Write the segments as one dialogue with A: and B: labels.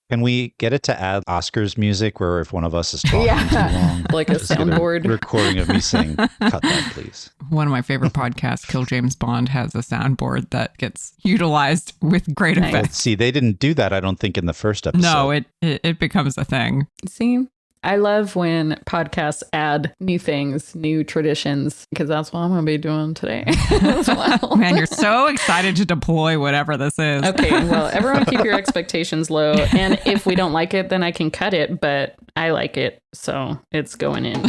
A: Can we get it to add Oscars music where if one of us is talking too long?
B: Like a soundboard.
A: Recording of me saying, cut that, please.
C: One of my favorite podcasts, Kill James Bond, has a soundboard that gets utilized with great effect.
A: See, they didn't do that, I don't think, in the first episode.
C: No, it becomes a thing.
B: See, I love when podcasts add new things, new traditions, because that's what I'm going to be doing today as well.
C: Man, you're so excited to deploy whatever this is.
B: Okay, well, everyone keep your expectations low. And if we don't like it, then I can cut it, but I like it, so it's going in.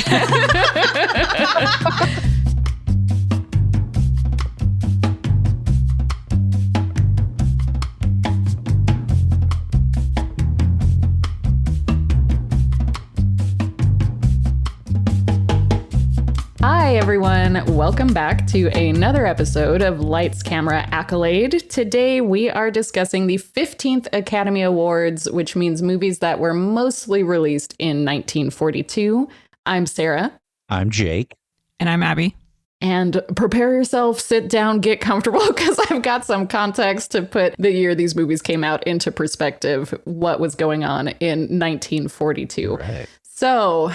B: Hi, everyone. Welcome back to another episode of Lights, Camera, Accolade. Today, we are discussing the 15th Academy Awards, which means movies that were mostly released in 1942. I'm Sarah.
A: I'm Jake.
C: And I'm Abby.
B: And prepare yourself, sit down, get comfortable, because I've got some context to put the year these movies came out into perspective, what was going on in 1942.
A: Right.
B: So,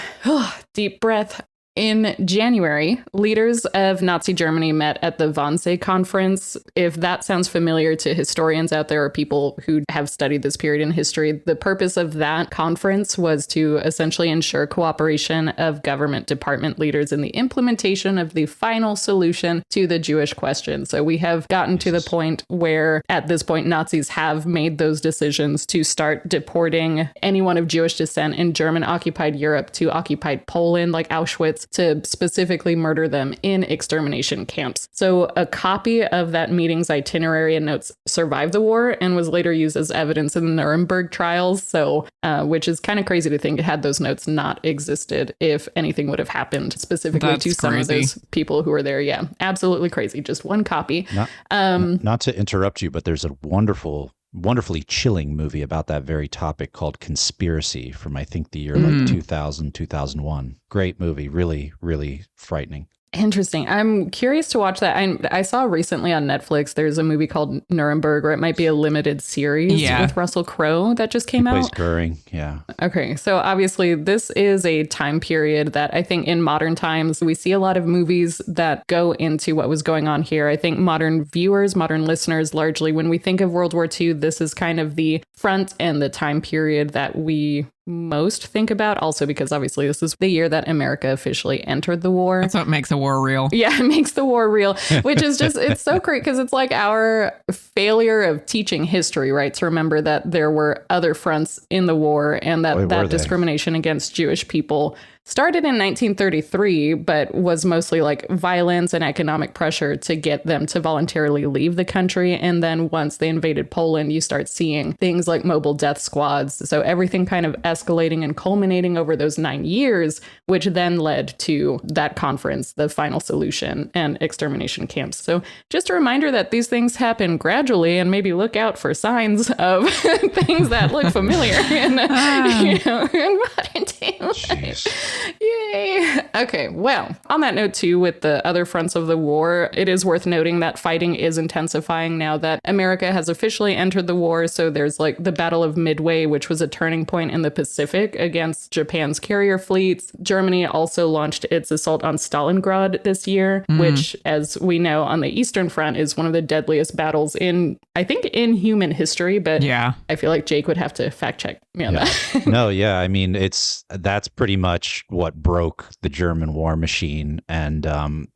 B: deep breath. In January, leaders of Nazi Germany met at the Wannsee Conference. If that sounds familiar to historians out there or people who have studied this period in history, the purpose of that conference was to essentially ensure cooperation of government department leaders in the implementation of the final solution to the Jewish question. So we have gotten to the point where, at this point, Nazis have made those decisions to start deporting anyone of Jewish descent in German-occupied Europe to occupied Poland, like Auschwitz, to specifically murder them in extermination camps. So a copy of that meeting's itinerary and notes survived the war and was later used as evidence in the Nuremberg trials. So, which is kind of crazy to think had those notes not existed, if anything would have happened specifically
C: That's
B: to some
C: crazy.
B: of those people who were there. Yeah, absolutely crazy. Just one copy.
A: Not to interrupt you, but there's a wonderfully chilling movie about that very topic called Conspiracy from, I think, the year like 2000, 2001. Great movie. Really, really frightening.
B: Interesting. I'm curious to watch that. I saw recently on Netflix, there's a movie called Nuremberg, or it might be a limited series with Russell Crowe that just came
A: He plays
B: out.
A: Goering, yeah.
B: Okay, so obviously this is a time period that I think in modern times, we see a lot of movies that go into what was going on here. I think modern viewers, modern listeners, largely, when we think of World War II, this is kind of the front and the time period that we most think about, also because obviously this is the year that America officially entered the war.
C: That's what makes a war real.
B: Yeah, it makes the war real, which is just, it's so great because it's like our failure of teaching history, right? To remember that there were other fronts in the war and that discrimination against Jewish people started in 1933, but was mostly like violence and economic pressure to get them to voluntarily leave the country. And then once they invaded Poland, you start seeing things like mobile death squads. So everything kind of escalating and culminating over those 9 years, which then led to that conference, the final solution, and extermination camps. So just a reminder that these things happen gradually, and maybe look out for signs of things that look familiar in modern day life. Yay. Okay, well, on that note too, with the other fronts of the war, it is worth noting that fighting is intensifying now that America has officially entered the war. So there's like the Battle of Midway, which was a turning point in the Pacific against Japan's carrier fleets. Germany also launched its assault on Stalingrad this year, which, as we know, on the Eastern Front is one of the deadliest battles in human history. But
C: yeah,
B: I feel like Jake would have to fact check me on that.
A: No, yeah. I mean, that's pretty much what broke the German war machine. And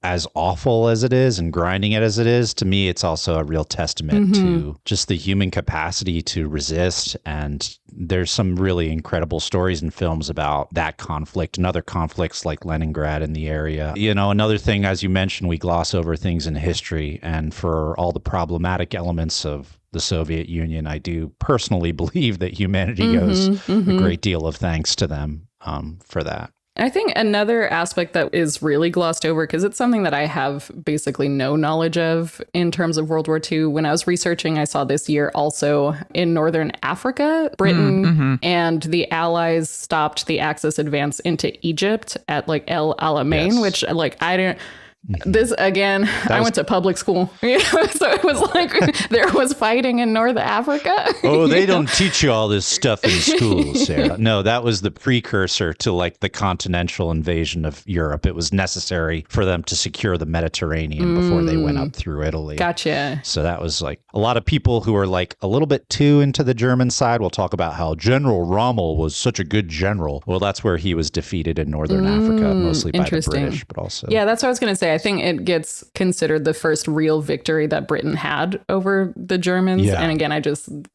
A: as awful as it is and grinding it as it is, to me, it's also a real testament to just the human capacity to resist. And there's some really incredible stories and films about that conflict and other conflicts like Leningrad in the area. You know, another thing, as you mentioned, we gloss over things in history. And for all the problematic elements of the Soviet Union, I do personally believe that humanity owes a great deal of thanks to them for that.
B: I think another aspect that is really glossed over, because it's something that I have basically no knowledge of in terms of World War II. When I was researching, I saw this year also in Northern Africa, Britain and the Allies stopped the Axis advance into Egypt at like El Alamein, which like This, again, I went to public school, so it was like there was fighting in North Africa.
A: Oh, they don't teach you all this stuff in school, Sarah. No, that was the precursor to like the continental invasion of Europe. It was necessary for them to secure the Mediterranean before they went up through Italy.
B: Gotcha.
A: So that was like a lot of people who are like a little bit too into the German side will talk about how General Rommel was such a good general. Well, that's where he was defeated in Northern Africa, mostly by the British, but also.
B: Yeah, that's what I was going to say. I think it gets considered the first real victory that Britain had over the Germans.
A: Yeah.
B: And again,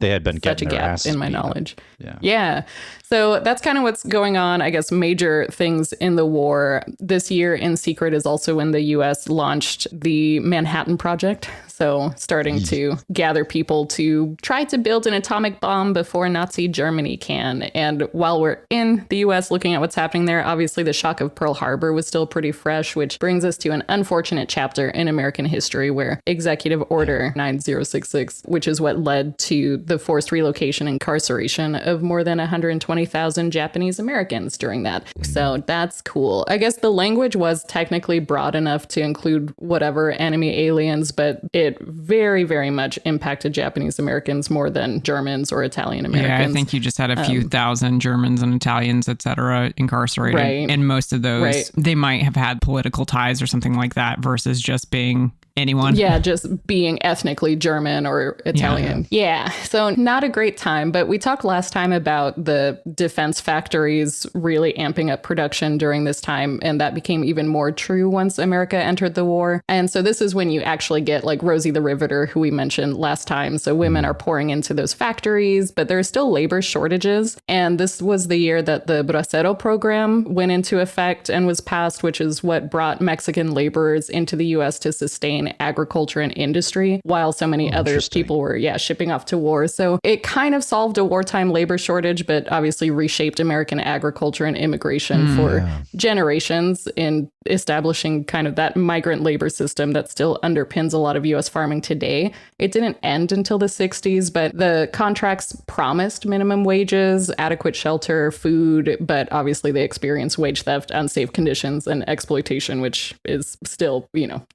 A: they had been
B: such a
A: getting their
B: gap
A: asses
B: in my
A: beat up.
B: knowledge.
A: Yeah.
B: So that's kind of what's going on. I guess major things in the war this year in secret is also when the U.S. launched the Manhattan Project. So starting to gather people to try to build an atomic bomb before Nazi Germany can. And while we're in the U.S. looking at what's happening there, obviously the shock of Pearl Harbor was still pretty fresh, which brings us to an unfortunate chapter in American history where Executive Order 9066, which is what led to the forced relocation and incarceration of more than 120,000 Japanese Americans during that. So that's cool. I guess the language was technically broad enough to include whatever enemy aliens, but it very, very much impacted Japanese Americans more than Germans or Italian Americans.
C: Yeah, I think you just had a few thousand Germans and Italians, et cetera, incarcerated.
B: Right.
C: And most of those,
B: Right.
C: they might have had political ties or something like that versus just being anyone.
B: Yeah, just being ethnically German or Italian. Yeah. So not a great time, but we talked last time about the defense factories really amping up production during this time. And that became even more true once America entered the war. And so this is when you actually get like Rosie the Riveter, who we mentioned last time. So women are pouring into those factories, but there are still labor shortages. And this was the year that the Bracero program went into effect and was passed, which is what brought Mexican laborers into the U.S. to sustain agriculture and industry, while so many other people were, shipping off to war. So it kind of solved a wartime labor shortage, but obviously reshaped American agriculture and immigration for generations in establishing kind of that migrant labor system that still underpins a lot of U.S. farming today. It didn't end until the 60s, but the contracts promised minimum wages, adequate shelter, food, but obviously they experienced wage theft, unsafe conditions, and exploitation, which is still,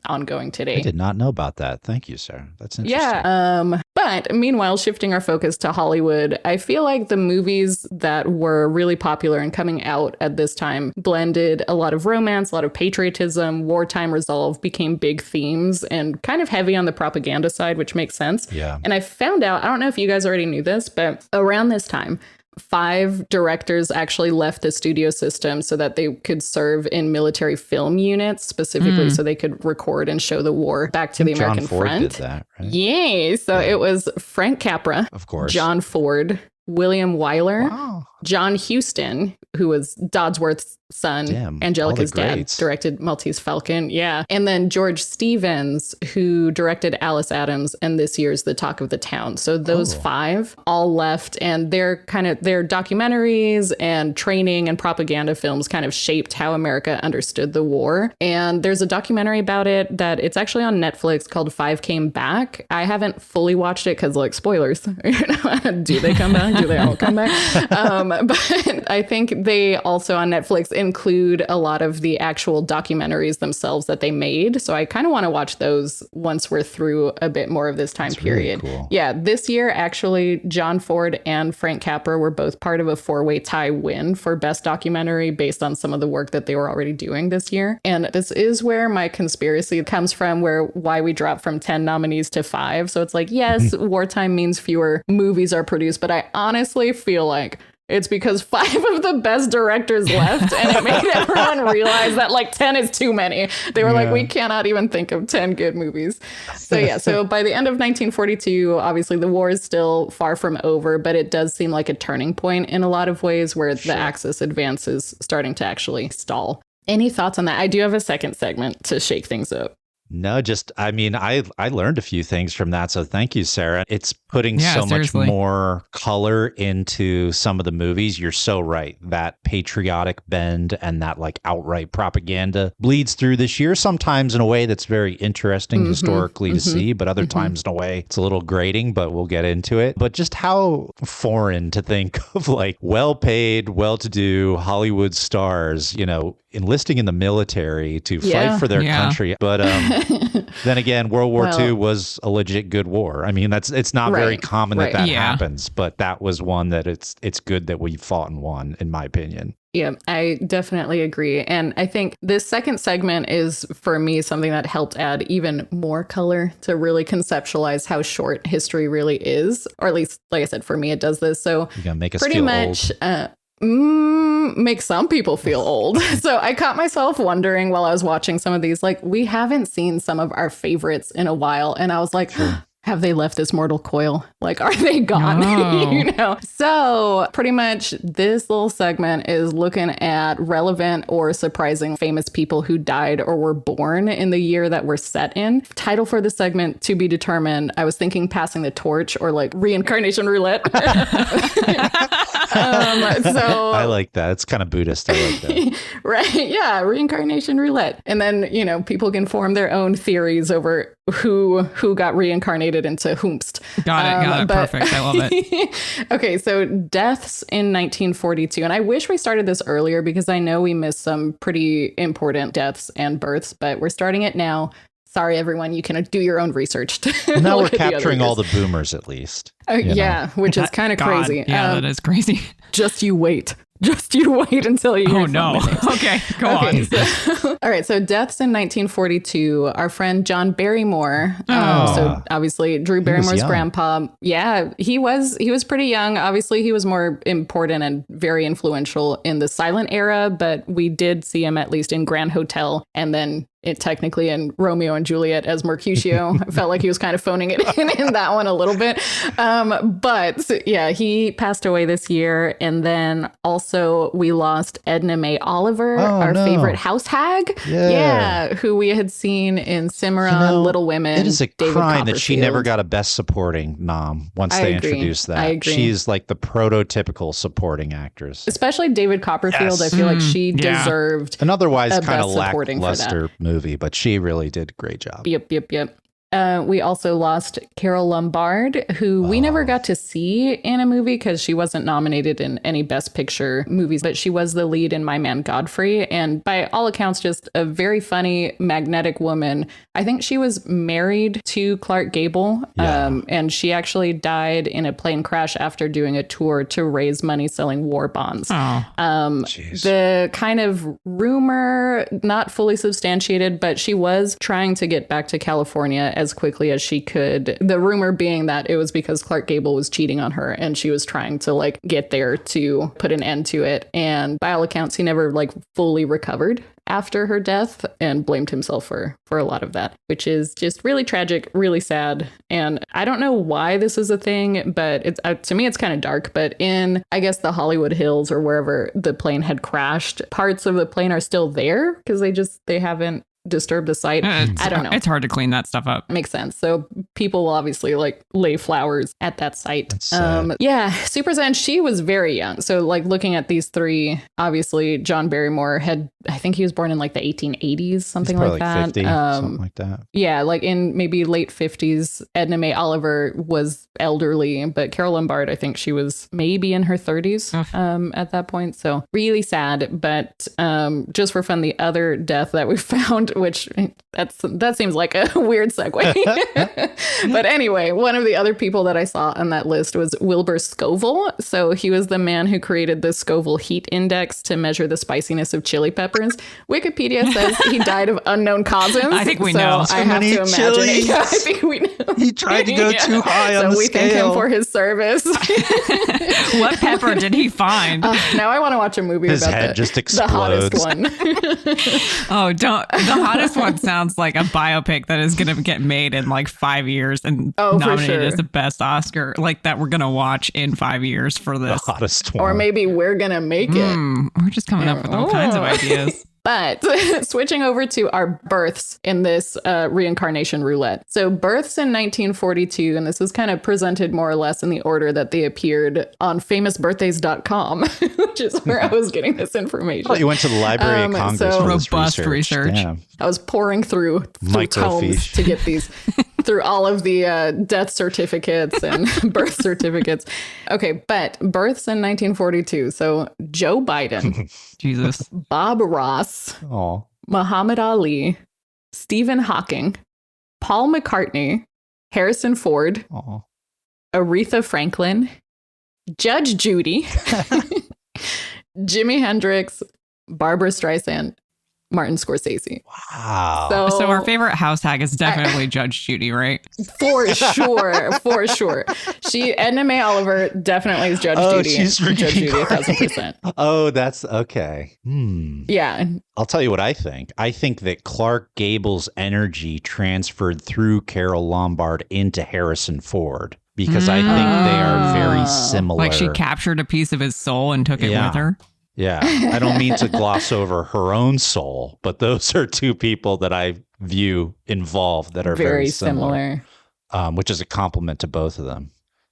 B: ongoing today.
A: I did not know about that. Thank you, Sarah. That's interesting.
B: Yeah. But meanwhile, shifting our focus to Hollywood, I feel like the movies that were really popular and coming out at this time blended a lot of romance, a lot of patriotism, wartime resolve became big themes and kind of heavy on the propaganda side, which makes sense.
A: Yeah.
B: And I found out, I don't know if you guys already knew this, but around this time, 5 directors actually left the studio system so that they could serve in military film units, specifically so they could record and show the war back to the American
A: John Ford
B: front.
A: did that, right?
B: Yay. So it was Frank Capra,
A: Of course.
B: John Ford, William Wyler, John Huston, who was Dodsworth's son,
A: Damn,
B: Angelica's
A: all the
B: dad,
A: greats.
B: directed Maltese Falcon. Yeah. And then George Stevens, who directed Alice Adams and this year's The Talk of the Town. So those 5 all left, and their documentaries and training and propaganda films kind of shaped how America understood the war. And there's a documentary about it that it's actually on Netflix called 5 Came Back. I haven't fully watched it because, like, spoilers. Do they come back? Do they all come back? But I think they also on Netflix include a lot of the actual documentaries themselves that they made. So I kind of want to watch those once we're through a bit more of this time period.
A: Really cool.
B: Yeah, this year, actually, John Ford and Frank Capra were both part of a 4-way tie win for Best Documentary based on some of the work that they were already doing this year. And this is where my conspiracy comes from, why we dropped from 10 nominees to 5. So it's like, yes, wartime means fewer movies are produced, but I honestly feel like it's because 5 of the best directors left, and it made everyone realize that like 10 is too many. They were like, we cannot even think of 10 good movies. So by the end of 1942, obviously the war is still far from over, but it does seem like a turning point in a lot of ways where the Axis advances starting to actually stall. Any thoughts on that? I do have a second segment to shake things up.
A: No, just, I mean, I learned a few things from that. So thank you, Sarah. It's putting
C: seriously.
A: much more color into some of the movies. You're so right. That patriotic bend and that like outright propaganda bleeds through this year, sometimes in a way that's very interesting historically to see, but other times in a way it's a little grating, but we'll get into it. But just how foreign to think of like well-paid, well-to-do Hollywood stars, you know, enlisting in the military to fight for their country. But then again, World War II was a legit good war. I mean, it's not very common that happens, but that was one that it's good that we fought and won, in my opinion.
B: Yeah, I definitely agree. And I think this second segment is, for me, something that helped add even more color to really conceptualize how short history really is. Or at least, like I said, for me, it does this. So
A: you're gonna make us
B: pretty
A: feel
B: much
A: old.
B: Make some people feel old. So I caught myself wondering while I was watching some of these, like, we haven't seen some of our favorites in a while. And I was like, have they left this mortal coil? Like, are they gone?
C: No.
B: You know? So pretty much this little segment is looking at relevant or surprising famous people who died or were born in the year that we're set in. Title for the segment to be determined. I was thinking passing the torch or like reincarnation roulette. So
A: I like that. It's kind of Buddhist. I like that.
B: Right. Yeah. Reincarnation roulette. And then, you know, people can form their own theories over who got reincarnated into whomst.
C: Got it. Perfect. I love it.
B: Okay, so deaths in 1942. And I wish we started this earlier because I know we missed some pretty important deaths and births, but we're starting it now. Sorry, everyone. You can do your own research.
A: Now we're capturing all the boomers, at least.
B: Yeah, which is kind of crazy.
C: Yeah, that is crazy.
B: Just you wait. Just you wait until you hear
C: Oh, no. Okay, go on.
B: So, all right. So deaths in 1942, our friend John Barrymore. So obviously Drew Barrymore's grandpa. Yeah, he was pretty young. Obviously, he was more important and very influential in the silent era, but we did see him at least in Grand Hotel and then technically in Romeo and Juliet as Mercutio. I felt like he was kind of phoning it in that one a little bit. But yeah, he passed away this year. And then also we lost Edna Mae Oliver, our favorite house hag. Yeah. Who we had seen in Cimarron, Little Women.
A: It is a crime that she never got a Best Supporting nom once they introduced that.
B: I agree.
A: She's like the prototypical supporting actress.
B: Especially David Copperfield.
A: Yes.
B: I feel like she deserved
A: an otherwise kind of
B: Best Supporting
A: lackluster movie, but she really did a great job.
B: Yep. We also lost Carol Lombard, who we never got to see in a movie because she wasn't nominated in any Best Picture movies, but she was the lead in My Man Godfrey. And by all accounts, just a very funny, magnetic woman. I think she was married to Clark Gable, and she actually died in a plane crash after doing a tour to raise money selling war bonds. The kind of rumor, not fully substantiated, but she was trying to get back to California as quickly as she could. The rumor being that it was because Clark Gable was cheating on her and she was trying to like get there to put an end to it. And by all accounts, he never like fully recovered after her death and blamed himself for a lot of that, which is just really tragic, really sad. And I don't know why this is a thing, but it's to me, it's kind of dark. But in, I guess, the Hollywood Hills or wherever the plane had crashed, parts of the plane are still there because they haven't disturb the site. I don't know.
C: It's hard to clean that stuff up.
B: Makes sense. So people will obviously like lay flowers at that site. Yeah, super sad. She was very young. So like looking at these three, obviously John Barrymore I think he was born in like the 1880s, something like that.
A: 50, something like that.
B: Yeah, like in maybe late 50s. Edna Mae Oliver was elderly, but Carol Lombard, I think she was maybe in her 30s at that point. So really sad. But just for fun, the other death that we found, which that seems like a weird segue. But anyway, one of the other people that I saw on that list was Wilbur Scoville. So he was the man who created the Scoville heat index to measure the spiciness of chili peppers. Wikipedia says he died of unknown causes.
C: I think we know.
B: I have to imagine it. Yeah, I think we know.
A: He tried to go too high on the scale.
B: So we thank him for his service.
C: What pepper did he find?
B: Now I want to watch a movie
A: his
B: about
A: head just explodes.
B: The hottest one.
C: The hottest one sounds like a biopic that is going to get made in like 5 years and nominated as the best Oscar, like that we're going to watch in 5 years for this.
A: The hottest one.
B: Or maybe we're going to make it.
C: We're just coming up with all kinds of ideas.
B: But switching over to our births in this reincarnation roulette. So births in 1942, and this is kind of presented more or less in the order that they appeared on famousbirthdays.com, which is where I was getting this information.
A: Oh, you went to the Library of Congress for this
C: robust research.
A: Damn.
B: I was pouring through tomes to get these through all of the death certificates and birth certificates. Okay, but births in 1942. So Joe Biden,
C: Jesus,
B: Bob Ross,
A: Aw.
B: Muhammad Ali, Stephen Hawking, Paul McCartney, Harrison Ford,
A: Aw.
B: Aretha Franklin, Judge Judy, Jimi Hendrix, Barbara Streisand, Martin Scorsese.
A: Wow.
C: So our favorite house hag is definitely Judge Judy, right?
B: For sure. Edna Mae Oliver definitely is Judge Judy.
A: She's
B: Judge Judy, 1,000%.
A: Oh, that's okay.
B: Yeah.
A: I'll tell you what I think. I think that Clark Gable's energy transferred through Carol Lombard into Harrison Ford because I think they are very similar.
C: Like she captured a piece of his soul and took it with her.
A: Yeah, I don't mean to gloss over her own soul, but those are two people that I view involved that are very similar. Which is a compliment to both of them.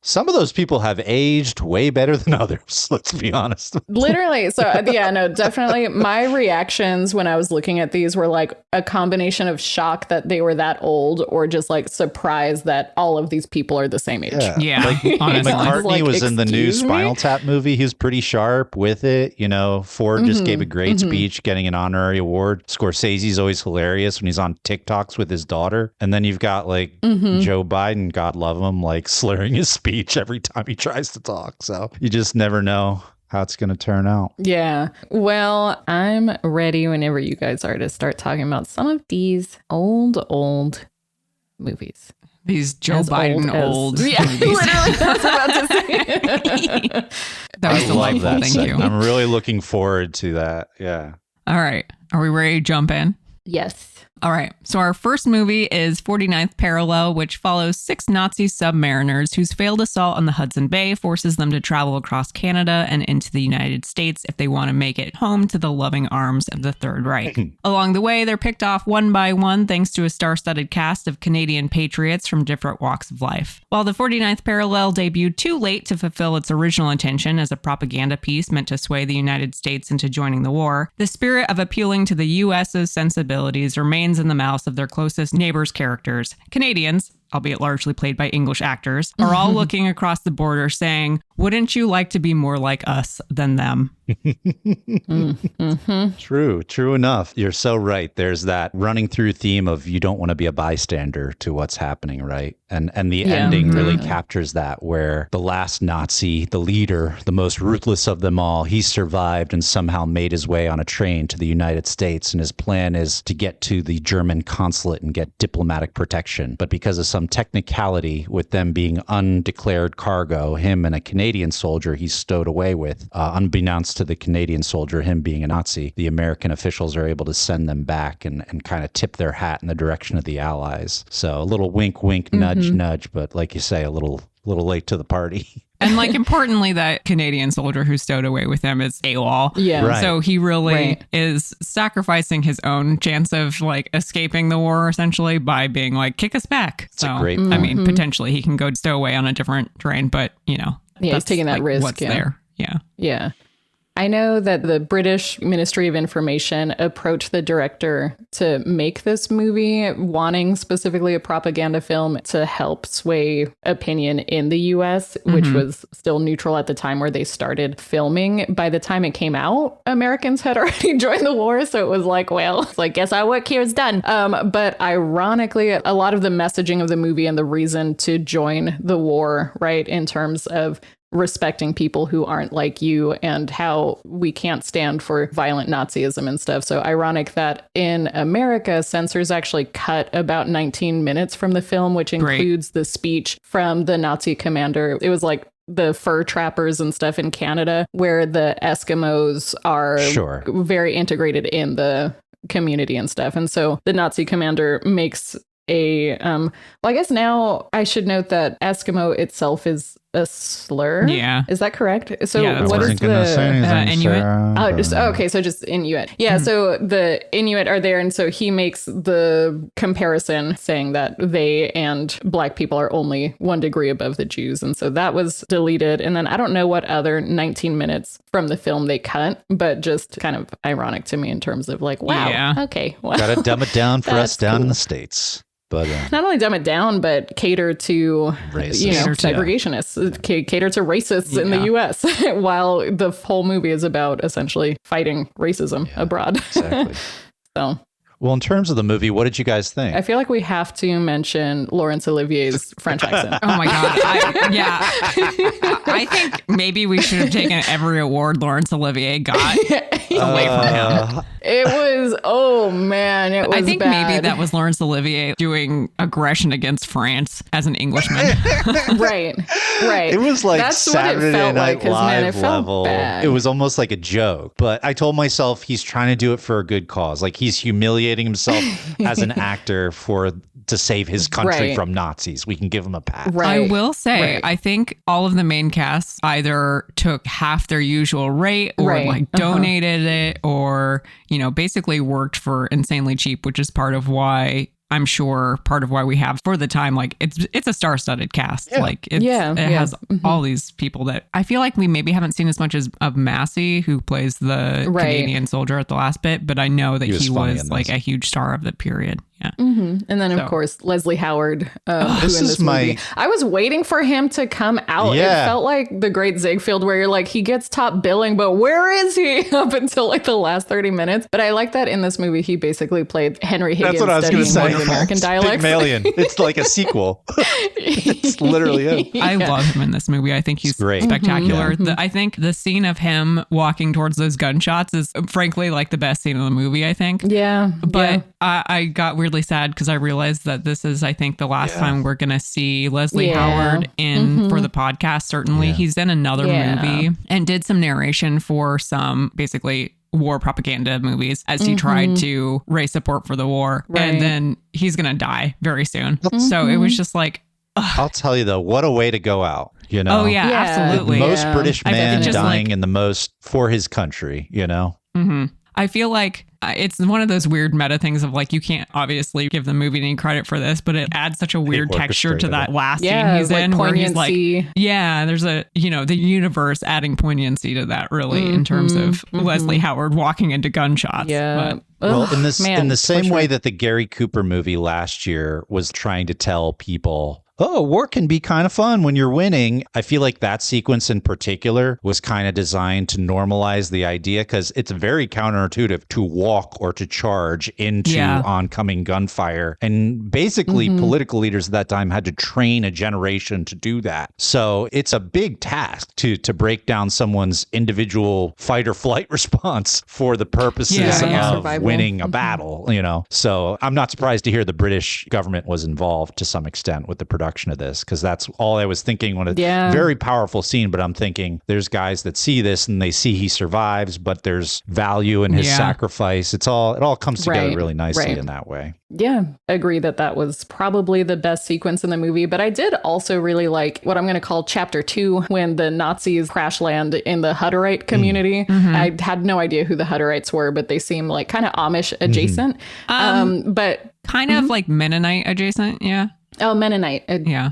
A: Some of those people have aged way better than others, let's be honest.
B: Literally. So, yeah, no, definitely. My reactions when I was looking at these were like a combination of shock that they were that old or just like surprise that all of these people are the same age.
C: Yeah.
A: Like,
C: honestly.
A: McCartney was in the new Spinal Tap movie. He was pretty sharp with it. You know, Ford just gave a great speech getting an honorary award. Scorsese's always hilarious when he's on TikToks with his daughter. And then you've got like Joe Biden, God love him, like slurring his speech every time he tries to talk. So you just never know how it's going to turn out.
B: Yeah. Well, I'm ready whenever you guys are to start talking about some of these old movies.
C: These Joe Biden old
B: yeah,
C: movies.
B: Literally, that's about to say.
C: That was delightful. Thank you.
A: I'm really looking forward to that. Yeah.
C: All right. Are we ready to jump in?
B: Yes.
C: All right. So our first movie is 49th Parallel, which follows 6 Nazi submariners whose failed assault on the Hudson Bay forces them to travel across Canada and into the United States if they want to make it home to the loving arms of the Third Reich. Along the way, they're picked off one by one thanks to a star-studded cast of Canadian patriots from different walks of life. While the 49th Parallel debuted too late to fulfill its original intention as a propaganda piece meant to sway the United States into joining the war, the spirit of appealing to the U.S.'s sensibilities remains in the mouths of their closest neighbors' characters. Canadians, albeit largely played by English actors, are all looking across the border saying, wouldn't you like to be more like us than them?
A: True enough. You're so right. There's that running through theme of you don't want to be a bystander to what's happening, right? And the ending really captures that, where the last Nazi, the leader, the most ruthless of them all, he survived and somehow made his way on a train to the United States. And his plan is to get to the German consulate and get diplomatic protection. But because of some technicality with them being undeclared cargo, him and a Canadian soldier he's stowed away with, unbeknownst to the Canadian soldier, him being a Nazi, the American officials are able to send them back and kind of tip their hat in the direction of the Allies. So a little wink, wink, nudge, but like you say, a little late to the party.
C: And like importantly, that Canadian soldier who stowed away with him is AWOL.
B: Yeah.
A: Right.
C: So he really is sacrificing his own chance of like escaping the war essentially by being like, kick us back.
A: It's a great point.
C: I mean, potentially he can go stow away on a different train, but you know,
B: he's taking that risk.
C: What's there? Yeah.
B: Yeah. I know that the British Ministry of Information approached the director to make this movie, wanting specifically a propaganda film to help sway opinion in the US, which was still neutral at the time where they started filming. By the time it came out, Americans had already joined the war. So it was like, well, it's like, guess our work here is done. But ironically, a lot of the messaging of the movie and the reason to join the war, right, in terms of respecting people who aren't like you and how we can't stand for violent Nazism and stuff. So ironic that in America, censors actually cut about 19 minutes from the film, which includes the speech from the Nazi commander. It was like the fur trappers and stuff in Canada, where the Eskimos are very integrated in the community and stuff. And so the Nazi commander makes a, well, I guess now I should note that Eskimo itself is a slur.
C: Yeah.
B: Is that correct? So
C: Yeah,
B: what is the
C: Inuit?
B: Oh, just Inuit. Yeah. So the Inuit are there. And so he makes the comparison saying that they and black people are only 1 degree above the Jews. And so that was deleted. And then I don't know what other 19 minutes from the film they cut, but just kind of ironic to me in terms of like, wow,
C: Yeah.
B: okay. Well,
A: Gotta dumb it down for us down in
B: cool.
A: the States. But
B: not only dumb it down, but cater to
A: Racist.
B: segregationists, cater to racists in the U.S. while the whole movie is about essentially fighting racism abroad.
A: Exactly.
B: So.
A: Well, in terms of the movie, what did you guys think?
B: I feel like we have to mention Laurence Olivier's French accent.
C: Oh my God. I think maybe we should have taken every award Laurence Olivier got away from him.
B: It was, oh man, it was
C: I think
B: bad.
C: maybe that was Laurence Olivier doing aggression against France as an Englishman.
B: Right.
A: It was like
B: That's
A: Saturday
B: what it felt
A: Night
B: like, 'cause, man, it
A: Live
B: felt
A: level.
B: bad.
A: It was almost like a joke. But I told myself he's trying to do it for a good cause. Like he's humiliating himself as an actor to save his country from Nazis. We can give him a pass.
B: Right.
C: I will say,
B: Right.
C: I think all of the main cast either took half their usual rate or like donated it or, basically worked for insanely cheap, which is part of why we have for the time, like it's a star-studded cast.
A: Yeah.
C: Like it has all these people that I feel like we maybe haven't seen as much as of Massey, who plays the Canadian soldier at the last bit, but I know that he was like a huge star of the period. Yeah.
B: Mm-hmm. And then, of course, Leslie Howard.
A: This is
B: movie. I was waiting for him to come out.
A: Yeah.
B: It felt like The Great Ziegfeld, where you're like, he gets top billing, but where is he up until like the last 30 minutes? But I like that in this movie, he basically played Henry Higgins.
A: That's what I was going to say.
B: American dialects.
A: Pygmalion. It's like a sequel. It's literally it.
C: I love him in this movie. I think he's
A: great.
C: spectacular.
B: Mm-hmm.
C: I think the scene of him walking towards those gunshots is frankly like the best scene of the movie, I think.
B: Yeah.
C: But I got weirdly sad because I realized that this is, I think, the last time we're going to see Leslie Howard in for the podcast. Certainly. He's in another movie and did some narration for some basically war propaganda movies as he tried to raise support for the war.
B: Right.
C: And then he's going to die very soon. So it was just like,
A: I'll tell you though, what a way to go out.
C: Oh yeah, absolutely.
A: The most British man
C: just
A: dying in the most for his country,
C: Mm-hmm. I feel like it's one of those weird meta things of like, you can't obviously give the movie any credit for this, but it adds such a weird texture to that last scene he's in where he's like, there's the universe adding poignancy to that really in terms of Leslie Howard walking into gunshots.
B: Yeah.
A: Well, in the same way that the Gary Cooper movie last year was trying to tell people, oh, war can be kind of fun when you're winning. I feel like that sequence in particular was kind of designed to normalize the idea because it's very counterintuitive to walk or to charge into oncoming gunfire. And basically, political leaders at that time had to train a generation to do that. So it's a big task to break down someone's individual fight or flight response for the purposes of winning a battle, So I'm not surprised to hear the British government was involved to some extent with the production of this, because that's all I was thinking when very powerful scene. But I'm thinking there's guys that see this and they see he survives, but there's value in his sacrifice. It all comes together really nicely in that way.
B: Yeah, agree that was probably the best sequence in the movie. But I did also really like what I'm going to call chapter 2, when the Nazis crash land in the Hutterite community. I had no idea who the Hutterites were, but they seem like kind of Amish adjacent. But
C: kind of like Mennonite adjacent. Yeah.
B: Oh, Mennonite.
C: Yeah.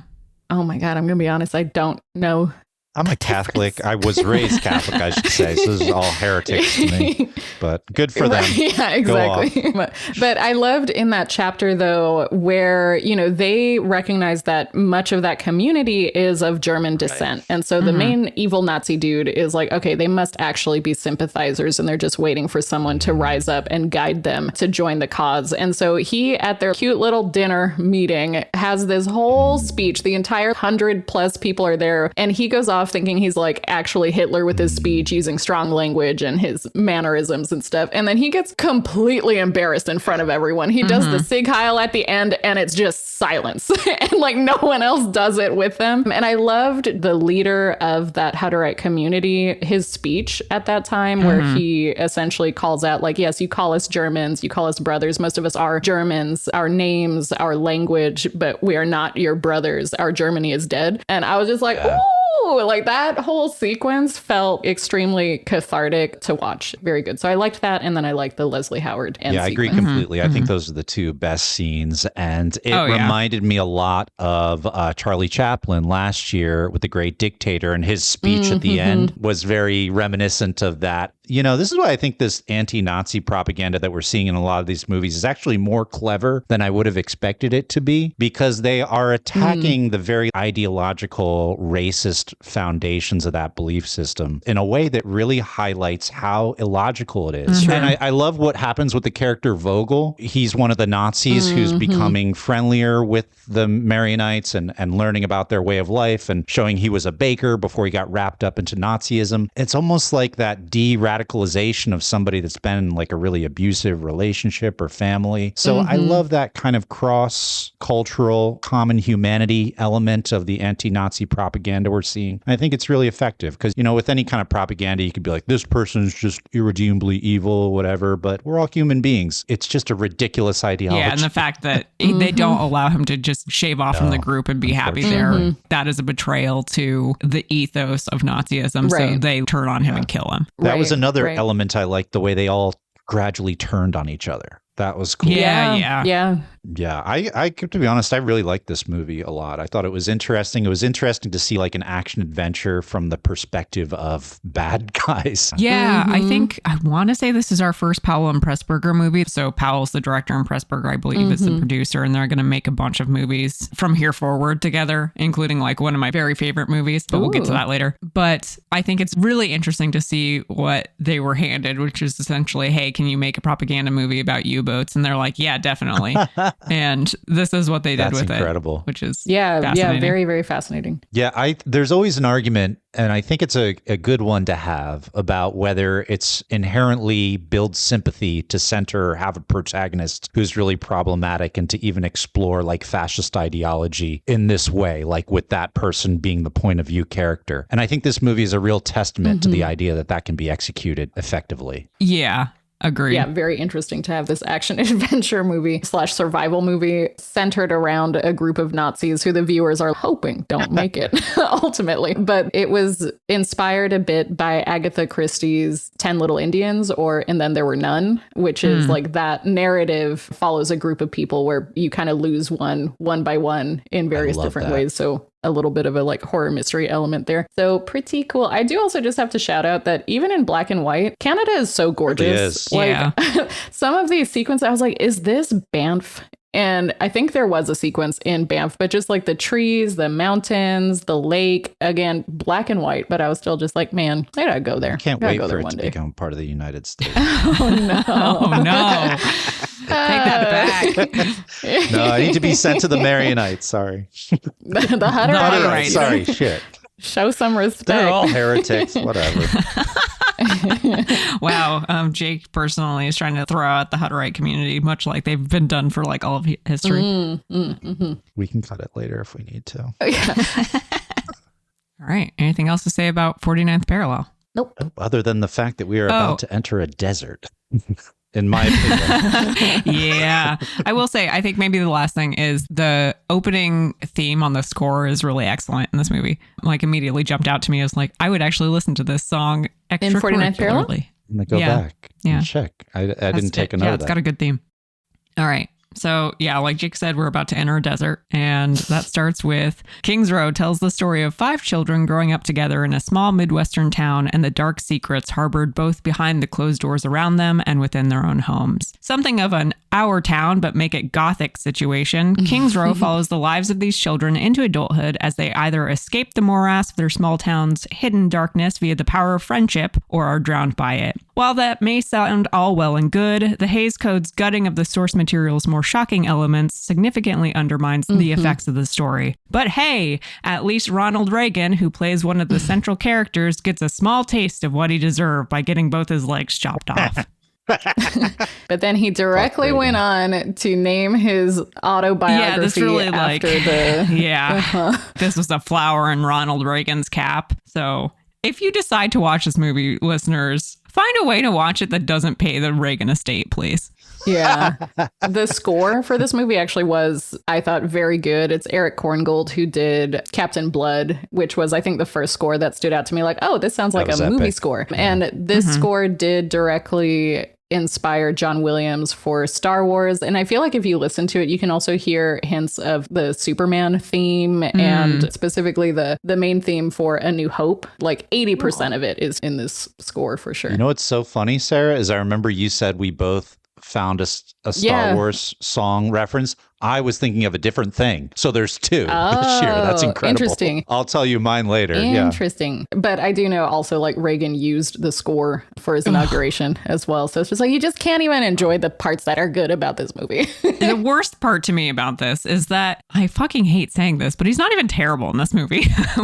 B: Oh my God, I'm going to be honest. I don't know.
A: I'm a Catholic. I was raised Catholic, I should say. So this is all heretics to me. But good for them.
B: Yeah, exactly. But I loved in that chapter, though, where, they recognize that much of that community is of German descent. And so the main evil Nazi dude is like, okay, they must actually be sympathizers, and they're just waiting for someone to rise up and guide them to join the cause. And so he, at their cute little dinner meeting, has this whole speech. The entire 100+ people are there. And he goes off thinking he's like actually Hitler with his speech, using strong language and his mannerisms and stuff. And then he gets completely embarrassed in front of everyone. He does the Sig Heil at the end, and it's just silence. And like no one else does it with them. And I loved the leader of that Hutterite community, his speech at that time, where he essentially calls out like, yes, you call us Germans, you call us brothers. Most of us are Germans, our names, our language, but we are not your brothers. Our Germany is dead. And I was just like, oh, woo, like that whole sequence felt extremely cathartic to watch. Very good. So I liked that. And then I liked the Leslie Howard end
A: I agree
B: sequence.
A: completely. I think those are the two best scenes. And it reminded me a lot of Charlie Chaplin last year with The Great Dictator, and his speech at the end was very reminiscent of that. You know, this is why I think this anti-Nazi propaganda that we're seeing in a lot of these movies is actually more clever than I would have expected it to be, because they are attacking the very ideological, racist foundations of that belief system in a way that really highlights how illogical it is. And I love what happens with the character Vogel. He's one of the Nazis who's becoming friendlier with the Maronites and learning about their way of life and showing he was a baker before he got wrapped up into Nazism. It's almost like that radicalization of somebody that's been in like a really abusive relationship or family. So I love that kind of cross-cultural, common humanity element of the anti-Nazi propaganda we're seeing. I think it's really effective because, you know, with any kind of propaganda, you could be like, this person's just irredeemably evil, whatever, but we're all human beings. It's just a ridiculous ideology.
C: Yeah, and the fact that they don't allow him to just shave off from the group and be happy there, that is a betrayal to the ethos of Nazism. So they turn on him and kill him.
A: That was another element I liked, the way they all gradually turned on each other. That was cool.
B: Yeah.
A: I to be honest, I really liked this movie a lot. I thought it was interesting. It was interesting to see like an action adventure from the perspective of bad guys.
C: Yeah, I think I want to say this is our first Powell and Pressburger movie. So Powell's the director and Pressburger, I believe, is the producer, and they're going to make a bunch of movies from here forward together, including like one of my very favorite movies, but we'll get to that later. But I think it's really interesting to see what they were handed, which is essentially, hey, can you make a propaganda movie about U-boats? And they're like, yeah, definitely. And this is what they did with
A: incredible.
C: It, which is
B: very, very fascinating.
A: Yeah, there's always an argument, and I think it's a good one to have, about whether it's inherently builds sympathy to center or have a protagonist who's really problematic and to even explore like fascist ideology in this way, like with that person being the point of view character. And I think this movie is a real testament to the idea that that can be executed effectively.
C: Yeah. Agreed.
B: Yeah, very interesting to have this action adventure movie / survival movie centered around a group of Nazis who the viewers are hoping don't make it ultimately. But it was inspired a bit by Agatha Christie's 10 Little Indians And Then There Were None, which is like that narrative follows a group of people where you kind of lose one by one in various different ways. So a little bit of a like horror mystery element there. So pretty cool. I do also just have to shout out that even in black and white, Canada is so gorgeous.
A: It is.
B: Like some of these sequences, I was like, is this Banff? And I think there was a sequence in Banff, but just like the trees, the mountains, the lake, again, black and white. But I was still just like, man, I gotta go there.
A: I can't wait for it to become part of the United States.
B: Oh, no.
C: Oh, no. Take that back.
A: No, I need to be sent to the Maronites. Sorry.
B: the Hutterites.
A: Sorry, shit.
B: Show some respect.
A: They're all heretics. Whatever.
C: Wow. Jake personally is trying to throw out the Hutterite community, much like they've been done for like all of history.
A: We can cut it later if we need to.
C: All right. Anything else to say about 49th Parallel?
B: Nope.
A: Other than the fact that we are about to enter a desert. In my opinion.
C: Yeah. I will say, I think maybe the last thing is the opening theme on the score is really excellent in this movie. Like immediately jumped out to me as like, I would actually listen to this song
B: in 49th Parallel.
A: I'm going to go back and check. I didn't take a note of that.
C: It's got a good theme. All right. So yeah, like Jake said, we're about to enter a desert, and that starts with Kings Row tells the story of 5 children growing up together in a small Midwestern town and the dark secrets harbored both behind the closed doors around them and within their own homes. Something of an Our Town, but make it gothic situation, Kings Row follows the lives of these children into adulthood as they either escape the morass of their small town's hidden darkness via the power of friendship or are drowned by it. While that may sound all well and good, the Hays Code's gutting of the source material's more shocking elements significantly undermines the effects of the story. But hey, at least Ronald Reagan, who plays one of the central characters, gets a small taste of what he deserved by getting both his legs chopped off.
B: But then he directly went on to name his autobiography
C: this really
B: after the...
C: This was a flower in Ronald Reagan's cap. So if you decide to watch this movie, listeners, find a way to watch it that doesn't pay the Reagan estate, please.
B: Yeah. The score for this movie actually was, I thought, very good. It's Eric Korngold who did Captain Blood, which was, I think, the first score that stood out to me. Like, oh, this sounds like a movie score. Yeah. And this score did directly inspire John Williams for Star Wars. And I feel like if you listen to it, you can also hear hints of the Superman theme and specifically the main theme for A New Hope. Like 80% of it is in this score for sure.
A: You know what's so funny, Sarah, is I remember you said we both found a Star Wars song reference. I was thinking of a different thing. So there's two this year. That's incredible.
B: Interesting.
A: I'll tell you mine later.
B: Interesting. Yeah. But I do know also like Reagan used the score for his inauguration as well. So it's just like you just can't even enjoy the parts that are good about this movie.
C: The worst part to me about this is that I fucking hate saying this, but he's not even terrible in this movie.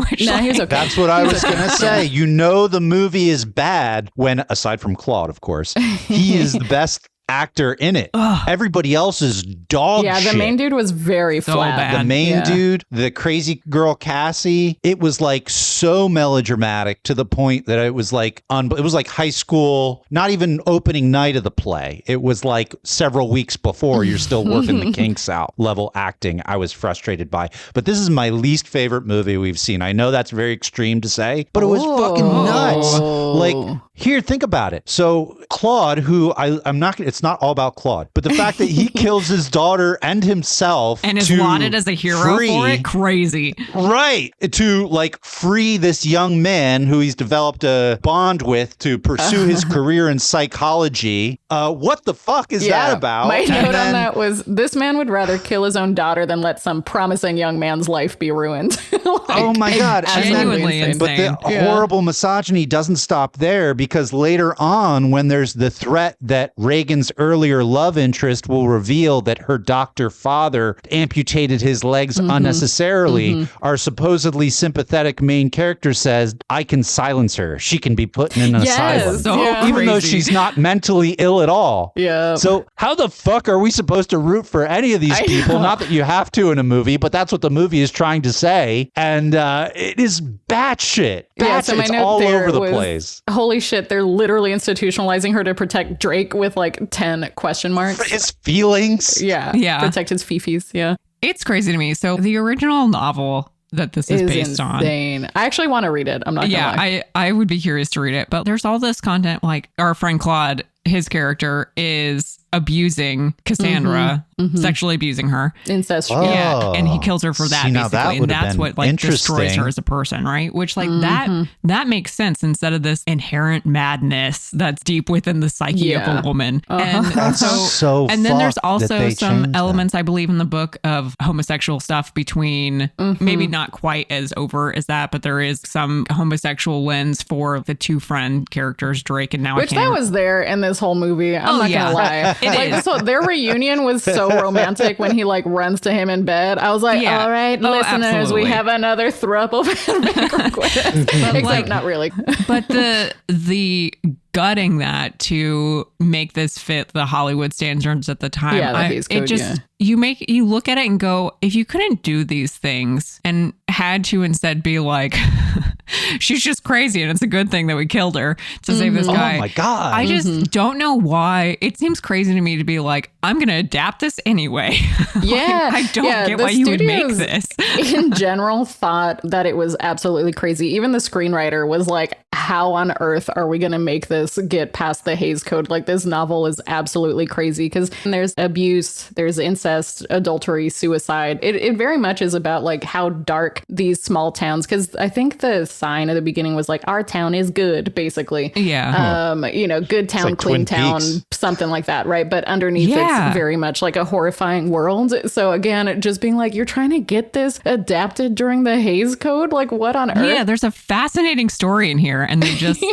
B: He's okay.
A: That's what I was going to say. You know the movie is bad when, aside from Claude, of course, he is the best actor in it. Everybody else is dog shit.
B: Yeah, the main dude was very flat.
C: Bad.
A: The main dude, the crazy girl Cassie, it was like so melodramatic to the point that it was like it was like high school, not even opening night of the play. It was like several weeks before you're still working the kinks out level acting. I was frustrated by. But this is my least favorite movie we've seen. I know that's very extreme to say, but it was fucking nuts. Like, here, think about it. So Claude, who I'm not, it's not all about Claude, but the fact that he kills his daughter and himself
C: and is lauded as a hero for it, crazy.
A: Right. To like free this young man who he's developed a bond with to pursue his career in psychology. What the fuck is that about?
B: My note on that was this man would rather kill his own daughter than let some promising young man's life be ruined.
A: Oh my God.
C: Genuinely insane.
A: But the horrible misogyny doesn't stop there, because later on, when there's the threat that Reagan's earlier love interest will reveal that her doctor father amputated his legs unnecessarily, our supposedly sympathetic main character says, I can silence her. She can be put in an asylum. Even though she's not mentally ill at all.
B: Yeah.
A: So how the fuck are we supposed to root for any of these people? Not that you have to in a movie, but that's what the movie is trying to say. And it is batshit.
B: So
A: it's all over the place.
B: Holy shit, they're literally institutionalizing her to protect Drake with like 10 question marks.
A: For his feelings.
B: Yeah. Protect his fifis. Yeah.
C: It's crazy to me. So the original novel that this is based
B: insane. I actually want to read it. I'm not gonna lie.
C: I would be curious to read it. But there's all this content, like our friend Claude, his character is abusing Cassandra, sexually abusing her.
B: Incest.
C: Yeah. And he kills her for that, basically. And that's what like destroys her as a person, right? Which like that makes sense instead of this inherent madness that's deep within the psyche of a woman. And and then there's also some elements, I believe, in the book of homosexual stuff between maybe not quite as overt as that, but there is some homosexual lens for the two friend characters, Drake and now
B: that was there in this whole movie. I'm not gonna lie. Their reunion was so romantic when he like runs to him in bed. I was like, all right, listeners,
C: absolutely.
B: we have another throuple except not really.
C: But the gutting that to make this fit the Hollywood standards at the time. You look at it and go, if you couldn't do these things and had to instead be like, she's just crazy and it's a good thing that we killed her to save this guy.
A: Oh my God.
C: I just don't know why. It seems crazy to me to be like, I'm going to adapt this anyway.
B: Yeah.
C: I don't get why you would make this.
B: In general, thought that it was absolutely crazy. Even the screenwriter was like, how on earth are we going to make this get past the Hays Code? Like, this novel is absolutely crazy because there's abuse, there's incest, adultery, suicide. It very much is about like how dark these small towns, because I think the sign at the beginning was like, our town is good, basically.
C: Yeah.
B: Good town, like clean town, something like that, right? But underneath it's very much like a horrifying world. So again, just being like, you're trying to get this adapted during the Hays Code? Like, what on earth?
C: Yeah, there's a fascinating story in here, and they just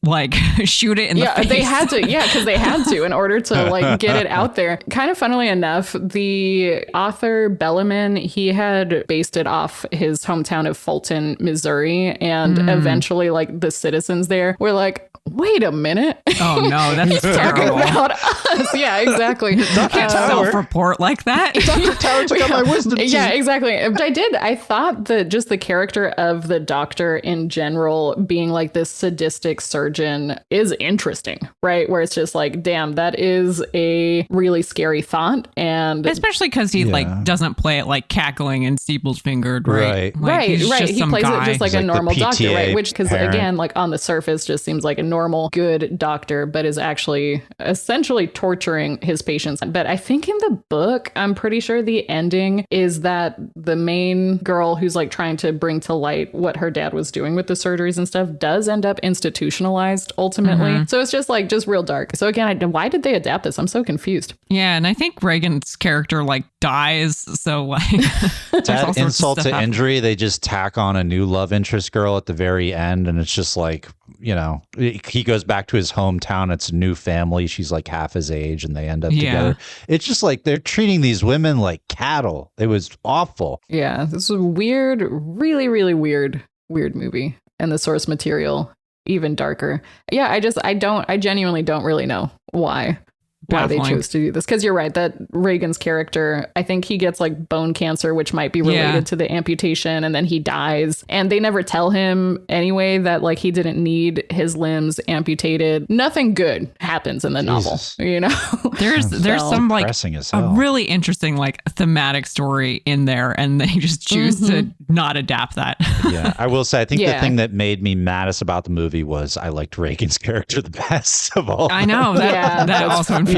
C: like shoot it in the face.
B: They had to, because they had to in order to like get it out there. Kind of funnily enough, the author Bellarmine, he had based it off his hometown of Fulton, Missouri, and eventually like the citizens there were like, wait a minute.
C: Oh no, that's
B: talking
C: terrible.
B: about us. Yeah, exactly.
C: Can't self-report like that.
A: Dr. Tower took out my wisdom teeth.
B: Yeah, exactly. But I thought that just the character of the doctor in general being like this sadistic surgeon is interesting, right? Where it's just like, damn, that is a really scary thought. And
C: especially because he like doesn't play it like cackling and steeples fingered, right?
B: Right. He plays it just like a normal doctor, right? Which, because again, like on the surface just seems like a normal, good doctor, but is actually essentially torturing his patients. But I think in the book, I'm pretty sure the ending is that the main girl who's like trying to bring to light what her dad was doing with the surgeries and stuff does end up institutionalized ultimately. So it's just like just real dark. So again, why did they adapt this? I'm so confused.
C: Yeah, and I think Reagan's character like dies. So like
A: to add insult to injury, they just tack on a new love interest girl at the very end, and it's just like, you know, he goes back to his hometown. It's a new family. She's like half his age, and they end up together. It's just like they're treating these women like cattle. It was awful.
B: Yeah, this was weird, really, really weird movie. And the source material, even darker. Yeah, I genuinely don't really know why they chose to do this. Because you're right, that Reagan's character, I think he gets like bone cancer, which might be related to the amputation, and then he dies. And they never tell him anyway that like he didn't need his limbs amputated. Nothing good happens in the novel, you know?
C: There's some like a really interesting like thematic story in there, and they just choose to not adapt that.
A: Yeah, I will say, I think the thing that made me maddest about the movie was I liked Reagan's character the best of all.
C: I know that also infuriated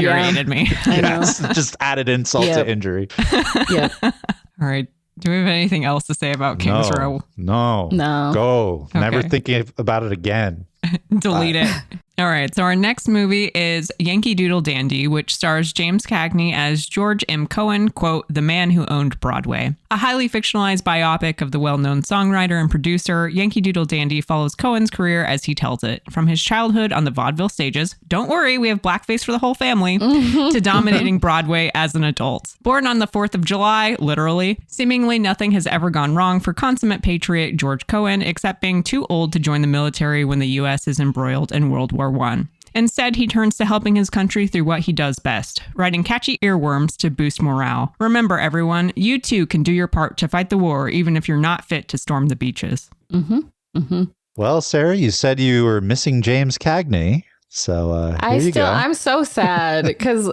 C: me.
A: Yes, just added insult to injury.
B: Yeah.
C: All right. Do we have anything else to say about King's Row?
A: No. Go. Okay. Never thinking about it again.
C: Delete it. All right. So our next movie is Yankee Doodle Dandy, which stars James Cagney as George M. Cohen, quote, the man who owned Broadway. A highly fictionalized biopic of the well-known songwriter and producer, Yankee Doodle Dandy follows Cohen's career as he tells it, from his childhood on the vaudeville stages, don't worry, we have blackface for the whole family, to dominating Broadway as an adult. Born on the 4th of July, literally, seemingly nothing has ever gone wrong for consummate patriot George Cohen, except being too old to join the military when the U.S. is embroiled in World War I. Instead, he turns to helping his country through what he does best, writing catchy earworms to boost morale. Remember, everyone, you too can do your part to fight the war, even if you're not fit to storm the beaches.
A: Well, Sarah, you said you were missing James Cagney, so
B: I'm so sad because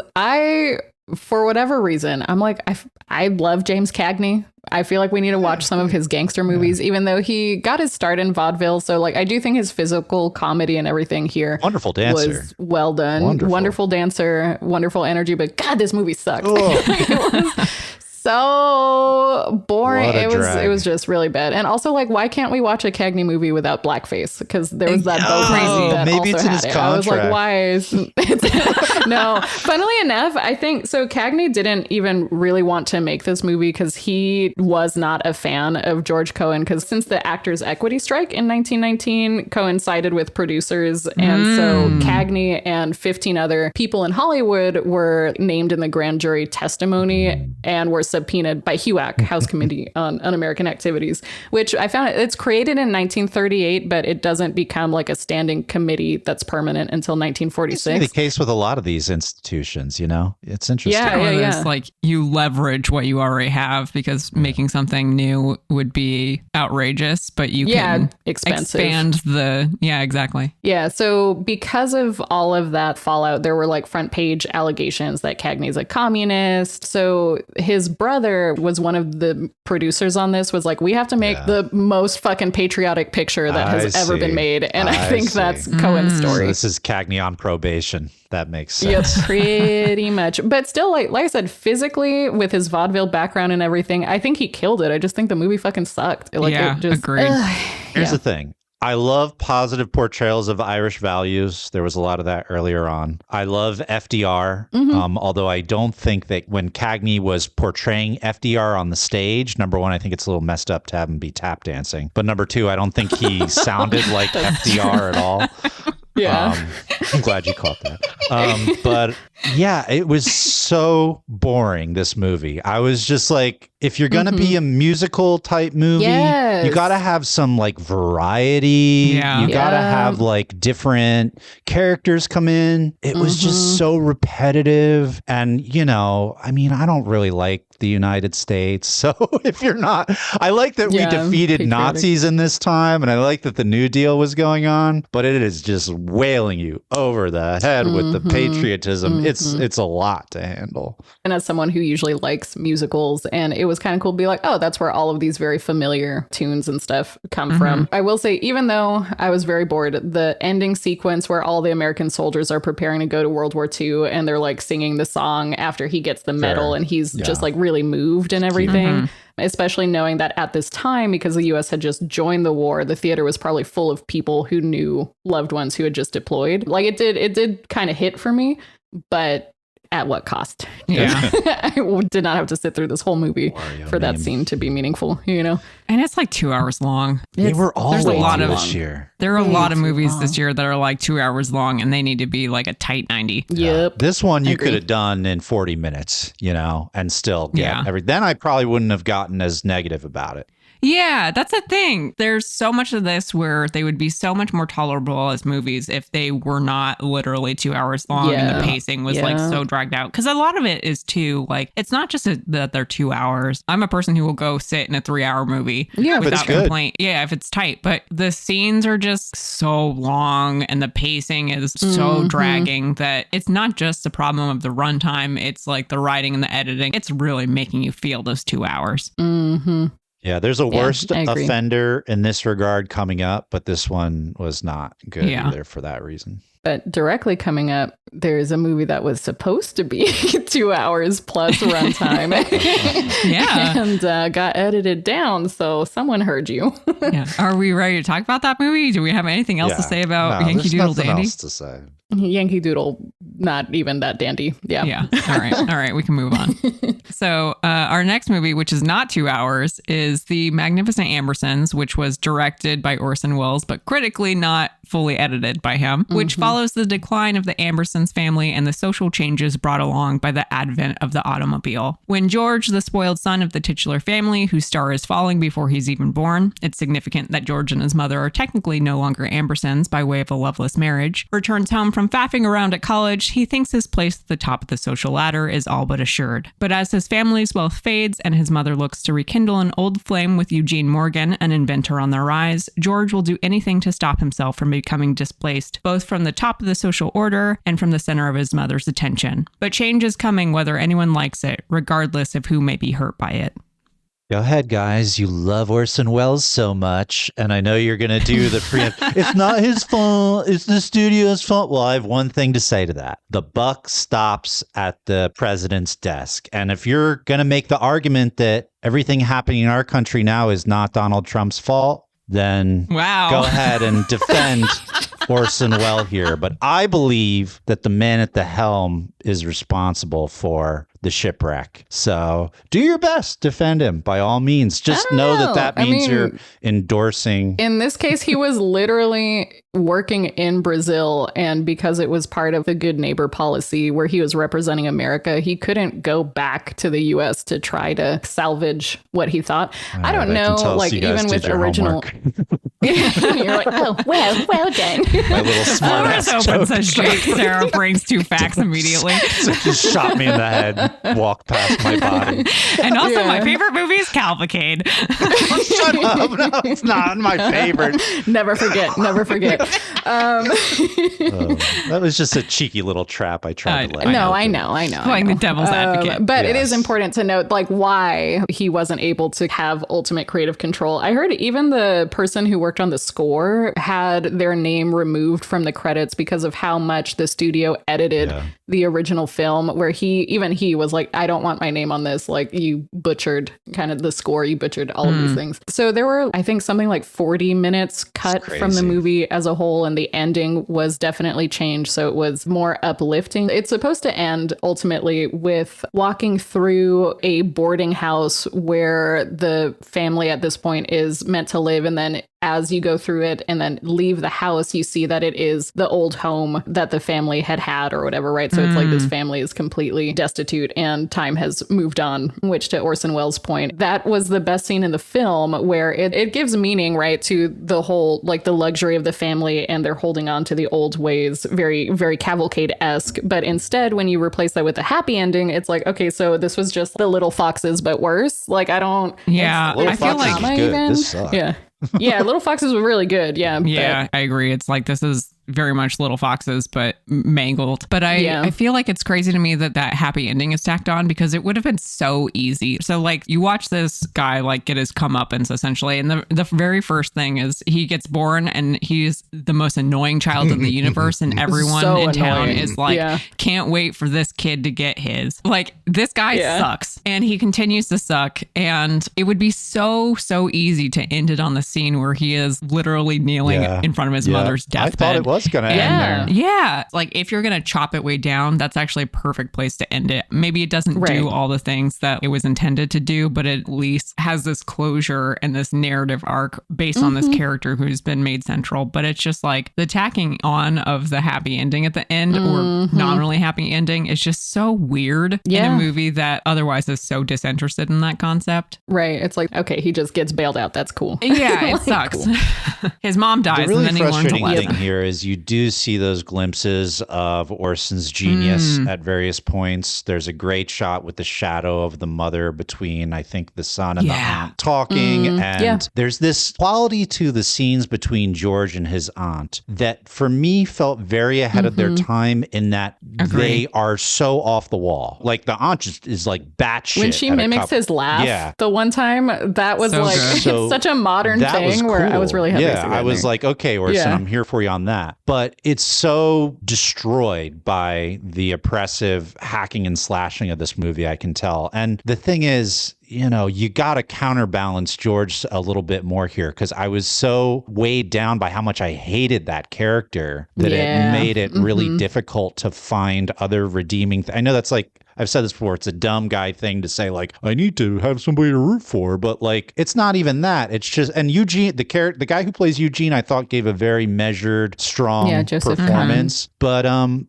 B: for whatever reason, I'm like, I love James Cagney. I feel like we need to watch some of his gangster movies, even though he got his start in vaudeville. So like, I do think his physical comedy and everething here
A: wonderful dancer
B: was well done. Wonderful dancer, wonderful energy. But God, this movie sucked. It was so boring. It was just really bad. And also, like, why can't we watch a Cagney movie without blackface? Because there was that boat crazy that
A: maybe
B: also
A: it's in his
B: had it.
A: contract.
B: I was like, why is no? Funnily enough, I think so. Cagney didn't even really want to make this movie because he was not a fan of George Cohen. Because since the Actors' Equity Strike in 1919 coincided with producers, and so Cagney and 15 other people in Hollywood were named in the grand jury testimony and were subpoenaed by HUAC, House Committee on Un-American Activities, which I found it's created in 1938, but it doesn't become like a standing committee that's permanent until 1946.
A: It's the case with a lot of these institutions, you know? It's interesting.
C: Yeah. Like you leverage what you already have because making something new would be outrageous, but you can expand exactly.
B: Yeah. So because of all of that fallout, there were like front page allegations that Cagney's a communist. So his brother was one of the producers on this, was like, we have to make the most fucking patriotic picture that has ever been made. And I think that's Cohen's story.
A: So this is Cagney on probation. That makes sense.
B: Yep, pretty much. But still, like I said, physically, with his vaudeville background and everything, I think he killed it. I just think the movie fucking sucked. Like,
C: agreed.
A: Here's the thing. I love positive portrayals of Irish values. There was a lot of that earlier on. I love FDR, although I don't think that when Cagney was portraying FDR on the stage, number one, I think it's a little messed up to have him be tap dancing. But number two, I don't think he sounded like FDR at all.
B: Yeah.
A: I'm glad you caught that. But yeah, it was so boring, this movie. I was just like, if you're going to be a musical type movie, you got to have some like variety.
C: Yeah.
A: You got to have like different characters come in. It was just so repetitive. And, you know, I mean, I don't really like the United States. So if you're not, I like that we defeated patriotic Nazis in this time. And I like that the New Deal was going on, but it is just wailing you over the head with the patriotism. It's a lot to handle.
B: And as someone who usually likes musicals, and it was kind of cool to be like, oh, that's where all of these very familiar tunes and stuff come from. I will say, even though I was very bored, the ending sequence where all the American soldiers are preparing to go to World War II and they're like singing the song after he gets the medal and he's just like really moved and everything. Especially knowing that at this time, because the U.S. had just joined the war, the theater was probably full of people who knew loved ones who had just deployed. Like it did kind of hit for me, but at what cost?
C: Yeah.
B: I did not have to sit through this whole movie for that scene to be meaningful, you know?
C: And it's like 2 hours long.
A: They were all
C: there's a lot of
A: this year.
C: There are a lot of movies this year that are like 2 hours long and they need to be like a tight 90.
B: Yep.
A: This one you could have done in 40 minutes, you know, and still get everything. Then I probably wouldn't have gotten as negative about it.
C: Yeah, that's the thing. There's so much of this where they would be so much more tolerable as movies if they were not literally 2 hours long and the pacing was like so dragged out. Because a lot of it is too, like, it's not just that they're 2 hours. I'm a person who will go sit in a 3 hour movie without complaint. Yeah, if it's tight. But the scenes are just so long and the pacing is so dragging that it's not just a problem of the runtime. It's like the writing and the editing. It's really making you feel those 2 hours.
A: Yeah, there's a worst offender in this regard coming up, but this one was not good either for that reason.
B: But directly coming up, there's a movie that was supposed to be 2 hours plus runtime. And got edited down, so someone heard you.
C: Are we ready to talk about that movie? Do we have anything else to say about Yankee Doodle Dandy?
A: Else to say.
B: Yankee Doodle, not even that dandy. Yeah.
C: All right. We can move on. So our next movie, which is not 2 hours, is The Magnificent Ambersons, which was directed by Orson Welles, but critically not fully edited by him, which follows the decline of the Ambersons family and the social changes brought along by the advent of the automobile. When George, the spoiled son of the titular family, whose star is falling before he's even born, it's significant that George and his mother are technically no longer Ambersons by way of a loveless marriage, returns home from faffing around at college, he thinks his place at the top of the social ladder is all but assured. But as his family's wealth fades and his mother looks to rekindle an old flame with Eugene Morgan, an inventor on the rise, George will do anything to stop himself from becoming displaced, both from the top of the social order and from the center of his mother's attention. But change is coming whether anyone likes it, regardless of who may be hurt by it.
A: Go ahead, guys. You love Orson Welles so much, and I know you're going to do the preempt. It's not his fault. It's the studio's fault. Well, I have one thing to say to that. The buck stops at the president's desk. And if you're going to make the argument that everything happening in our country now is not Donald Trump's fault, then go ahead and defend Orson Welles here. But I believe that the man at the helm is responsible for the shipwreck. So do your best, defend him by all means. Just know that means you're endorsing.
B: In this case, he was literally working in Brazil, and because it was part of the good neighbor policy where he was representing America, he couldn't go back to the US to try to salvage what he thought. I don't know, like even with original you're like, oh, well done.
A: My little smart ass
C: opens a shape. Sarah brings two facts immediately.
A: So just shot me in the head, walked past my body.
C: And also my favorite movie is Cavalcade.
A: Shut up. No, it's not my favorite.
B: Never forget.
A: That was just a cheeky little trap I tried to lay.
B: No, I know.
C: Playing the devil's advocate.
B: But it is important to note like why he wasn't able to have ultimate creative control. I heard even the person who worked on the score had their name removed from the credits because of how much the studio edited the original film, where he was like, I don't want my name on this. Like, you butchered kind of the score, you butchered all of these things. So there were, I think, something like 40 minutes cut from the movie as a whole, and the ending was definitely changed. So it was more uplifting. It's supposed to end ultimately with walking through a boarding house where the family at this point is meant to live, and then as you go through it and then leave the house, you see that it is the old home that the family had or whatever, right? So it's like this family is completely destitute and time has moved on, which to Orson Welles' point, that was the best scene in the film where it gives meaning, right, to the whole, like the luxury of the family and they're holding on to the old ways, very, very Cavalcade-esque. But instead, when you replace that with a happy ending, it's like, okay, so this was just the Little Foxes, but worse. Like, I don't...
C: Yeah, I feel like...
A: This sucked.
B: Yeah. Yeah, Little Foxes were really good. Yeah.
C: Yeah, I agree. It's like, this is very much Little Foxes, but mangled. But I feel like it's crazy to me that happy ending is tacked on because it would have been so easy. So like you watch this guy like get his comeuppance essentially. And the very first thing is he gets born and he's the most annoying child in the universe. And everyone
B: so
C: in town
B: annoying.
C: is like, can't wait for this kid to get his. Like this guy sucks and he continues to suck. And it would be so easy to end it on the scene where he is literally kneeling in front of his mother's deathbed.
A: I thought it was going to end there.
C: Yeah. Like if you're going to chop it way down, that's actually a perfect place to end it. Maybe it doesn't do all the things that it was intended to do, but it at least has this closure and this narrative arc based on this character who's been made central. But it's just like the tacking on of the happy ending at the end or nominally happy ending is just so weird in a movie that otherwise is so disinterested in that concept.
B: Right. It's like, okay, he just gets bailed out. That's cool.
C: Yeah, it sucks. Cool. His mom dies
A: the really
C: and then he learns a
A: frustrating
C: lesson.
A: thing here is you do see those glimpses of Orson's genius at various points. There's a great shot with the shadow of the mother between, I think, the son and the aunt talking. And there's this quality to the scenes between George and his aunt that for me felt very ahead of their time in that they are so off the wall. Like the aunt just is like batshit.
B: When she mimics his laugh the one time, that was
C: so
B: like, it's such a modern thing where I was really happy to see that.
A: I was like, okay, Orson, I'm here for you on that. But it's so destroyed by the oppressive hacking and slashing of this movie, I can tell. And the thing is, you know, you got to counterbalance George a little bit more here because I was so weighed down by how much I hated that character that it made it really difficult to find other redeeming. I know that's like, I've said this before, it's a dumb guy thing to say, like, I need to have somebody to root for, but like, it's not even that. It's just, and Eugene, the guy who plays Eugene, I thought gave a very measured, strong performance, but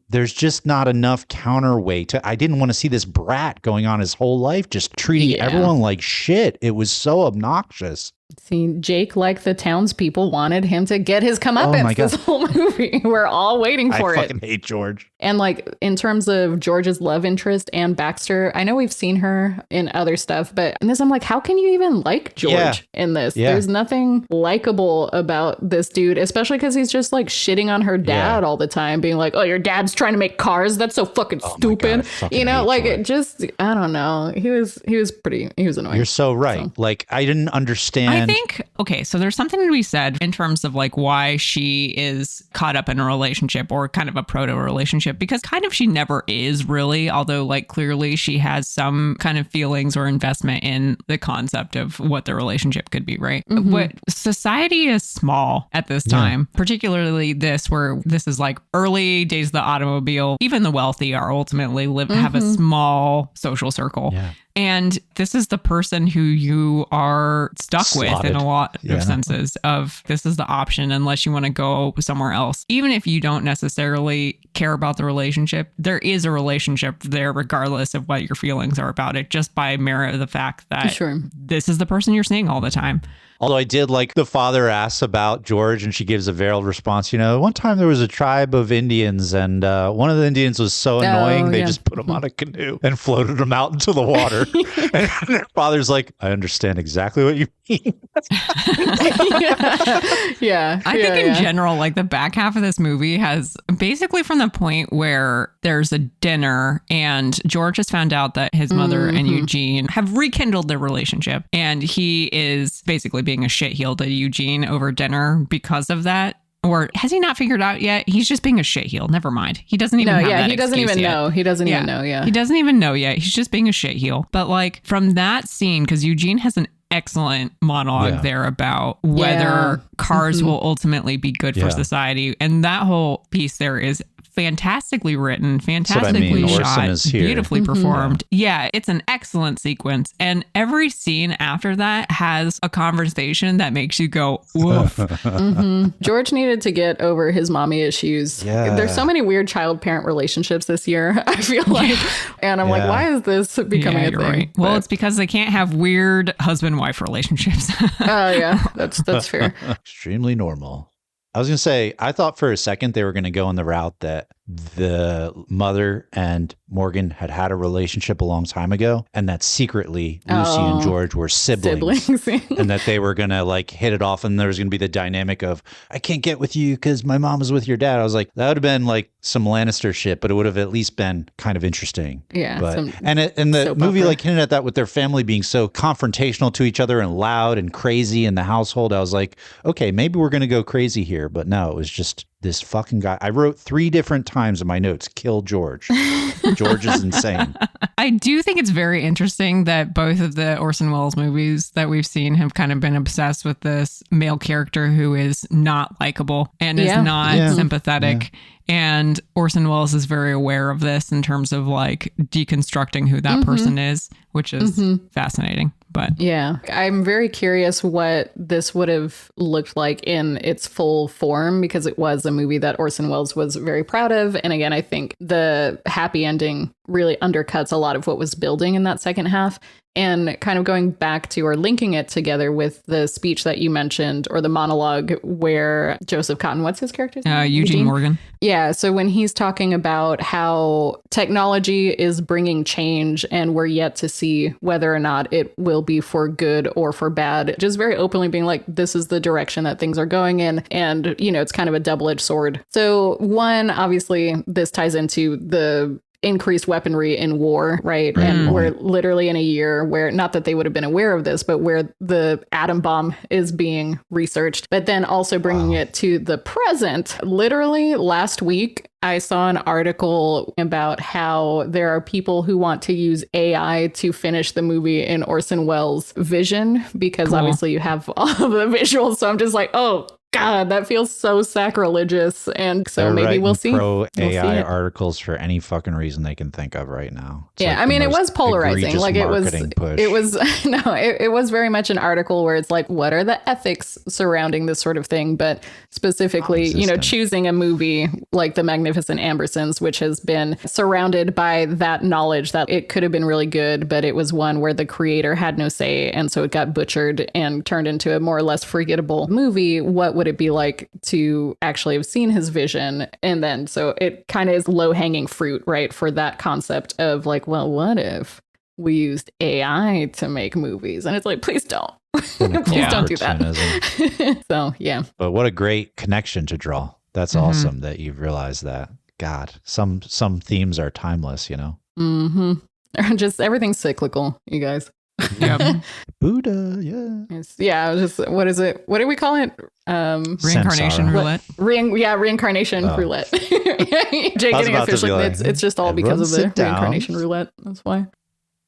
A: there's just not enough counterweight to, I didn't want to see this brat going on his whole life, just treating everyone like shit. It was so obnoxious.
B: See, Jake, like the townspeople, wanted him to get his comeuppance this whole movie. We're all waiting for it.
A: I fucking hate George.
B: And like in terms of George's love interest, Ann Baxter, I know we've seen her in other stuff, but in this, I'm like, how can you even like George in this? There's nothing likable about this dude, especially because he's just like shitting on her dad all the time, being like, oh, your dad's trying to make cars. That's so fucking stupid. You know, like George. It just, I don't know. He was annoying.
A: You're so right. So. Like, I didn't understand.
C: I think, okay, so there's something to be said in terms of like why she is caught up in a relationship or kind of a proto relationship, because kind of she never is really, although like clearly she has some kind of feelings or investment in the concept of what the relationship could be, right? What society is small at this time, particularly this, where this is like early days of the automobile. Even the wealthy are ultimately have a small social circle. Yeah. And this is the person who you are stuck with in a lot of senses of this is the option unless you want to go somewhere else. Even if you don't necessarily care about the relationship, there is a relationship there regardless of what your feelings are about it, just by merit of the fact that this is the person you're seeing all the time.
A: Although I did like the father asks about George and she gives a veiled response. You know, one time there was a tribe of Indians and one of the Indians was so annoying, they just put him on a canoe and floated him out into the water. And their father's like, I understand exactly what you mean.
C: I think in general, like the back half of this movie has basically from the point where there's a dinner and George has found out that his mother and Eugene have rekindled their relationship. And he is basically being a shitheel to Eugene over dinner because of that. Or has he not figured out yet? He's just being a shitheel. Never mind. He doesn't even have that
B: he doesn't even
C: yet.
B: know. He doesn't even know. Yeah.
C: He doesn't even know yet. He's just being a shitheel. But like from that scene, because Eugene has an excellent monologue there about whether cars will ultimately be good for society. And that whole piece there is fantastically written, fantastically shot, beautifully performed. Yeah, it's an excellent sequence. And every scene after that has a conversation that makes you go, woof.
B: George needed to get over his mommy issues. There's so many weird child-parent relationships this year, I feel like. And I'm like, why is this becoming a thing?
C: Right. Well, it's because they can't have weird husband-wife relationships.
B: Oh, yeah. That's fair.
A: Extremely normal. I was going to say, I thought for a second they were going to go in the route that the mother and Morgan had a relationship a long time ago, and that secretly Lucy and George were siblings. And that they were going to like hit it off, and there was going to be the dynamic of, I can't get with you because my mom is with your dad. I was like, that would have been like some Lannister shit, but it would have at least been kind of interesting.
B: Yeah.
A: But, and the movie like hinted at that with their family being so confrontational to each other and loud and crazy in the household. I was like, okay, maybe we're going to go crazy here. But no, it was just this fucking guy. I wrote 3 different times in my notes, kill George. George is insane.
C: I do think it's very interesting that both of the Orson Welles movies that we've seen have kind of been obsessed with this male character who is not likable and is not sympathetic. And Orson Welles is very aware of this in terms of like deconstructing who that person is, which is fascinating. But
B: yeah, I'm very curious what this would have looked like in its full form, because it was a movie that Orson Welles was very proud of. And again, I think the happy ending really undercuts a lot of what was building in that second half. And kind of going back to or linking it together with the speech that you mentioned, or the monologue where Joseph Cotton, what's his character's name?
C: Eugene Morgan.
B: Yeah. So when he's talking about how technology is bringing change and we're yet to see whether or not it will be for good or for bad, just very openly being like, this is the direction that things are going in. And, you know, it's kind of a double-edged sword. So one, obviously, this ties into the increased weaponry in war, right? And we're literally in a year where, not that they would have been aware of this, but where the atom bomb is being researched, but then also bringing it to the present. Literally last week, I saw an article about how there are people who want to use AI to finish the movie in Orson Welles' vision, because obviously you have all of the visuals. So I'm just like, oh, God, that feels so sacrilegious. And so maybe we'll see.
A: Pro AI articles for any fucking reason they can think of right now. It's
B: I mean, it was polarizing. Like it was very much an article where it's like, what are the ethics surrounding this sort of thing? But specifically, you know, choosing a movie like The Magnificent Ambersons, which has been surrounded by that knowledge that it could have been really good, but it was one where the creator had no say. And so it got butchered and turned into a more or less forgettable movie. What would it be like to actually have seen his vision? And then so it kind of is low hanging fruit, right, for that concept of like, well, what if we used AI to make movies? And it's like, please don't. Please don't do that. So, yeah.
A: But what a great connection to draw. That's awesome that you've realized that. God, some themes are timeless, you know?
B: Just everything's cyclical, you guys.
C: Yep.
A: Buddha, yeah.
B: I was just, what is it? What do we call it?
C: Reincarnation roulette.
B: Reincarnation roulette. Jake getting officially, like, it's just all because of the reincarnation roulette. That's why.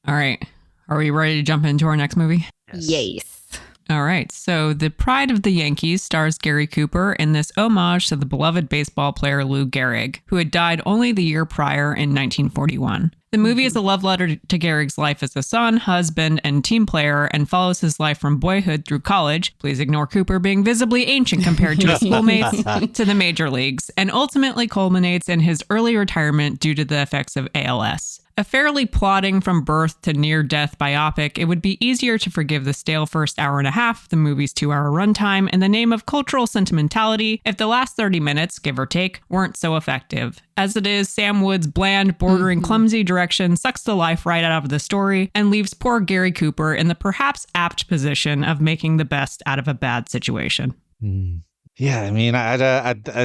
C: All right. Are we ready to jump into our next movie?
B: Yes.
C: All right. So The Pride of the Yankees stars Gary Cooper in this homage to the beloved baseball player Lou Gehrig, who had died only the year prior in 1941. The movie is a love letter to Gehrig's life as a son, husband, and team player, and follows his life from boyhood through college. Please ignore Cooper being visibly ancient compared to his schoolmates to the major leagues, and ultimately culminates in his early retirement due to the effects of ALS. A fairly plodding from birth to near-death biopic, it would be easier to forgive the stale first hour and a half, the movie's 2-hour runtime, in the name of cultural sentimentality, if the last 30 minutes, give or take, weren't so effective. As it is, Sam Wood's bland, bordering clumsy direction sucks the life right out of the story and leaves poor Gary Cooper in the perhaps apt position of making the best out of a bad situation.
A: Yeah, I mean,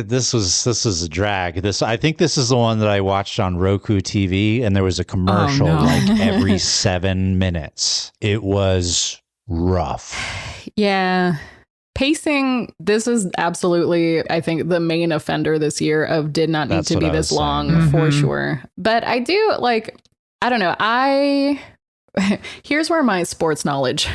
A: this was a drag. I think this is the one that I watched on Roku TV, and there was a commercial like every 7 minutes. It was rough.
B: Yeah. Pacing, this is absolutely, I think, the main offender this year of did not need to be this long, for sure. But I do, like, I don't know, I here's where my sports knowledge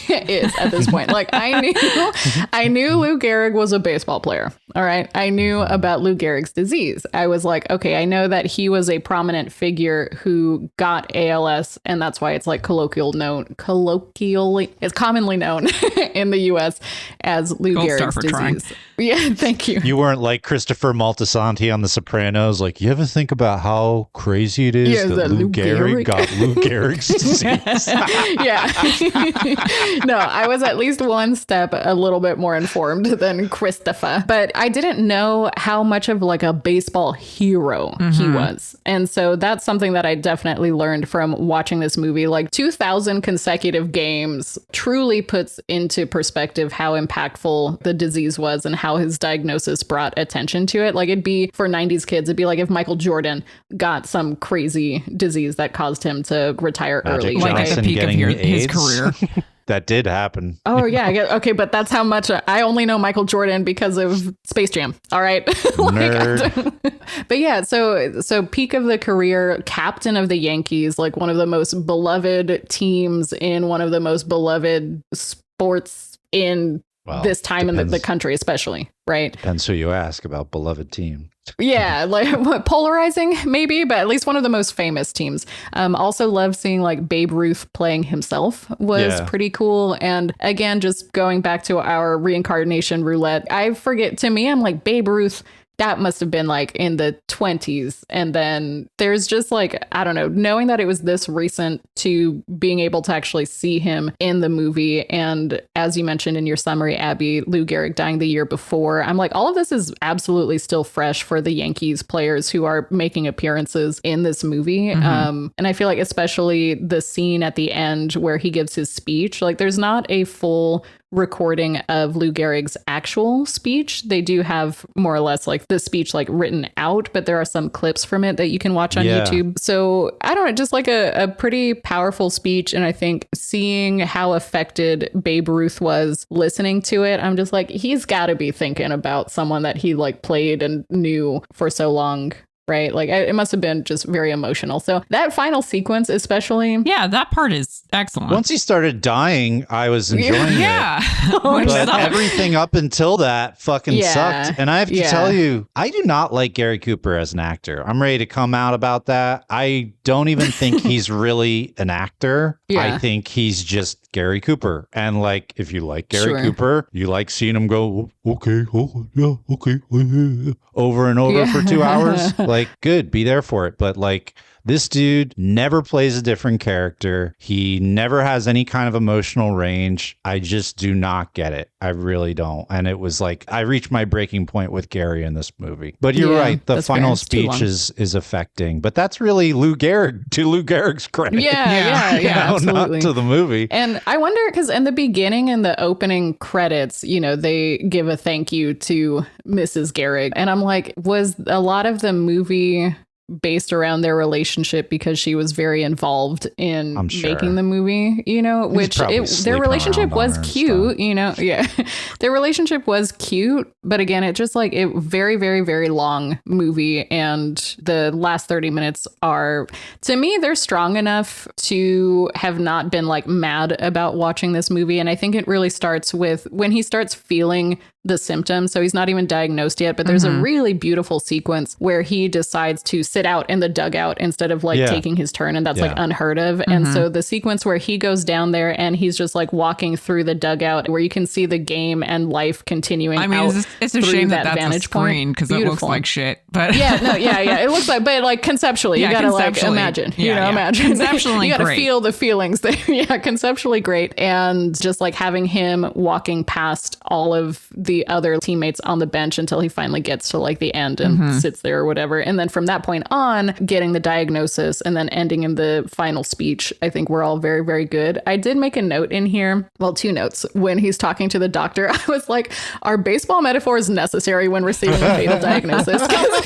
B: is at this point. Like I knew Lou Gehrig was a baseball player. All right. I knew about Lou Gehrig's disease. I was like, okay, I know that he was a prominent figure who got ALS, and that's why it's like it's commonly known in the US as Lou Gehrig's disease.
C: Trying.
B: Yeah, thank you.
A: You weren't like Christopher Moltisanti on The Sopranos. Like, you ever think about how crazy it is that Lou Gehrig got Lou Gehrig's disease?
B: Yeah. No, I was at least one step a little bit more informed than Christopher. But I didn't know how much of like a baseball hero he was. And so that's something that I definitely learned from watching this movie. Like 2,000 consecutive games truly puts into perspective how impactful the disease was and how his diagnosis brought attention to it. Like it'd be for 90s kids, it'd be like if Michael Jordan got some crazy disease that caused him to retire early.
C: Like at the peak of his career.
A: That did happen.
B: Oh, yeah. Okay, but that's how much I only know Michael Jordan because of Space Jam. All right.
A: Nerd.
B: But yeah, so peak of the career, captain of the Yankees, like one of the most beloved teams in one of the most beloved sports in this time in the country, especially. Right.
A: Depends who you ask about beloved team.
B: Yeah, like what, polarizing maybe, but at least one of the most famous teams. Also love seeing like Babe Ruth playing himself was pretty cool. And again, just going back to our reincarnation roulette, I forget, to me, I'm like Babe Ruth, that must have been like in the 20s. And then there's just like, I don't know, knowing that it was this recent to being able to actually see him in the movie. And as you mentioned in your summary, Abby, Lou Gehrig dying the year before. I'm like, all of this is absolutely still fresh for the Yankees players who are making appearances in this movie. And I feel like especially the scene at the end where he gives his speech, like there's not a full recording of Lou Gehrig's actual speech. They do have more or less like the speech like written out, but there are some clips from it that you can watch on YouTube. So I don't know, just like a pretty powerful speech. And I think seeing how affected Babe Ruth was listening to it, I'm just like, he's got to be thinking about someone that he like played and knew for so long. Right. Like it must have been just very emotional. So that final sequence, especially.
C: Yeah, that part is excellent.
A: Once he started dying, I was enjoying it.
C: Yeah.
A: But everything up until that fucking sucked. And I have to tell you, I do not like Gary Cooper as an actor. I'm ready to come out about that. I don't even think he's really an actor. I think he's just Gary Cooper. And like, if you like Gary Cooper, you like seeing him go, okay, oh, yeah, okay, over and over for 2 hours. Like, good, be there for it. But like, this dude never plays a different character. He never has any kind of emotional range. I just do not get it. I really don't. And it was like, I reached my breaking point with Gary in this movie. But you're right. The final speech is affecting. But that's really Lou Gehrig, to Lou Gehrig's credit.
B: Yeah, absolutely.
A: Not to the movie.
B: And I wonder, because in the beginning, in the opening credits, you know, they give a thank you to Mrs. Gehrig. And I'm like, was a lot of the movie based around their relationship because she was very involved in making the movie, you know, which their relationship was cute, you know, their relationship was cute. But again, it just like it very, very, very long movie. And the last 30 minutes are, to me, they're strong enough to have not been like mad about watching this movie. And I think it really starts with when he starts feeling the symptoms. So he's not even diagnosed yet, but there's a really beautiful sequence where he decides to sit out in the dugout instead of like taking his turn. And that's like unheard of. And so the sequence where he goes down there and he's just like walking through the dugout where you can see the game and life continuing. I mean,
C: it's a shame that that's vantage a screen because it looks like shit. But
B: it looks like, but like conceptually, you gotta like imagine, imagine.
C: Conceptually,
B: you gotta
C: great.
B: feel the feelings there. Conceptually great. And just like having him walking past all of the other teammates on the bench until he finally gets to like the end and sits there or whatever. And then from that point on, getting the diagnosis and then ending in the final speech, I think we're all very, very good. I did make a note in here. Well, 2 notes. When he's talking to the doctor, I was like, are baseball metaphors necessary when receiving a fatal diagnosis? Because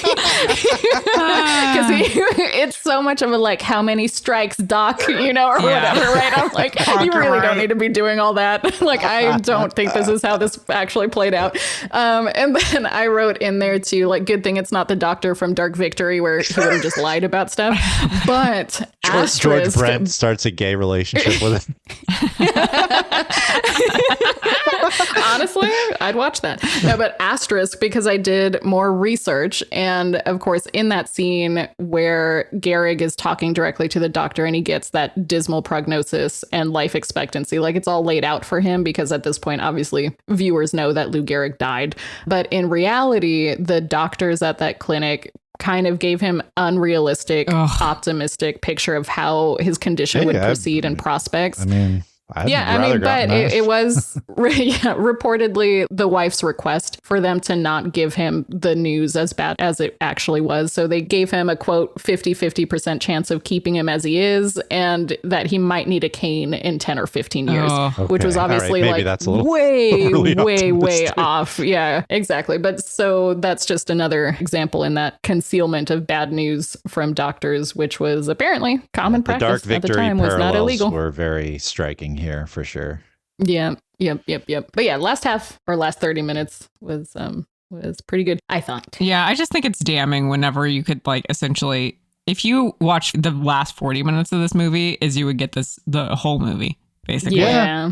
B: it's so much of a like, how many strikes, doc, you know, or whatever, right? I'm like, you really don't need to be doing all that. Like, I don't think this is how this actually played out. And then I wrote in there too, like, good thing it's not the doctor from Dark Victory where he would have just lied about stuff. But
A: George Brent starts a gay relationship with him.
B: Honestly, I'd watch that. No, but asterisk, because I did more research. And of course, in that scene where Gehrig is talking directly to the doctor and he gets that dismal prognosis and life expectancy, like it's all laid out for him because at this point, obviously, viewers know that Lou Gehrig died. But in reality, the doctors at that clinic kind of gave him unrealistic, optimistic picture of how his condition would proceed and prospects.
A: I mean, but
B: it was reportedly the wife's request for them to not give him the news as bad as it actually was. So they gave him a quote 50% chance of keeping him as he is, and that he might need a cane in 10 or 15 years, which was obviously
A: like that's a little
B: way off. Yeah, exactly. But so that's just another example in that concealment of bad news from doctors, which was apparently common practice at the time, was not illegal.
A: Were very striking here for sure.
B: Yep. But yeah, last 30 minutes was pretty good, I thought.
C: Yeah, I just think it's damning whenever you could like essentially, if you watch the last 40 minutes of this movie, is you would get the whole movie. Basically.
B: Yeah.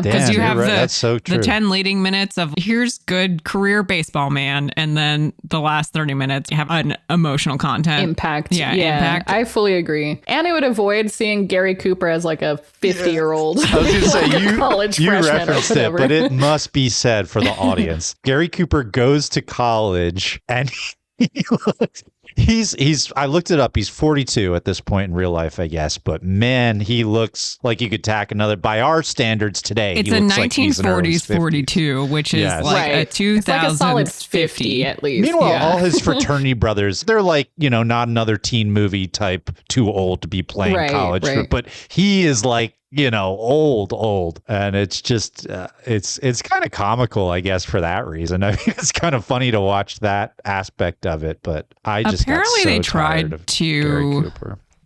C: Because you have
A: that's so true.
C: The 10 leading minutes of here's good career baseball man. And then the last 30 minutes, you have an emotional content.
B: Impact.
C: Impact.
B: I fully agree. And it would avoid seeing Gary Cooper as like a 50-year-old.
A: I was going to say,
B: college
A: you
B: freshman
A: referenced it, but it must be said for the audience. Gary Cooper goes to college and he's I looked it up. He's 42 at this point in real life, I guess. But man, he looks like you could tack another, by our standards today.
C: It's a 1940s 42, which is like a 2000s
B: it's like a solid 50 at least.
A: Meanwhile, all his fraternity brothers, they're like, not another teen movie type, too old to be playing college. But he is like, old. And it's just, it's kind of comical, I guess, for that reason. I mean, it's kind of funny to watch that aspect of it, but I just
C: apparently they tried to,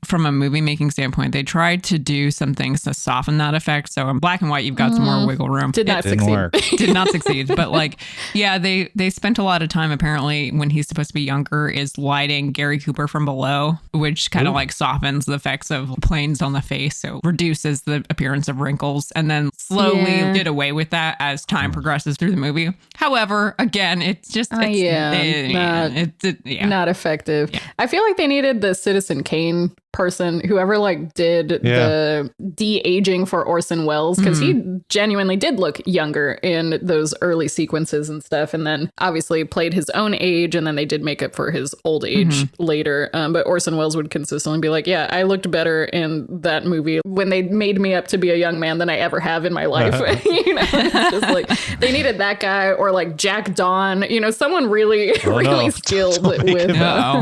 C: from a movie making standpoint, they tried to do some things to soften that effect. So in black and white, you've got some more wiggle room.
B: Did not
C: succeed. But like, yeah, they spent a lot of time apparently when he's supposed to be younger is lighting Gary Cooper from below, which kind of like softens the effects of planes on the face. So reduces the appearance of wrinkles, and then slowly did away with that as time progresses through the movie. However, again, it's just, not
B: effective.
C: Yeah.
B: I feel like they needed the Citizen Kane person, whoever like did the de-aging for Orson Welles, because he genuinely did look younger in those early sequences and stuff, and then obviously played his own age, and then they did make up for his old age later. But Orson Welles would consistently be like, yeah, I looked better in that movie when they made me up to be a young man than I ever have in my life. It's just like they needed that guy, or like Jack Dawn, someone really skilled with
A: now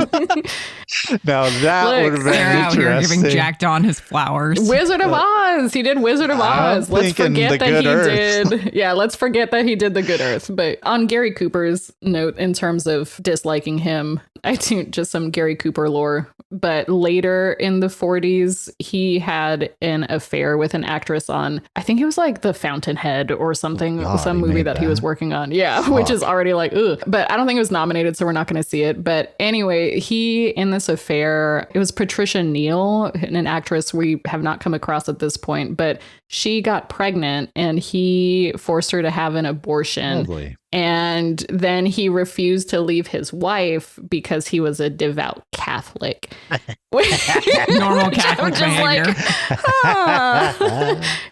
A: that would have been
C: out here giving Jack Dawn his flowers.
B: Wizard of Oz. He did Wizard of Oz. Let's forget that he did. Yeah, let's forget that he did The Good Earth. But on Gary Cooper's note, in terms of disliking him, I do just some Gary Cooper lore. But later in the 40s, he had an affair with an actress on, I think it was like The Fountainhead or something, some movie that he was working on. Yeah, which is already like, ugh. But I don't think it was nominated, so we're not going to see it. But anyway, he, in this affair, it was Patricia Neal, an actress we have not come across at this point, but she got pregnant and he forced her to have an abortion.
A: Lovely.
B: And then he refused to leave his wife because he was a devout Catholic.
C: Normal Catholic behavior.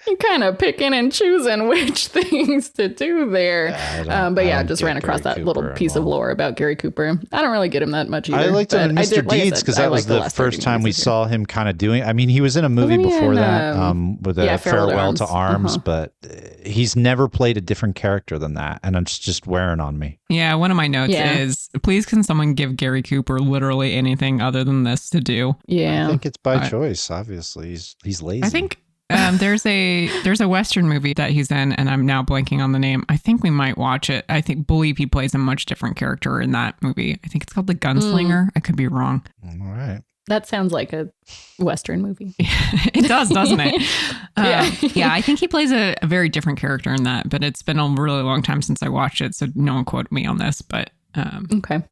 B: You're kind of picking and choosing which things to do there. But yeah, I just ran across that little piece of lore about Gary Cooper. I don't really get him that much either.
A: I liked him in Mr. Deeds because that was the first time we saw him kind of doing. I mean, he was in a movie before that with a Farewell to Arms, but he's never played a different character than that, and it's just wearing on me.
C: Yeah, one of my notes is, please can someone give Gary Cooper literally anything other than this to do?
B: Yeah,
A: I think it's by choice. Obviously, he's lazy.
C: I think there's a Western movie that he's in, and I'm now blanking on the name. I think we might watch it. Believe he plays a much different character in that movie. I think it's called The Gunslinger. I could be wrong.
A: All right.
B: That sounds like a Western movie.
C: It does, doesn't it?
B: Yeah.
C: I think he plays a very different character in that, but it's been a really long time since I watched it, so no one quote me on this, but...
B: Okay.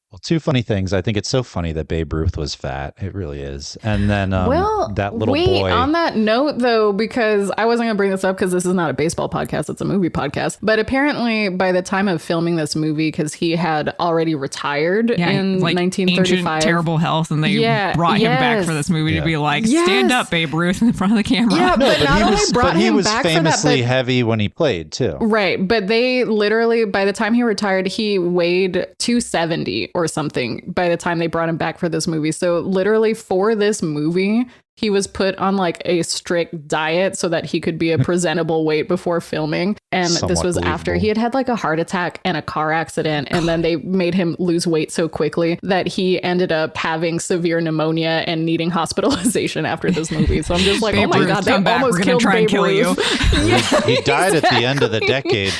A: Well, two funny things. I think it's so funny that Babe Ruth was fat. It really is. And then that little boy.
B: On that note, though, because I wasn't going to bring this up because this is not a baseball podcast, it's a movie podcast. But apparently, by the time of filming this movie, because he had already retired in like 1935,
C: ancient, terrible health, and they brought him back for this movie to be like, stand up, Babe Ruth, in front of the camera.
B: Yeah, but not only brought him back for that,
A: he was famously heavy when he played too.
B: Right, but they literally, by the time he retired, he weighed 270 or something by the time they brought him back for this movie. So literally for this movie, he was put on like a strict diet so that he could be a presentable weight before filming. And this was after he had like a heart attack and a car accident. And then they made him lose weight so quickly that he ended up having severe pneumonia and needing hospitalization after this movie. So I'm just like, oh my God, they almost killed Babe Ruth.
A: He died at the end of the decade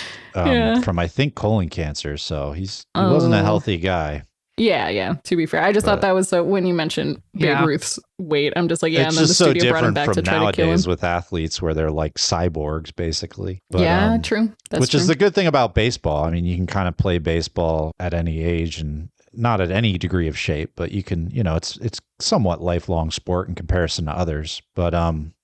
A: from, I think, colon cancer. So he wasn't a healthy guy.
B: Yeah. To be fair, I just thought that was so. When you mentioned Babe Ruth's weight, I'm just like, and then the studio brought him back to try to kill him.
A: Nowadays with athletes where they're like cyborgs, basically. But,
B: true.
A: Which is the good thing about baseball. I mean, you can kind of play baseball at any age and not at any degree of shape, but you can, it's somewhat lifelong sport in comparison to others. But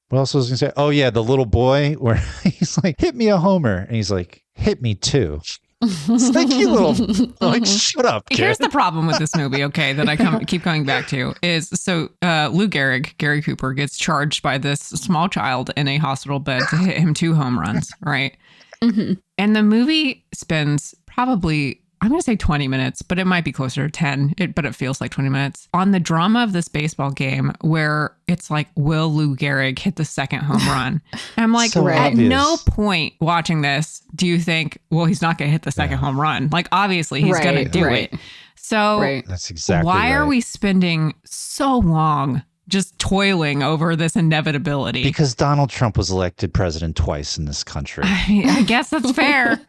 A: what else was I going to say? Oh yeah, the little boy where he's like, hit me a homer, and he's like, hit me too. It's like, you little, like, shut up, kid.
C: Here's the problem with this movie, okay, that I keep coming back to is, so Lou Gehrig, Gary Cooper, gets charged by this small child in a hospital bed to hit him 2 home runs, right? Mm-hmm. And the movie spends probably, I'm going to say 20 minutes, but it might be closer to 10, but it feels like 20 minutes, on the drama of this baseball game where it's like, will Lou Gehrig hit the second home run? And I'm like,
A: so
C: at
A: obvious.
C: no point watching this do you think, well, he's not going to hit the second home run. Like, obviously, he's going to do it. So
A: that's exactly
C: why
A: right.
C: are we spending so long just toiling over this inevitability?
A: Because Donald Trump was elected president twice in this country.
C: I guess that's fair.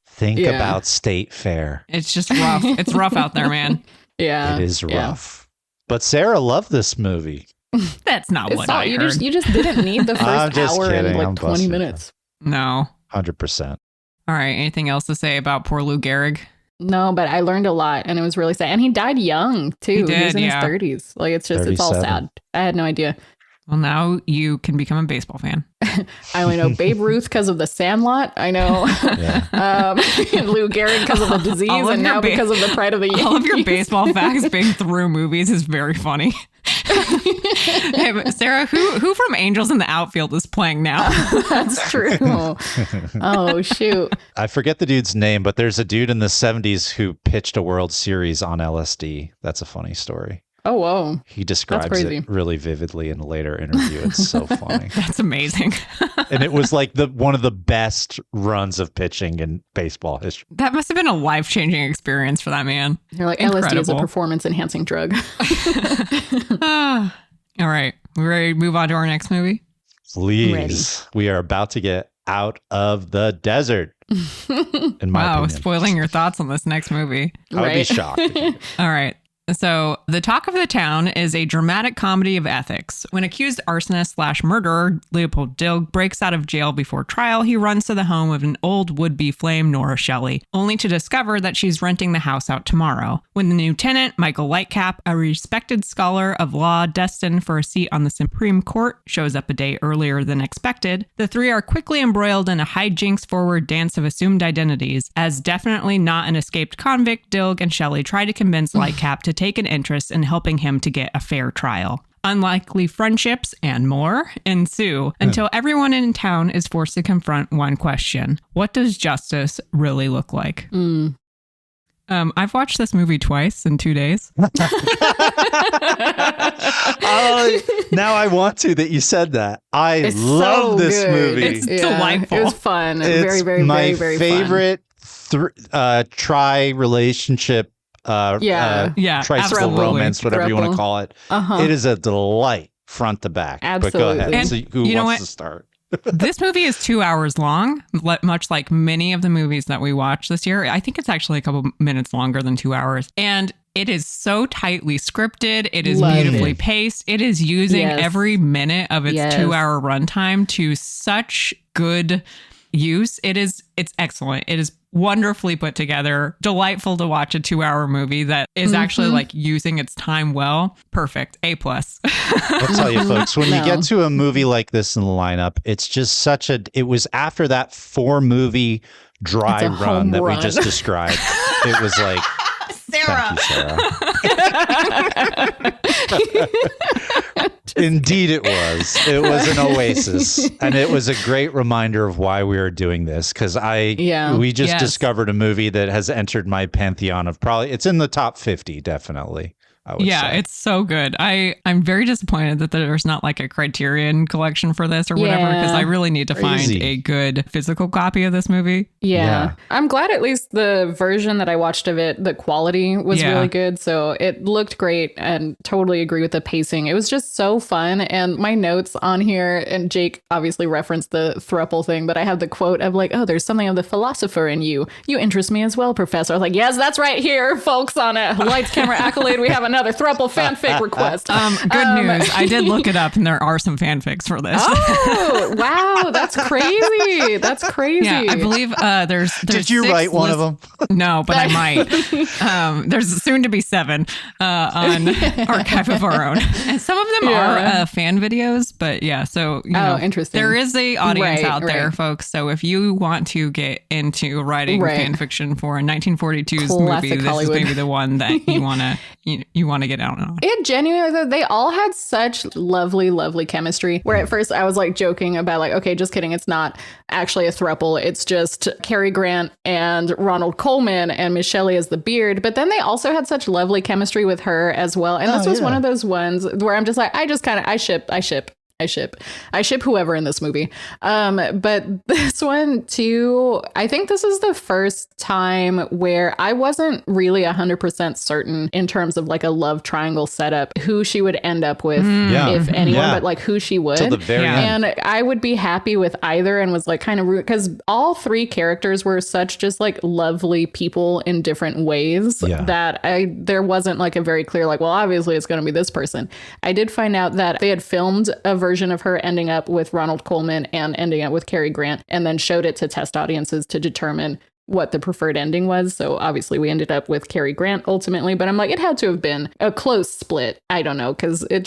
A: Think about state fair.
C: It's just rough. It's rough out there, man.
B: Yeah.
A: It is rough. But Sarah loved this movie.
C: That's not what I heard.
B: You just didn't need the first hour and like 20 minutes.
C: No.
A: 100%.
C: All right. Anything else to say about poor Lou Gehrig?
B: No, but I learned a lot and it was really sad. And he died young too. He was in his 30s. Like, it's just, 37. It's all sad. I had no idea.
C: Well, now you can become a baseball fan.
B: I only know Babe Ruth because of the Sandlot. I know Lou Gehrig because of the disease, and now because of the pride of the Yankees.
C: All of your baseball facts being through movies is very funny. Hey, Sarah, who from Angels in the Outfield is playing now?
B: That's true. Oh, shoot.
A: I forget the dude's name, but there's a dude in the 70s who pitched a World Series on LSD. That's a funny story.
B: Oh, whoa.
A: He describes it really vividly in a later interview. It's so funny.
C: That's amazing.
A: And it was like one of the best runs of pitching in baseball history.
C: That must have been a life-changing experience for that man.
B: You're like, LSD is a performance-enhancing drug.
C: All right. We ready to move on to our next movie?
A: Please. We are about to get out of the desert. In my opinion.
C: Spoiling your thoughts on this next movie.
A: I would be shocked.
C: All right. So, The Talk of the Town is a dramatic comedy of ethics. When accused arsonist/murderer Leopold Dilg breaks out of jail before trial, he runs to the home of an old would-be flame, Nora Shelley, only to discover that she's renting the house out tomorrow. When the new tenant, Michael Lightcap, a respected scholar of law destined for a seat on the Supreme Court, shows up a day earlier than expected, the three are quickly embroiled in a hijinks-forward dance of assumed identities. As definitely not an escaped convict, Dilg and Shelley try to convince Lightcap to take an interest in helping him to get a fair trial. Unlikely friendships and more ensue until everyone in town is forced to confront one question. What does justice really look like? I've watched this movie twice in 2 days.
A: Now I want to that you said that. I love this movie.
C: It's delightful.
B: It was fun.
A: It's
B: very, very,
A: my
B: very, very
A: favorite tri-relationship tricycle romance, whatever you want to call it. It is a delight front to back.
B: Absolutely.
A: But go ahead.
C: And
A: so who wants to start?
C: This movie is 2 hours long, much like many of the movies that we watched this year. I think it's actually a couple minutes longer than 2 hours. And It is so tightly scripted. It is beautifully paced. It is using every minute of its 2-hour runtime to such good use. It's excellent. It is wonderfully put together. Delightful to watch a 2-hour movie that is actually like using its time well. Perfect. A+.
A: I'll tell you, folks, when you get to a movie like this in the lineup, it's just it was after that 4-movie dry run that we just described. It was like,
C: Sarah.
A: Thank you, Sarah. Indeed it was. It was an oasis. And it was a great reminder of why we are doing this. Because we just discovered a movie that has entered my pantheon of it's in the top 50, definitely.
C: Yeah, it's so good. I'm very disappointed that there's not like a Criterion collection for this or whatever, because I really need to find a good physical copy of this movie.
B: Yeah. I'm glad at least the version that I watched of it, the quality was really good. So it looked great, and totally agree with the pacing. It was just so fun. And my notes on here, and Jake obviously referenced the throuple thing, but I have the quote of like, oh, there's something of the philosopher in you. You interest me as well, Professor. I was like, yes, that's right here, folks, on a Lights, Camera, Accolade. We have another throuple fanfic request.
C: Good news. I did look it up, and there are some fanfics for this.
B: Oh, wow. That's crazy. That's crazy.
C: Yeah, I believe there's
A: Did you write one of them?
C: No, but I might. There's soon to be 7 on Archive of Our Own. And some of them are fan videos, but so you know,
B: interesting.
C: There is a audience out there, folks. So if you want to get into writing fan fiction for a 1942's movie, this is maybe the one that you want to get out on.
B: It genuinely, though, they all had such lovely chemistry, where at first I was like joking about like, okay, just kidding, it's not actually a throuple, it's just Cary Grant and Ronald Coleman, and Miss Shelley as the beard. But then they also had such lovely chemistry with her as well, and this was one of those ones where I'm just like, I ship whoever in this movie. But this one too, I think this is the first time where I wasn't really 100% certain in terms of like a love triangle setup, who she would end up with, if anyone, but like who she would.
A: Till the very end.
B: And I would be happy with either, and was like kind of rude, because all 3 characters were such just like lovely people in different ways that there wasn't like a very clear like, well, obviously it's going to be this person. I did find out that they had filmed a version of her ending up with Ronald Coleman and ending up with Cary Grant, and then showed it to test audiences to determine what the preferred ending was. So obviously we ended up with Cary Grant ultimately, but I'm like, it had to have been a close split. I don't know, because it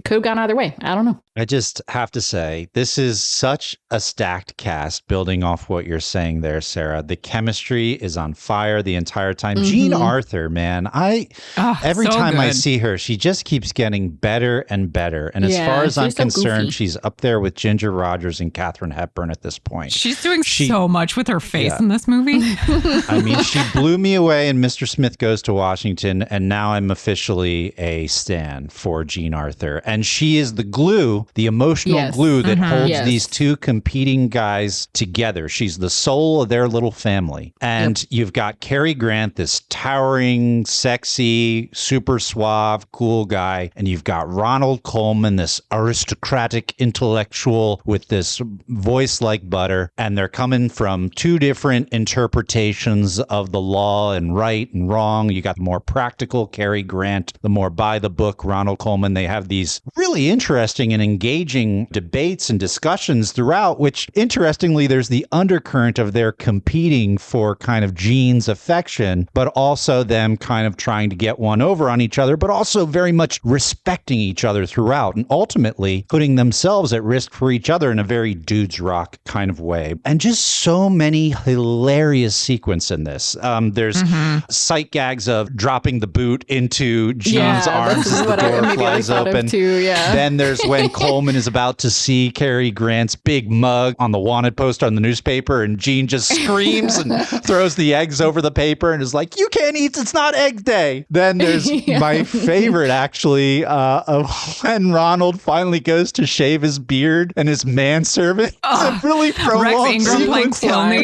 B: could have gone either way. I don't know.
A: I just have to say, this is such a stacked cast, building off what you're saying there, Sarah. The chemistry is on fire the entire time. Jean Arthur, man, every time I see her, she just keeps getting better and better. And as far as I'm concerned, she's up there with Ginger Rogers and Katharine Hepburn at this point.
C: She's doing so much with her face in this movie.
A: I mean, she blew me away in Mr. Smith Goes to Washington, and now I'm officially a stan for Jean Arthur. And she is the glue, the emotional glue that holds these 2 competing guys together. She's the soul of their little family. And you've got Cary Grant, this towering, sexy, super suave, cool guy. And you've got Ronald Coleman, this aristocratic intellectual with this voice like butter. And they're coming from 2 different interpretations of the law and right and wrong. You got the more practical Cary Grant, the more by the book Ronald Coleman. They have these really interesting and engaging debates and discussions throughout, which interestingly, there's the undercurrent of their competing for kind of Jean's affection, but also them kind of trying to get one over on each other, but also very much respecting each other throughout, and ultimately putting themselves at risk for each other in a very dudes rock kind of way. And just so many hilarious sequence in this. There's sight gags of dropping the boot into Jean's arms as the door flies open. Then there's when Coleman is about to see Cary Grant's big mug on the wanted poster on the newspaper, and Jean just screams and throws the eggs over the paper and is like, you can't eat, it's not egg day. Then there's my favorite, actually, of when Ronald finally goes to shave his beard and his manservant. It's a really prolonged sequence,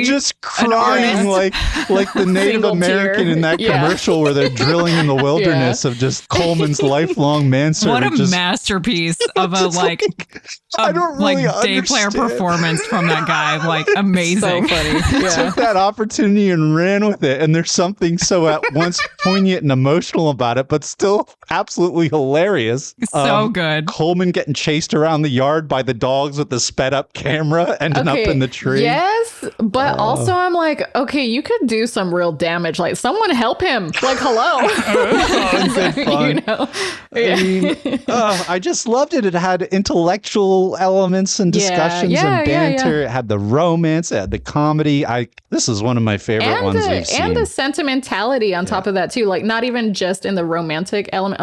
A: just crying like the Native American in that commercial where they're drilling in the wilderness of just Coleman's lifelong manservant.
C: What a masterpiece. of a like
A: I don't really
C: day player performance from that guy. Like amazing.
B: So funny. Yeah.
A: Took that opportunity and ran with it. And there's something so at once poignant and emotional about it, but still absolutely hilarious.
C: So good.
A: Coleman getting chased around the yard by the dogs with the sped up camera, ending up in the tree.
B: Yes, but also I'm like, okay, you could do some real damage. Like, someone help him. Like, hello.
A: Fun.
B: You know?
A: I mean, I just loved it. It had intellectual elements and discussions and banter. It had the romance. It had the comedy. This is one of my favorite ones we've seen.
B: And the sentimentality on top of that too. Like, not even just in the romantic element,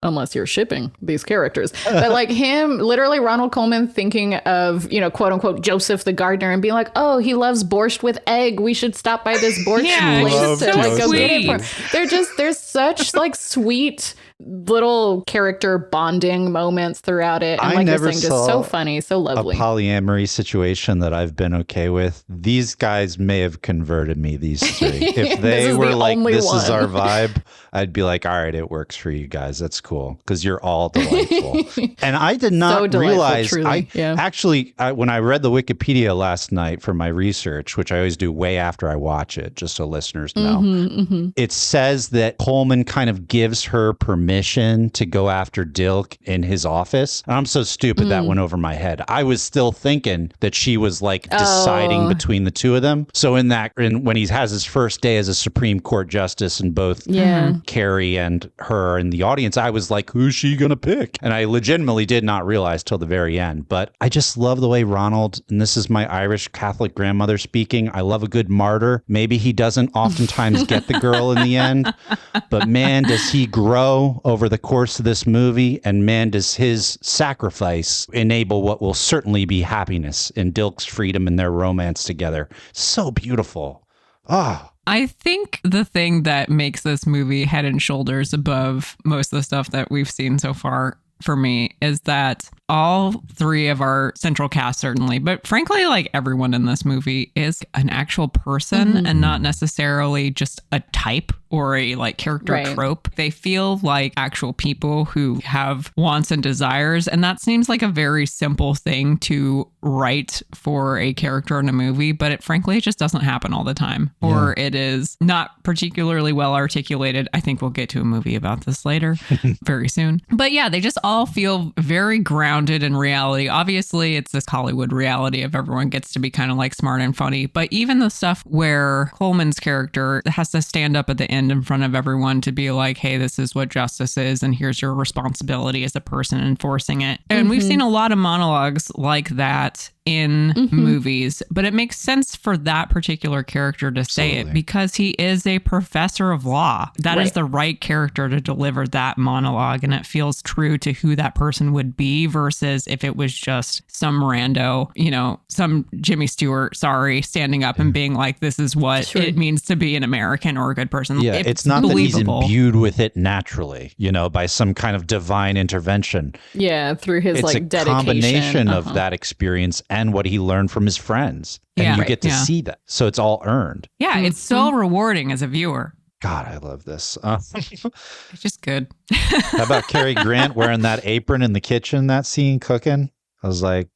B: unless you're shipping these characters, but like him, literally Ronald Coleman thinking of, you know, quote unquote Joseph the gardener and being like, oh, he loves borscht with egg. We should stop by this borscht place to like go get it for him. There's such like sweet little character bonding moments throughout it. And like you're saying, just so funny, so lovely.
A: A polyamory situation that I've been okay with. These guys may have converted me, these three. If they were like, this is our vibe, I'd be like, all right, it works for you guys. That's cool. Because you're all delightful. And I did not realize, actually, when I read the Wikipedia last night for my research, which I always do way after I watch it, just so listeners know, it says that Coleman kind of gives her permission to go after Dilk in his office. And I'm so stupid that went over my head. I was still thinking that she was like deciding between the two of them. So when he has his first day as a Supreme Court justice and both Carrie and her in the audience, I was like, who's she gonna pick? And I legitimately did not realize till the very end. But I just love the way Ronald, and this is my Irish Catholic grandmother speaking, I love a good martyr. Maybe he doesn't oftentimes get the girl in the end, but man, does he grow over the course of this movie, and man, does his sacrifice enable what will certainly be happiness in Dilk's freedom and their romance together. So beautiful.
C: I think the thing that makes this movie head and shoulders above most of the stuff that we've seen so far for me is that all three of our central cast, certainly, but frankly, like everyone in this movie is an actual person and not necessarily just a type or a like character trope. They feel like actual people who have wants and desires. And that seems like a very simple thing to write for a character in a movie, but it frankly, it just doesn't happen all the time, or it is not particularly well articulated. I think we'll get to a movie about this later very soon. But yeah, they just all feel very grounded in reality. Obviously, it's this Hollywood reality of everyone gets to be kind of like smart and funny. But even the stuff where Coleman's character has to stand up at the end in front of everyone to be like, hey, this is what justice is, and here's your responsibility as a person enforcing it. And we've seen a lot of monologues like that in movies, but it makes sense for that particular character to say it because he is a professor of law. That is the right character to deliver that monologue, and it feels true to who that person would be versus if it was just some rando, you know, some Jimmy Stewart, standing up and being like, this is what it means to be an American or a good person.
A: Yeah, it's not believable. That he's imbued with it naturally, you know, by some kind of divine intervention.
B: Yeah, through his
A: it's
B: like
A: a
B: dedication.
A: Combination of that experience and what he learned from his friends. And you get to see that. So it's all earned.
C: Yeah, it's so rewarding as a viewer.
A: God, I love this.
C: It's just good.
A: How about Cary Grant wearing that apron in the kitchen, that scene, cooking? I was like,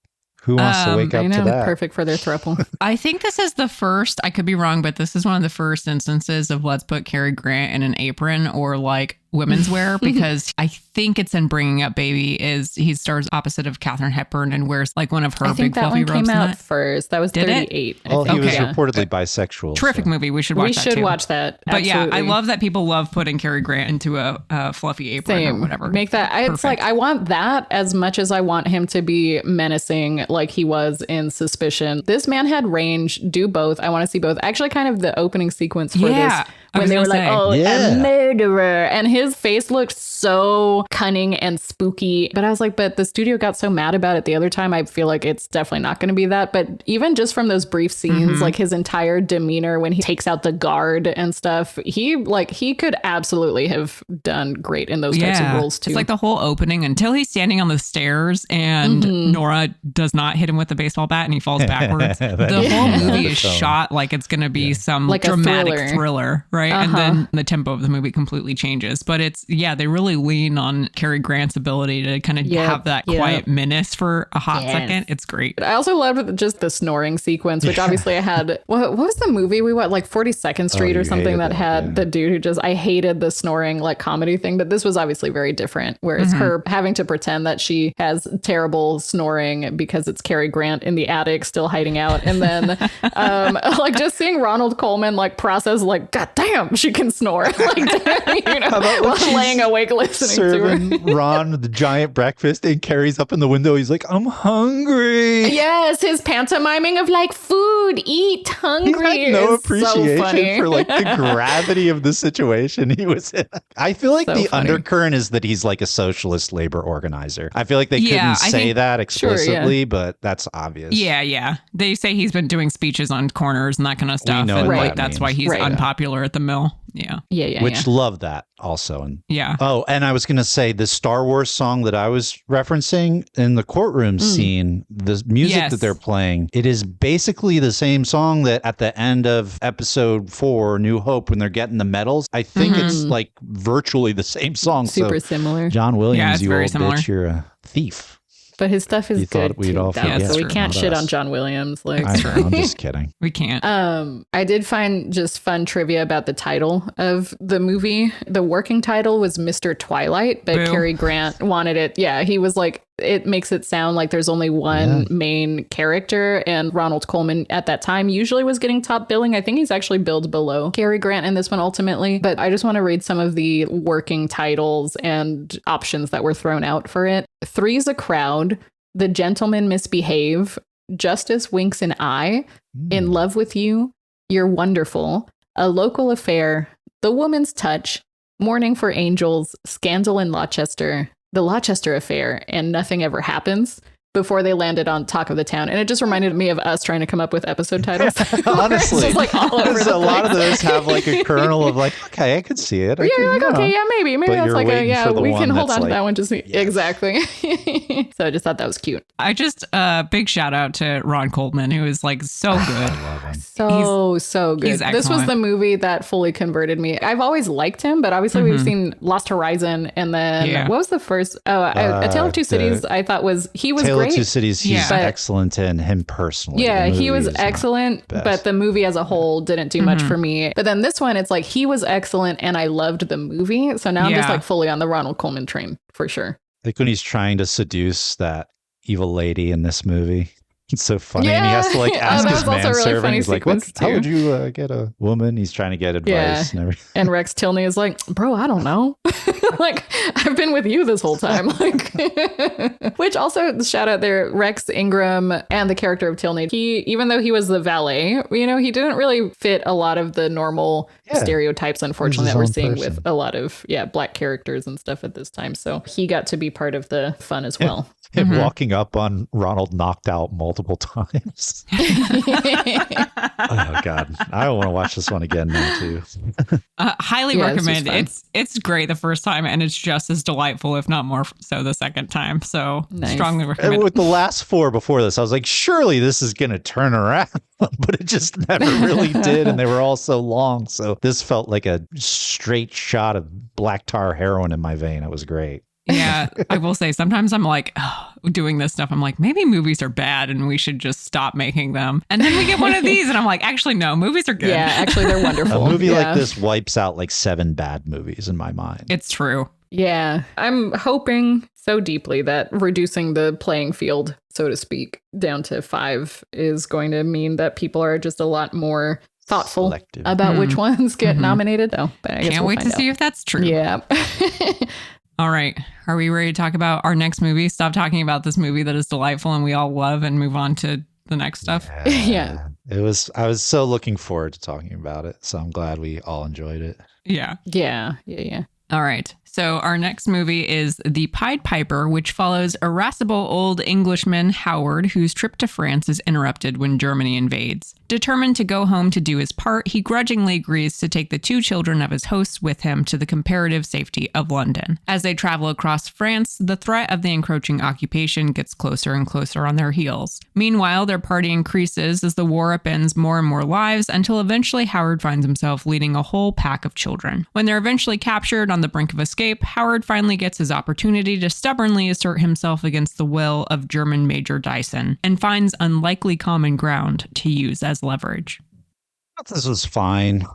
A: who wants to wake up to that?
B: Perfect for their throuple.
C: I think this is the first, I could be wrong, but this is one of the first instances of let's put Cary Grant in an apron or like women's wear, because I think it's in Bringing Up Baby is he stars opposite of Katharine Hepburn and wears like one of her big fluffy robes. I think that one came out
B: first. That was 38.
A: Well, he was reportedly bisexual.
C: Terrific movie. We should watch that too. We should
B: watch that.
C: But yeah, I love that people love putting Cary Grant into a fluffy apron or whatever.
B: Make that. It's like, I want that as much as I want him to be menacing like he was in Suspicion. This man had range, do both. I want to see both. Actually, kind of the opening sequence for this, when they were like, a murderer. And his face looked so cunning and spooky. But I was like, but the studio got so mad about it the other time. I feel like it's definitely not going to be that. But even just from those brief scenes, like his entire demeanor when he takes out the guard and stuff, he could absolutely have done great in those types of roles too.
C: It's like the whole opening until he's standing on the stairs and Nora does not hit him with the baseball bat and he falls backwards. The whole movie is shot like it's going to be some like dramatic thriller, right? And then the tempo of the movie completely changes. but they really lean on Cary Grant's ability to kind of have that quiet menace for a hot second. It's great.
B: I also loved just the snoring sequence, which obviously I had, what was the movie we watched, like 42nd Street or something that had the dude who I hated the snoring like comedy thing, but this was obviously very different, where it's her having to pretend that she has terrible snoring because it's Cary Grant in the attic still hiding out. And then like just seeing Ronald Coleman like process like, God damn, she can snore. Like, while laying awake listening
A: serving
B: to her.
A: Ron the giant breakfast and Carrie's up in the window. He's like, I'm hungry.
B: Yes, his pantomiming of like food, eat, hungry.
A: He had no appreciation for like the gravity of the situation he was in. I feel like the undercurrent is that he's like a socialist labor organizer. I feel like they couldn't say that explicitly, but that's obvious.
C: Yeah. They say he's been doing speeches on corners and that kind of stuff.
A: And
C: like that's why he's unpopular at the mill. Yeah.
A: Which love that also. And
C: yeah.
A: Oh, and I was going to say the Star Wars song that I was referencing in the courtroom scene, the music that they're playing, it is basically the same song that at the end of episode 4, New Hope, when they're getting the medals. I think it's like virtually the same song.
B: Super similar.
A: John Williams, you old bitch, you're a thief.
B: But his stuff is good
A: we'd all
B: so we can't shit on John Williams. Like,
A: I'm just kidding.
C: We can't.
B: I did find just fun trivia about the title of the movie. The working title was Mr. Twilight, but Cary Grant wanted it. Yeah, he was like, it makes it sound like there's only one main character, and Ronald Coleman at that time usually was getting top billing. I think he's actually billed below Cary Grant in this one ultimately, but I just want to read some of the working titles and options that were thrown out for it. Three's a Crowd, The Gentlemen Misbehave, Justice Winks an Eye, In Love with You, You're Wonderful, A Local Affair, The Woman's Touch, Mourning for Angels, Scandal in Rochester, The Rochester Affair, and Nothing Ever Happens, before they landed on Talk of the Town. And it just reminded me of us trying to come up with episode titles.
A: Honestly,
B: just like all over
A: a lot of those have like a kernel of like, okay, I could see it.
B: Maybe that's like we can hold on to that one. Just exactly. So I just thought that was cute.
C: I just big shout out to Ron Coleman, who is like so good.
A: I love him.
B: So good. This was the movie that fully converted me. I've always liked him, but obviously we've seen Lost Horizon, and then what was the first? A Tale of Two Cities. I thought he was great.
A: Two Cities, he's excellent in him personally.
B: Yeah, he was excellent, but the movie as a whole didn't do much for me. But then this one, it's like he was excellent and I loved the movie. So now I'm just like fully on the Ronald Coleman train for sure.
A: Like when he's trying to seduce that evil lady in this movie. It's so funny. And he has to like ask his manservant. Really, he's like, how would you get a woman? He's trying to get advice and everything.
B: And Rex Tilney is like, bro, I don't know. Like, I've been with you this whole time. Like, which also shout out there, Rex Ingram and the character of Tilney. He, even though he was the valet, he didn't really fit a lot of the normal stereotypes, unfortunately, that we're seeing with a lot of Black characters and stuff at this time. So he got to be part of the fun as well.
A: Him walking up on Ronald knocked out multiple times. Oh God, I want to watch this one again now too.
C: Highly recommend. It's great the first time, and it's just as delightful, if not more so, the second time. So strongly recommend.
A: And with the last 4 before this, I was like, surely this is going to turn around, but it just never really did, and they were all so long. So this felt like a straight shot of black tar heroin in my vein. It was great.
C: Yeah, I will say sometimes I'm like, doing this stuff, I'm like, maybe movies are bad and we should just stop making them. And then we get one of these and I'm like, actually, no, movies are good.
B: Yeah, actually, they're wonderful.
A: A movie like this wipes out like 7 bad movies in my mind.
C: It's true.
B: Yeah, I'm hoping so deeply that reducing the playing field, so to speak, down to 5 is going to mean that people are just a lot more thoughtful
A: selective
B: about which ones get nominated. Oh, but I guess
C: can't wait to see if that's true.
B: Yeah.
C: All right. Are we ready to talk about our next movie? Stop talking about this movie that is delightful and we all love and move on to the next stuff?
B: Yeah.
A: I was so looking forward to talking about it. So I'm glad we all enjoyed it.
C: Yeah.
B: Yeah.
C: All right. So our next movie is The Pied Piper, which follows irascible old Englishman Howard, whose trip to France is interrupted when Germany invades. Determined to go home to do his part, he grudgingly agrees to take the 2 children of his hosts with him to the comparative safety of London. As they travel across France, the threat of the encroaching occupation gets closer and closer on their heels. Meanwhile, their party increases as the war upends more and more lives until eventually Howard finds himself leading a whole pack of children. When they're eventually captured on the brink of escape, Howard finally gets his opportunity to stubbornly assert himself against the will of German Major Dyson and finds unlikely common ground to use as leverage.
A: I thought this was fine.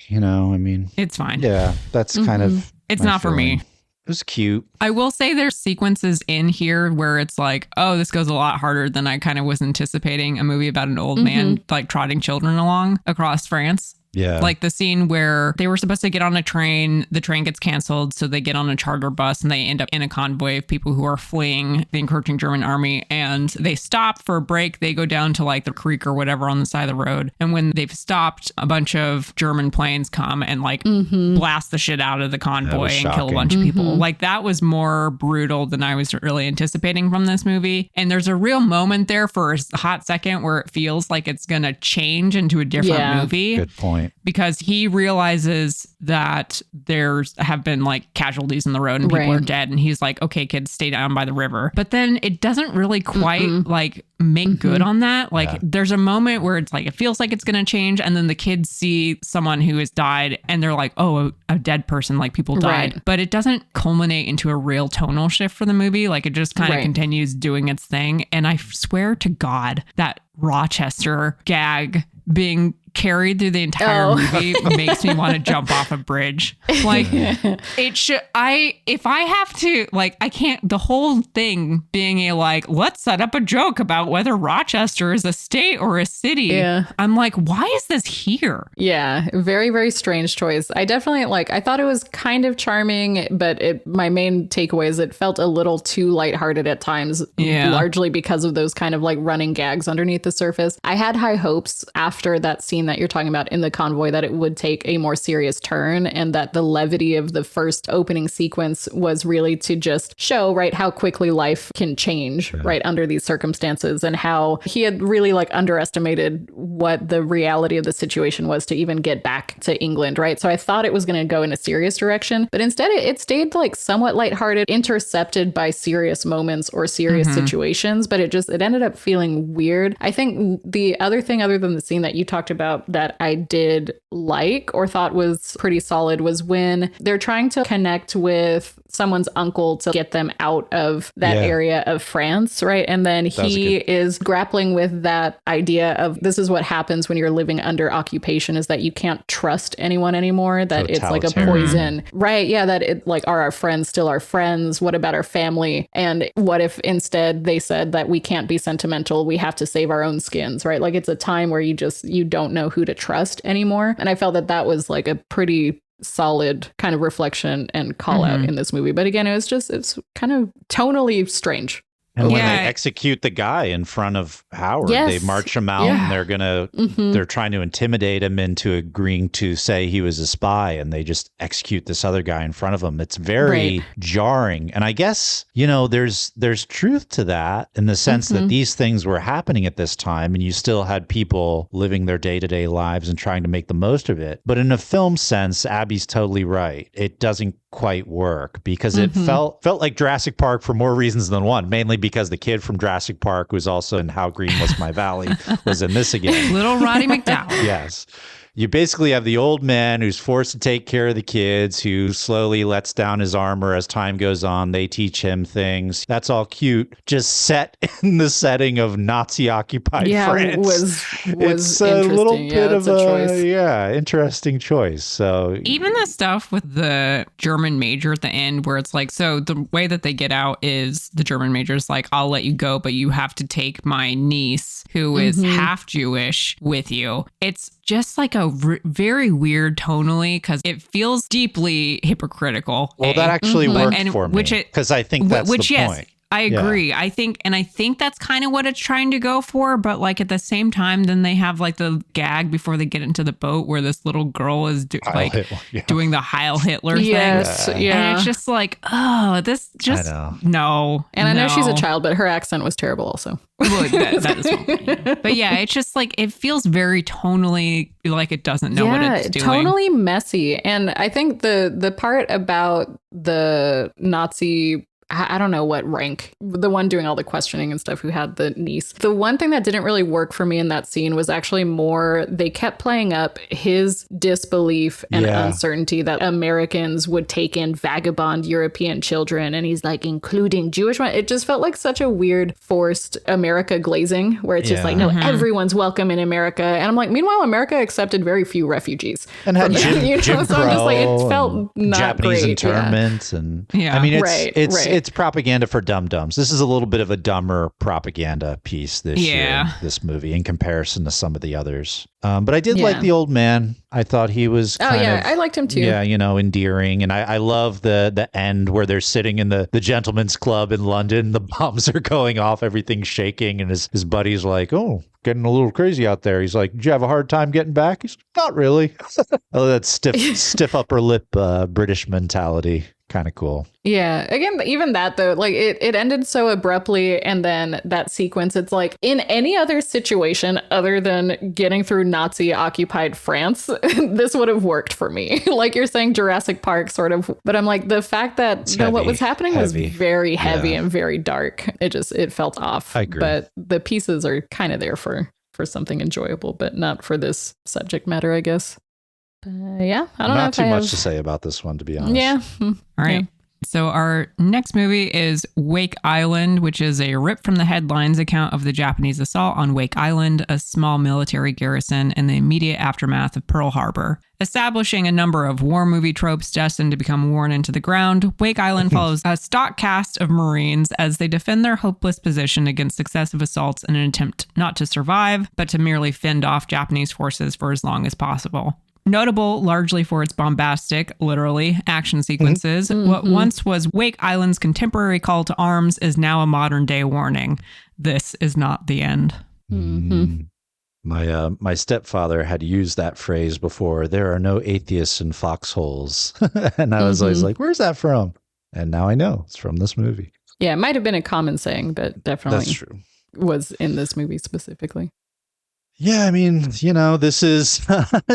A: You know, I mean,
C: it's fine.
A: Yeah, that's kind of.
C: It's not for me.
A: It was cute.
C: I will say there's sequences in here where it's like, oh, this goes a lot harder than I kind of was anticipating. A movie about an old man like trotting children along across France.
A: Yeah.
C: Like the scene where they were supposed to get on a train, the train gets canceled, so they get on a charter bus and they end up in a convoy of people who are fleeing the encroaching German army, and they stop for a break. They go down to like the creek or whatever on the side of the road. And when they've stopped, a bunch of German planes come and like blast the shit out of the convoy and kill a bunch of people. Like that was more brutal than I was really anticipating from this movie. And there's a real moment there for a hot second where it feels like it's going to change into a different movie.
A: Good point.
C: Because he realizes that there's have been like casualties in the road and people are dead. And he's like, okay, kids, stay down by the river. But then it doesn't really quite like make good on that. Like there's a moment where it's like, it feels like it's going to change. And then the kids see someone who has died and they're like, oh, a dead person, like people died.
B: Right.
C: But it doesn't culminate into a real tonal shift for the movie. Like it just kind of continues doing its thing. And I swear to God, that Rochester gag being carried through the entire movie makes me want to jump off a bridge. Like it should, if I have to, like, I can't, the whole thing being a like, let's set up a joke about whether Rochester is a state or a city.
B: Yeah.
C: I'm like, why is this here?
B: Yeah. Very, very strange choice. I definitely I thought it was kind of charming, but my main takeaway is it felt a little too lighthearted at times, largely because of those kind of like running gags underneath the surface. I had high hopes after that scene that you're talking about in the convoy that it would take a more serious turn, and that the levity of the first opening sequence was really to just show how quickly life can change under these circumstances, and how he had really underestimated what the reality of the situation was to even get back to England, right? So I thought it was going to go in a serious direction, but instead it stayed somewhat lighthearted, intercepted by serious moments or serious situations, but it ended up feeling weird. I think the other thing, other than the scene that you talked about, that I did like or thought was pretty solid was when they're trying to connect with someone's uncle to get them out of that area of France, right? And then he is grappling with that idea of this is what happens when you're living under occupation, is that you can't trust anyone anymore, that it's like a poison, right? Yeah, that it are our friends still our friends? What about our family? And what if instead they said that we can't be sentimental, we have to save our own skins, right? It's a time where you don't know who to trust anymore. And I felt that was a pretty solid kind of reflection and call out in this movie. But again, it's kind of tonally strange.
A: And when they execute the guy in front of Howard, they march him out and they're trying to intimidate him into agreeing to say he was a spy, and they just execute this other guy in front of him. It's very jarring. And I guess, there's truth to that in the sense that these things were happening at this time and you still had people living their day-to-day lives and trying to make the most of it. But in a film sense, Abby's totally right. It doesn't quite work because it felt like Jurassic Park for more reasons than one, mainly because the kid from Jurassic Park, who's also in How Green Was My Valley, was in this again.
C: Little Roddy McDowell.
A: Yes. You basically have the old man who's forced to take care of the kids, who slowly lets down his armor as time goes on. They teach him things. That's all cute. Just set in the setting of Nazi-occupied France.
B: Was
A: it's a little bit of a
B: choice.
A: Interesting choice. So
C: even the stuff with the German major at the end, where it's so the way that they get out is the German major's like, I'll let you go, but you have to take my niece, who is half Jewish, with you. It's just a very weird tonally, because it feels deeply hypocritical.
A: Well, that actually worked for me, because I think that's the point.
C: I agree. I think that's kind of what it's trying to go for. But like at the same time, then they have like the gag before they get into the boat where this little girl is doing the Heil Hitler thing.
B: Yes, yeah.
C: And it's just like, oh, this just, no.
B: And I know she's a child, but her accent was terrible also.
C: Well, that is one. But yeah, it's just like, it feels very tonally like it doesn't know what it's doing.
B: Tonally messy. And I think the part about the Nazi, I don't know what rank, the one doing all the questioning and stuff who had the niece. The one thing that didn't really work for me in that scene was actually more, they kept playing up his disbelief and uncertainty that Americans would take in vagabond European children. And he's like, including Jewish ones. It just felt like such a weird forced America glazing where it's just like, no, everyone's welcome in America. And I'm like, meanwhile, America accepted very few refugees.
A: And had Jim
B: so I'm just like, it felt not
A: Japanese
B: great.
A: internment. And I mean, it's propaganda for dum-dums. This is a little bit of a dumber propaganda piece this year, this movie, in comparison to some of the others. But I did like the old man. I thought he was
B: I liked him too.
A: Yeah, endearing. And I love the end where they're sitting in the gentleman's club in London. The bombs are going off, everything's shaking, and his buddy's like, oh, getting a little crazy out there. He's like, did you have a hard time getting back? He's not really. Oh, that stiff upper lip British mentality. Kind of cool.
B: Yeah. Again, even that though, like it ended so abruptly. And then that sequence, it's like in any other situation other than getting through Nazi occupied France, this would have worked for me. Like you're saying Jurassic Park sort of. But I'm like, the fact that what was happening was very heavy and very dark. It felt off.
A: I agree.
B: But the pieces are kind of there for something enjoyable, but not for this subject matter, I guess. I don't know.
A: Not too much to say about this one, to be honest.
B: Yeah.
C: All right. So our next movie is Wake Island, which is a rip from the headlines account of the Japanese assault on Wake Island, a small military garrison in the immediate aftermath of Pearl Harbor. Establishing a number of war movie tropes destined to become worn into the ground, Wake Island follows a stock cast of Marines as they defend their hopeless position against successive assaults in an attempt not to survive, but to merely fend off Japanese forces for as long as possible. Notable largely for its bombastic, literally, action sequences, what once was Wake Island's contemporary call to arms is now a modern-day warning. This is not the end.
A: My stepfather had used that phrase before. There are no atheists in foxholes. And I was always like, where's that from? And now I know it's from this movie.
B: Yeah, it might have been a common saying, but definitely
A: that's true.
B: Was in this movie specifically.
A: Yeah, I mean, this is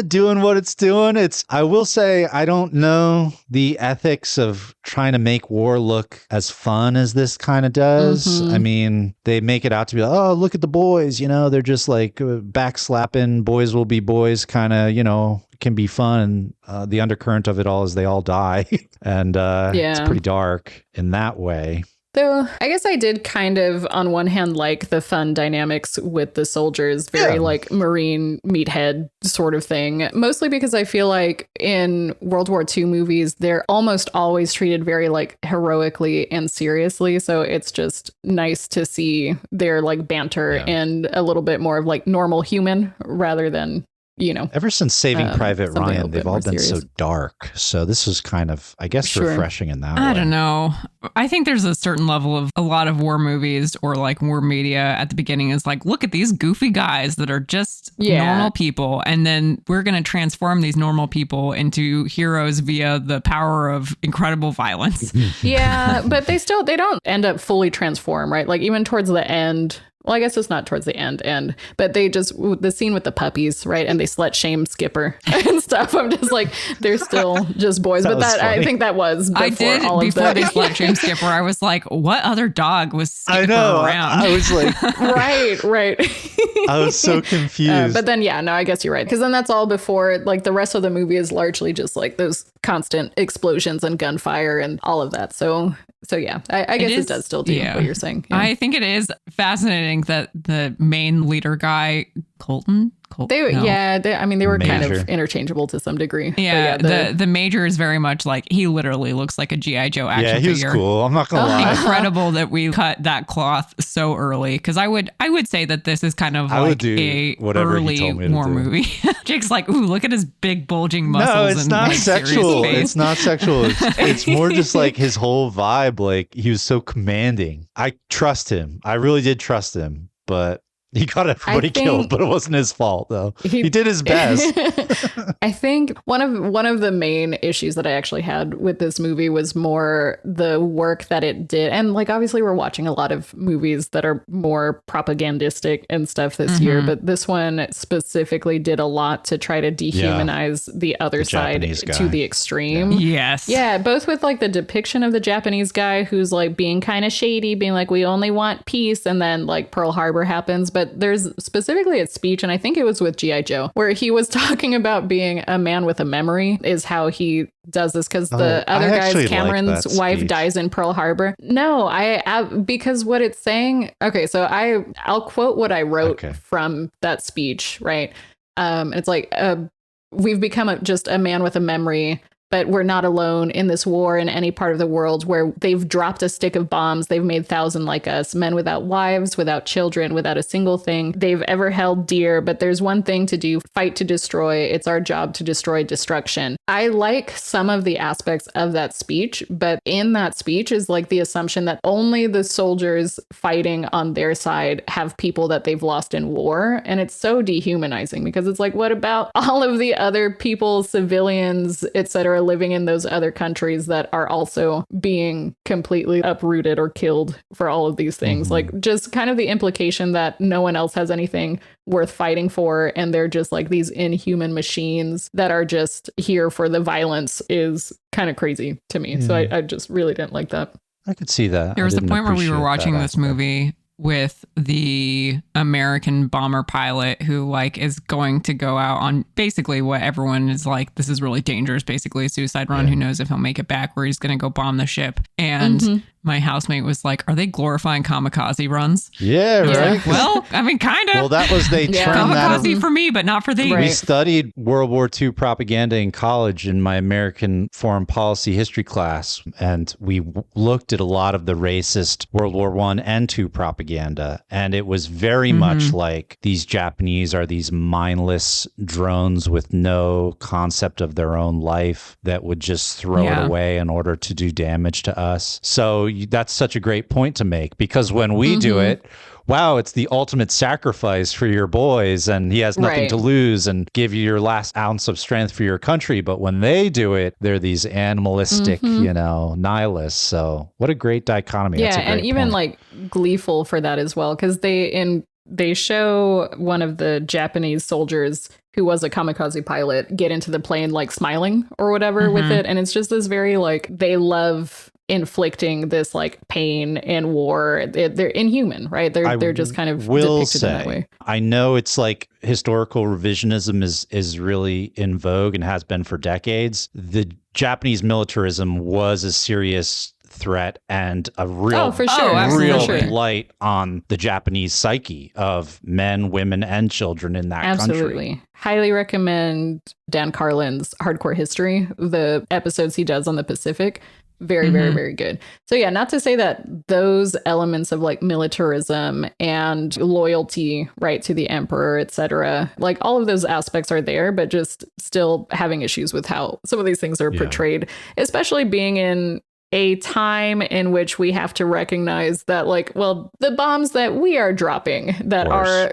A: doing what it's doing. I will say, I don't know the ethics of trying to make war look as fun as this kind of does. I mean, they make it out to be like, oh, look at the boys, they're just like backslapping, boys will be boys kind of, can be fun. And the undercurrent of it all is they all die. And it's pretty dark in that way.
B: Though I guess I did kind of, on one hand, like the fun dynamics with the soldiers, very like Marine meathead sort of thing, mostly because I feel like in World War II movies, they're almost always treated very like heroically and seriously. So it's just nice to see their like banter and a little bit more of like normal human rather than,
A: ever since Saving Private Ryan, they've all been so dark. So this is kind of, I guess, refreshing in that way.
C: I don't know. I think there's a certain level of a lot of war movies or like war media at the beginning is like, look at these goofy guys that are just normal people. And then we're going to transform these normal people into heroes via the power of incredible violence.
B: Yeah, but they don't end up fully transform, right? Like even towards the end. Well, I guess it's not towards the end, but the scene with the puppies, right? And they slut shame Skipper and stuff. I'm just like, they're still just boys. But I think that was before
C: before they slut shame Skipper. I was like, what other dog was Skipper around?
A: I was like,
B: right.
A: I was so confused.
B: But then, I guess you're right. Because then that's all before, like the rest of the movie is largely just like those constant explosions and gunfire and all of that. So yeah, I guess it does still do what you're saying. Yeah.
C: I think it is fascinating that the main leader guy Colton?
B: They were kind
A: Major.
B: of interchangeable to some degree.
C: Yeah,
B: But yeah,
C: the Major is very much like, he literally looks like a G.I. Joe action
A: Yeah, he was
C: figure.
A: cool. I'm not gonna lie.
C: Incredible that we cut that cloth so early, because I would say that this is kind of
A: I would
C: like
A: do
C: a
A: whatever he
C: early
A: told me to
C: war
A: do.
C: movie. Jake's like, ooh, look at his big bulging muscles.
A: No, it's
C: and
A: not
C: like, serious
A: sexual.
C: face.
A: It's not sexual. It's more just like his whole vibe. Like, he was so commanding. I trust him. I really did trust him, but he got everybody killed, but it wasn't his fault though. He did his best.
B: I think one of the main issues that I actually had with this movie was more the work that it did. And like, obviously we're watching a lot of movies that are more propagandistic and stuff this year, but this one specifically did a lot to try to dehumanize the other side
A: Japanese guy.
B: to the extreme.
C: Yes.
B: Yeah, both with like the depiction of the Japanese guy who's like being kind of shady, being like, we only want peace, and then like Pearl Harbor happens. But there's specifically a speech, and I think it was with G.I. Joe, where he was talking about being a man with a memory is how he does this, because the other guy's, Cameron's wife, dies in Pearl Harbor. No, because what it's saying, okay, so I'll quote what I wrote from that speech, right? It's like, we've become just a man with a memory, but we're not alone in this war in any part of the world where they've dropped a stick of bombs. They've made thousands like us, men without wives, without children, without a single thing they've ever held dear. But there's one thing to do: fight to destroy. It's our job to destroy destruction. I like some of the aspects of that speech, but in that speech is like the assumption that only the soldiers fighting on their side have people that they've lost in war. And it's so dehumanizing, because it's like, what about all of the other people, civilians, etc., living in those other countries that are also being completely uprooted or killed for all of these things? Like, just kind of the implication that no one else has anything worth fighting for, and they're just like these inhuman machines that are just here for the violence is kind of crazy to me. So I just really didn't like that.
A: I could see that.
C: There was a point where we were watching this movie with the American bomber pilot who like is going to go out on basically what everyone is like, this is really dangerous, basically a suicide run. Who knows if he'll make it back, where he's going to go bomb the ship. And my housemate was like, are they glorifying kamikaze runs?
A: Yeah, right.
C: Like, well, I mean, kind of.
A: Well, that was, they turned that.
C: Kamikaze for me, but not for thee.
A: We studied World War II propaganda in college in my American foreign policy history class, and we looked at a lot of the racist World War I and II propaganda, and it was very much like these Japanese are these mindless drones with no concept of their own life that would just throw it away in order to do damage to us. So that's such a great point to make, because when we do it, wow, it's the ultimate sacrifice for your boys, and he has nothing to lose, and give you your last ounce of strength for your country. But when they do it, they're these animalistic, nihilists. So what a great dichotomy.
B: Yeah,
A: That's a great
B: and even
A: point.
B: like gleeful for that as well, because they show one of the Japanese soldiers who was a kamikaze pilot get into the plane like smiling or whatever with it, and it's just this very like, they love inflicting this like pain and war. They're inhuman, right? They're just kind of depicted in that way.
A: I know it's like historical revisionism is really in vogue and has been for decades. The Japanese militarism was a serious threat and a real, blight on the Japanese psyche of men, women, and children in that country.
B: Highly recommend Dan Carlin's Hardcore History, the episodes he does on the Pacific. Very, very, very good. So yeah, not to say that those elements of like militarism and loyalty, right, to the emperor, etc., like all of those aspects are there, but just still having issues with how some of these things are portrayed, especially being in a time in which we have to recognize that, like, well, the bombs that we are dropping that are,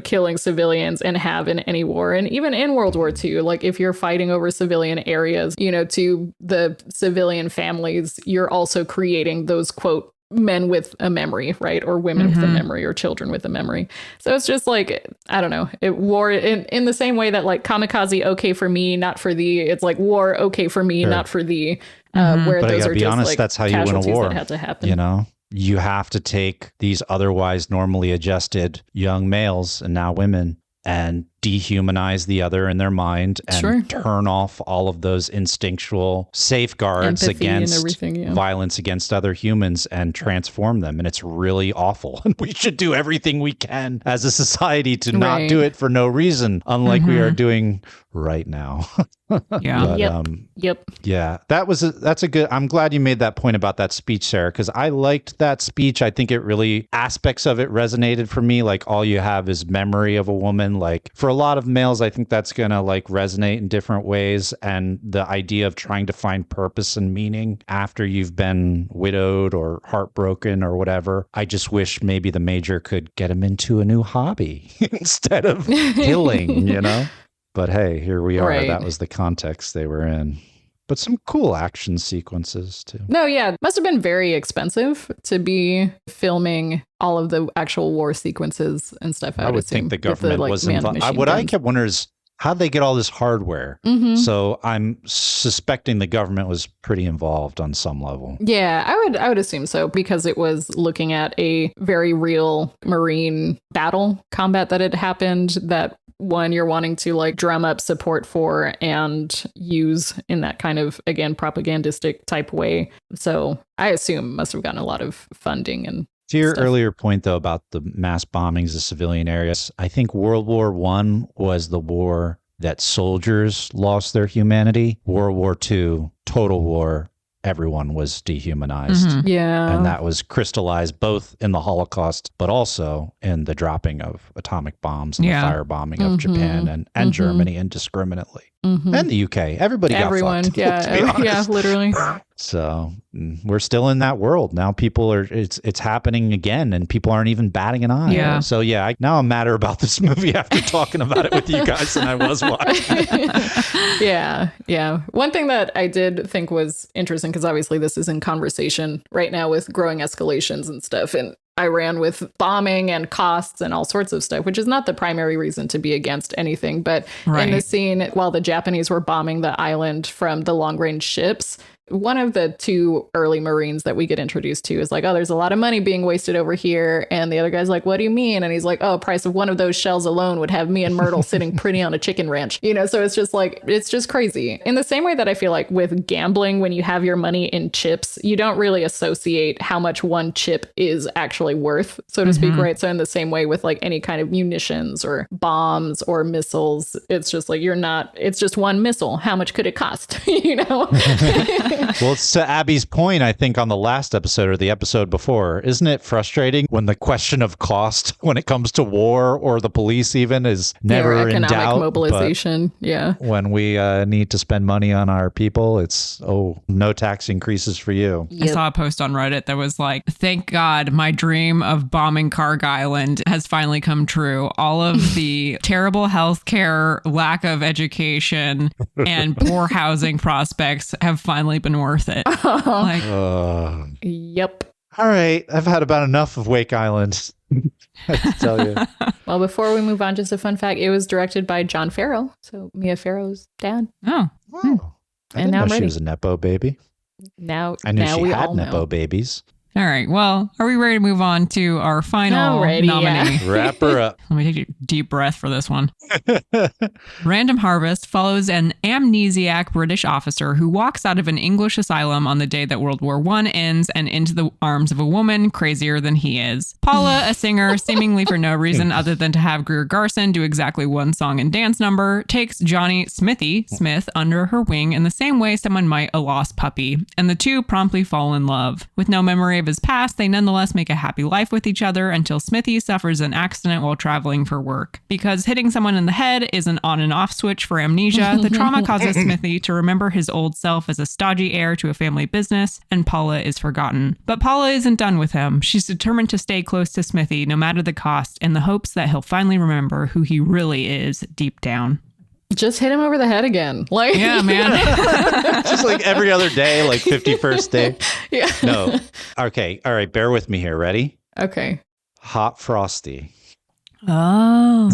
B: killing civilians and have in any war, and even in World War II, like if you're fighting over civilian areas, to the civilian families, you're also creating those, quote, men with a memory, right? Or women with a memory, or children with a memory. So it's just like, I don't know, war in the same way that like kamikaze, okay for me, not for thee. It's like war, okay for me, not for thee. Where
A: but
B: those
A: I gotta
B: are
A: be
B: just
A: honest,
B: like
A: that's how you win a war.
B: that had to happen.
A: You have to take these otherwise normally adjusted young males and now women and dehumanize the other in their mind and turn off all of those instinctual safeguards
B: empathy
A: against
B: and
A: violence against other humans and transform them. And it's really awful. And we should do everything we can as a society to not do it for no reason, unlike we are doing right now.
C: Yeah.
A: But, yeah, that's a good, I'm glad you made that point about that speech, Sarah, because I liked that speech. I think it really, aspects of it resonated for me. Like, all you have is memory of a woman. Like, for a lot of males, I think that's going to like resonate in different ways. And the idea of trying to find purpose and meaning after you've been widowed or heartbroken or whatever. I just wish maybe the major could get him into a new hobby instead of killing, you know? But hey, here we are.
B: Right.
A: That was the context they were in. But some cool action sequences too.
B: No, yeah. Must have been very expensive to be filming all of the actual war sequences and stuff.
A: I would think the government was involved. What I kept wondering is, how'd they get all this hardware? So I'm suspecting the government was pretty involved on some level.
B: Yeah, I would assume so, because it was looking at a very real Marine battle combat that had happened, that one you're wanting to like drum up support for and use in that kind of, again, propagandistic type way. So I assume must have gotten a lot of funding. And
A: to your earlier point, though, about the mass bombings of civilian areas, I think World War I was the war that soldiers lost their humanity. World War II, total war, everyone was dehumanized.
B: Yeah.
A: And that was crystallized both in the Holocaust, but also in the dropping of atomic bombs and the firebombing of Japan and Germany indiscriminately. And the UK. Everybody got fucked.
B: Yeah, literally.
A: So we're still in that world. Now people are, it's happening again, and people aren't even batting an eye.
C: Yeah.
A: So yeah, now I'm madder about this movie after talking about it with you guys than I was watching.
B: Yeah. One thing that I did think was interesting, because obviously this is in conversation right now with growing escalations and stuff, and Iran with bombing and costs and all sorts of stuff, which is not the primary reason to be against anything. But in the scene, while the Japanese were bombing the island from the long range ships, one of the two early Marines that we get introduced to is like, oh, there's a lot of money being wasted over here. And the other guy's like, what do you mean? And he's like, oh, price of one of those shells alone would have me and Myrtle sitting pretty on a chicken ranch. You know, so it's just like, it's just crazy. In the same way that I feel like with gambling, when you have your money in chips, you don't really associate how much one chip is actually worth, so to speak, right? So in the same way with like any kind of munitions or bombs or missiles, it's just like, it's just one missile. How much could it cost? You know?
A: Well, it's to Abby's point, I think, on the last episode or the episode before, isn't it frustrating when the question of cost when it comes to war or the police even is never in doubt?
B: Economic mobilization,
A: when we need to spend money on our people, it's, no tax increases for you.
C: I saw a post on Reddit that was like, thank God my dream of bombing Karg Island has finally come true. All of the terrible healthcare, lack of education, and poor housing prospects have finally been worth it.
B: Yep.
A: All right. I've had about enough of Wake Island. I have to tell you.
B: Well, before we move on, just a fun fact. It was directed by John Farrow. So Mia Farrow's dad.
C: Oh.
A: Wow. I didn't know she was a Nepo baby. I knew she had Nepo babies.
C: All right. Well, are we ready to move on to our final nominee?
A: Wrap her up.
C: Let me take a deep breath for this one. Random Harvest follows an amnesiac British officer who walks out of an English asylum on the day that World War I ends and into the arms of a woman crazier than he is. Paula, a singer, seemingly for no reason other than to have Greer Garson do exactly one song and dance number, takes Johnny Smith under her wing in the same way someone might a lost puppy, and the two promptly fall in love. With no memory of his past, they nonetheless make a happy life with each other until Smithy suffers an accident while traveling for work. Because hitting someone in the head is an on and off switch for amnesia, the trauma causes Smithy to remember his old self as a stodgy heir to a family business, and Paula is forgotten. But Paula isn't done with him. She's determined to stay close to Smithy no matter the cost, in the hopes that he'll finally remember who he really is deep down.
B: Just hit him over the head again. Like,
C: yeah, man.
A: Just like every other day, like 51st day.
B: Yeah.
A: No. Okay. All right. Bear with me here. Ready?
B: Okay.
A: Hot Frosty.
C: Oh.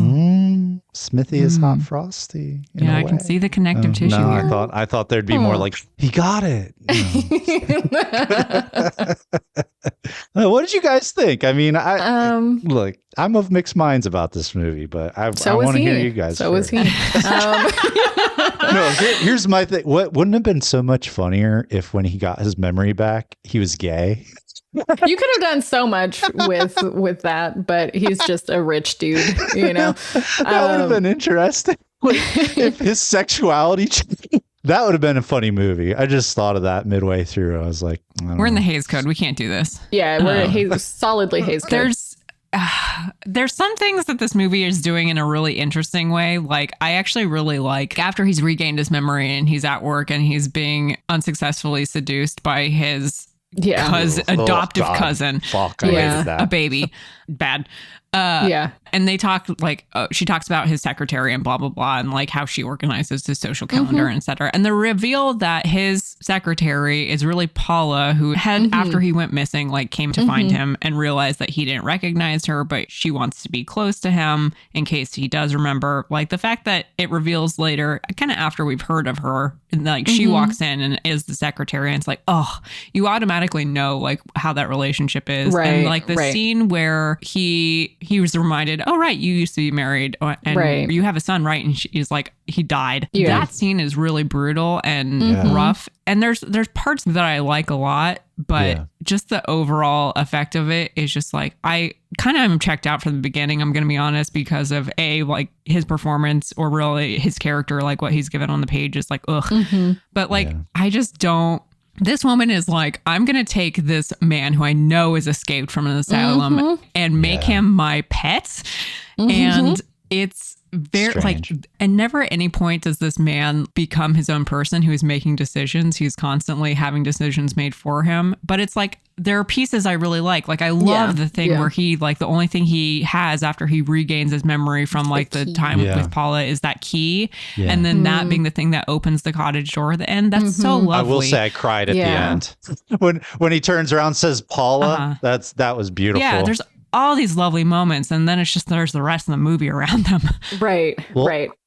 A: Smithy is hot frosty.
C: Yeah, I can see the connective tissue
A: no,
C: here.
A: I thought there'd be more like, he got it. What did you guys think? I mean, look, I'm of mixed minds about this movie, but I want to hear you guys.
B: So was he.
A: No, here's my thing. What wouldn't have been so much funnier if when he got his memory back, he was gay?
B: You could have done so much with that, but he's just a rich dude, you know.
A: That would have been interesting. If his sexuality changed. That would have been a funny movie. I just thought of that midway through. I was like,
C: we're in the Hays Code. We can't do this.
B: Yeah, we're solidly Hays Code.
C: There's some things that this movie is doing in a really interesting way. Like, I actually really like after he's regained his memory and he's at work and he's being unsuccessfully seduced by his adoptive cousin.
A: Fuck, I hated that.
C: A baby. Bad. And they talk like she talks about his secretary and blah blah blah and like how she organizes his social calendar and etc. And the reveal that his secretary is really Paula, who had after he went missing like came to find him and realized that he didn't recognize her, but she wants to be close to him in case he does remember. Like the fact that it reveals later, kind of after we've heard of her, and like she walks in and is the secretary, and it's like, oh, you automatically know like how that relationship is, and like the scene where he was reminded, oh right, you used to be married and you have a son, right? And she's like, he died. That scene is really brutal and rough, and there's parts that I like a lot, but just the overall effect of it is just like, I kind of am checked out from the beginning, I'm gonna be honest, because of like his performance, or really his character, like what he's given on the page is like ugh. But like I just don't. This woman is like, I'm going to take this man who I know is escaped from an asylum and make him my pet. And it's very
A: strange.
C: like, and never at any point does this man become his own person who is making decisions. He's constantly having decisions made for him. But it's like, there are pieces I really like. Like, I love the thing where he, like, the only thing he has after he regains his memory from like the time with Paula is that key. And then that being the thing that opens the cottage door at the end. That's so lovely.
A: I will say I cried at the end. when he turns around and says Paula, that was beautiful.
C: Yeah, there's all these lovely moments, and then it's just there's the rest of the movie around them.
B: Right.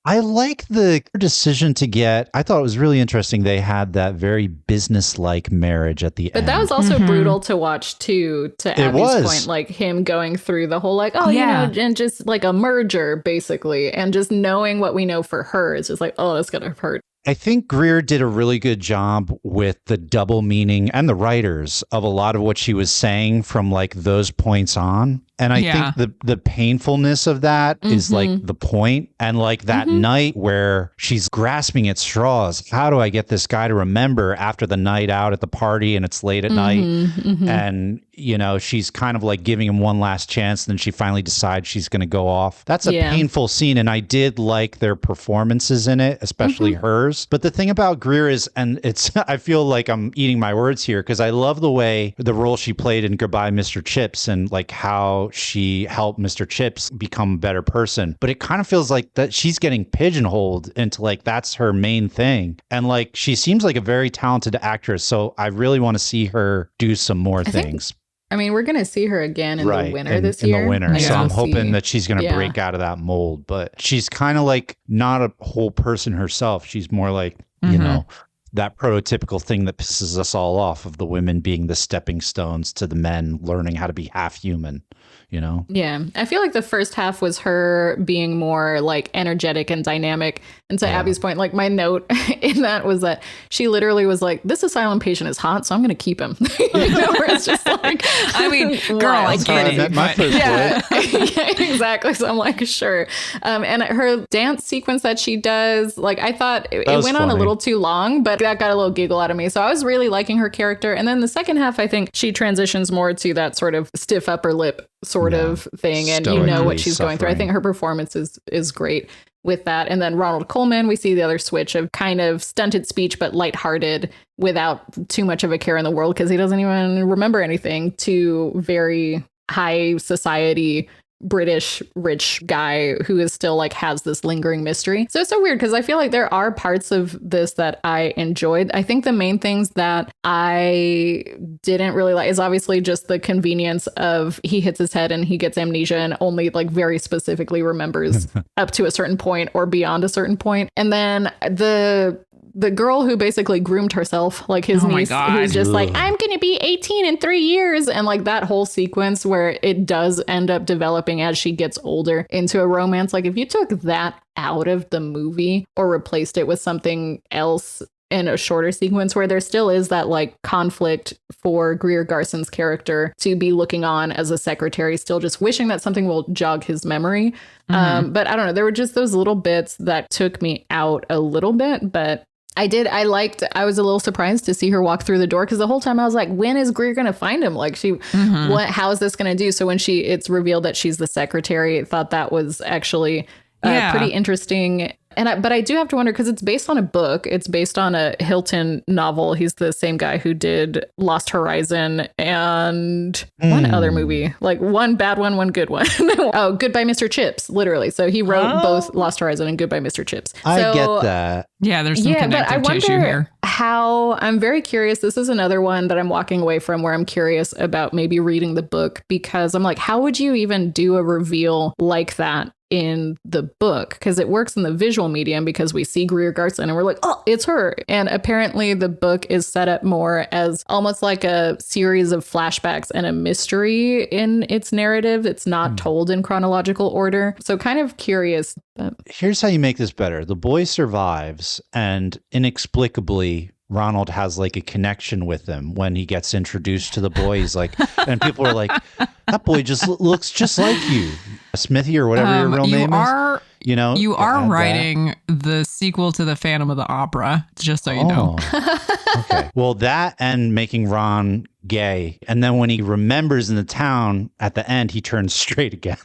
A: I like the decision to get, I thought it was really interesting. They had that very business-like marriage at the end.
B: But that was also brutal to watch too, to Abby's point, like him going through the whole like, you know, and just like a merger basically, and just knowing what we know for her. It's just like, oh, that's going to hurt.
A: I think Greer did a really good job with the double meaning, and the writers, of a lot of what she was saying from like those points on. And I think the painfulness of that is like the point. And like that night where she's grasping at straws. How do I get this guy to remember after the night out at the party and it's late at night? And, you know, she's kind of like giving him one last chance. And then she finally decides she's going to go off. That's a painful scene. And I did like their performances in it, especially hers. But the thing about Greer is, and it's, I feel like I'm eating my words here, because I love the way the role she played in Goodbye, Mr. Chips, and like how she helped Mr. Chips become a better person. But it kind of feels like that she's getting pigeonholed into like that's her main thing. And like she seems like a very talented actress. So I really want to see her do some more things.
B: I mean, we're going to see her again in the winter this year.
A: In the winter. So I'm hoping that she's going to break out of that mold. But she's kind of like not a whole person herself. She's more like, you know, that prototypical thing that pisses us all off of the women being the stepping stones to the men learning how to be half human. You know? Yeah.
B: I feel like the first half was her being more like energetic and dynamic. And to Abby's point, like my note in that was that she literally was like, this asylum patient is hot, so I'm going to keep him. You know, where it's just like,
C: I mean, girl, I get it.
B: Yeah, exactly. So I'm like, sure. And her dance sequence that she does, like I thought it went on a little too long, but that got a little giggle out of me. So I was really liking her character. And then the second half, I think she transitions more to that sort of stiff upper lip sort of thing, and you know what she's going through. I think her performance is great with that. And then Ronald Coleman, we see the other switch of kind of stunted speech but lighthearted without too much of a care in the world because he doesn't even remember anything, to very high society British rich guy who is still like has this lingering mystery. So it's so weird because I feel like there are parts of this that I enjoyed. I think the main things that I didn't really like is obviously just the convenience of he hits his head and he gets amnesia and only like very specifically remembers up to a certain point or beyond a certain point. And then the girl who basically groomed herself, like his niece, who's just like, I'm going to be 18 in 3 years. And like that whole sequence where it does end up developing as she gets older into a romance. Like if you took that out of the movie or replaced it with something else in a shorter sequence where there still is that like conflict for Greer Garson's character to be looking on as a secretary, still just wishing that something will jog his memory. But I don't know, there were just those little bits that took me out a little bit, but I was a little surprised to see her walk through the door because the whole time I was like, when is Greer going to find him? Like how is this going to do? So when it's revealed that she's the secretary, I thought that was actually pretty interesting. But I do have to wonder because it's based on a book. It's based on a Hilton novel. He's the same guy who did Lost Horizon and one other movie, like one bad one, one good one. Oh, Goodbye, Mr. Chips, literally. So he wrote both Lost Horizon and Goodbye, Mr. Chips.
A: I get that.
C: Yeah, there's some connective tissue here.
B: How I'm very curious. This is another one that I'm walking away from where I'm curious about maybe reading the book because I'm like, how would you even do a reveal like that in the book? Because it works in the visual medium because we see Greer Garson and we're like, oh, it's her. And apparently the book is set up more as almost like a series of flashbacks and a mystery in its narrative. It's not told in chronological order. So kind of curious. But
A: here's how you make this better. The boy survives and inexplicably Ronald has like a connection with him when he gets introduced to the boy. He's like, and people are like, that boy just looks just like you, Smithy or whatever your real name is. You know,
C: you are writing the sequel to the Phantom of the Opera, just so you know.
A: Okay. Well, that and making Ron gay. And then when he remembers in the town at the end, he turns straight again.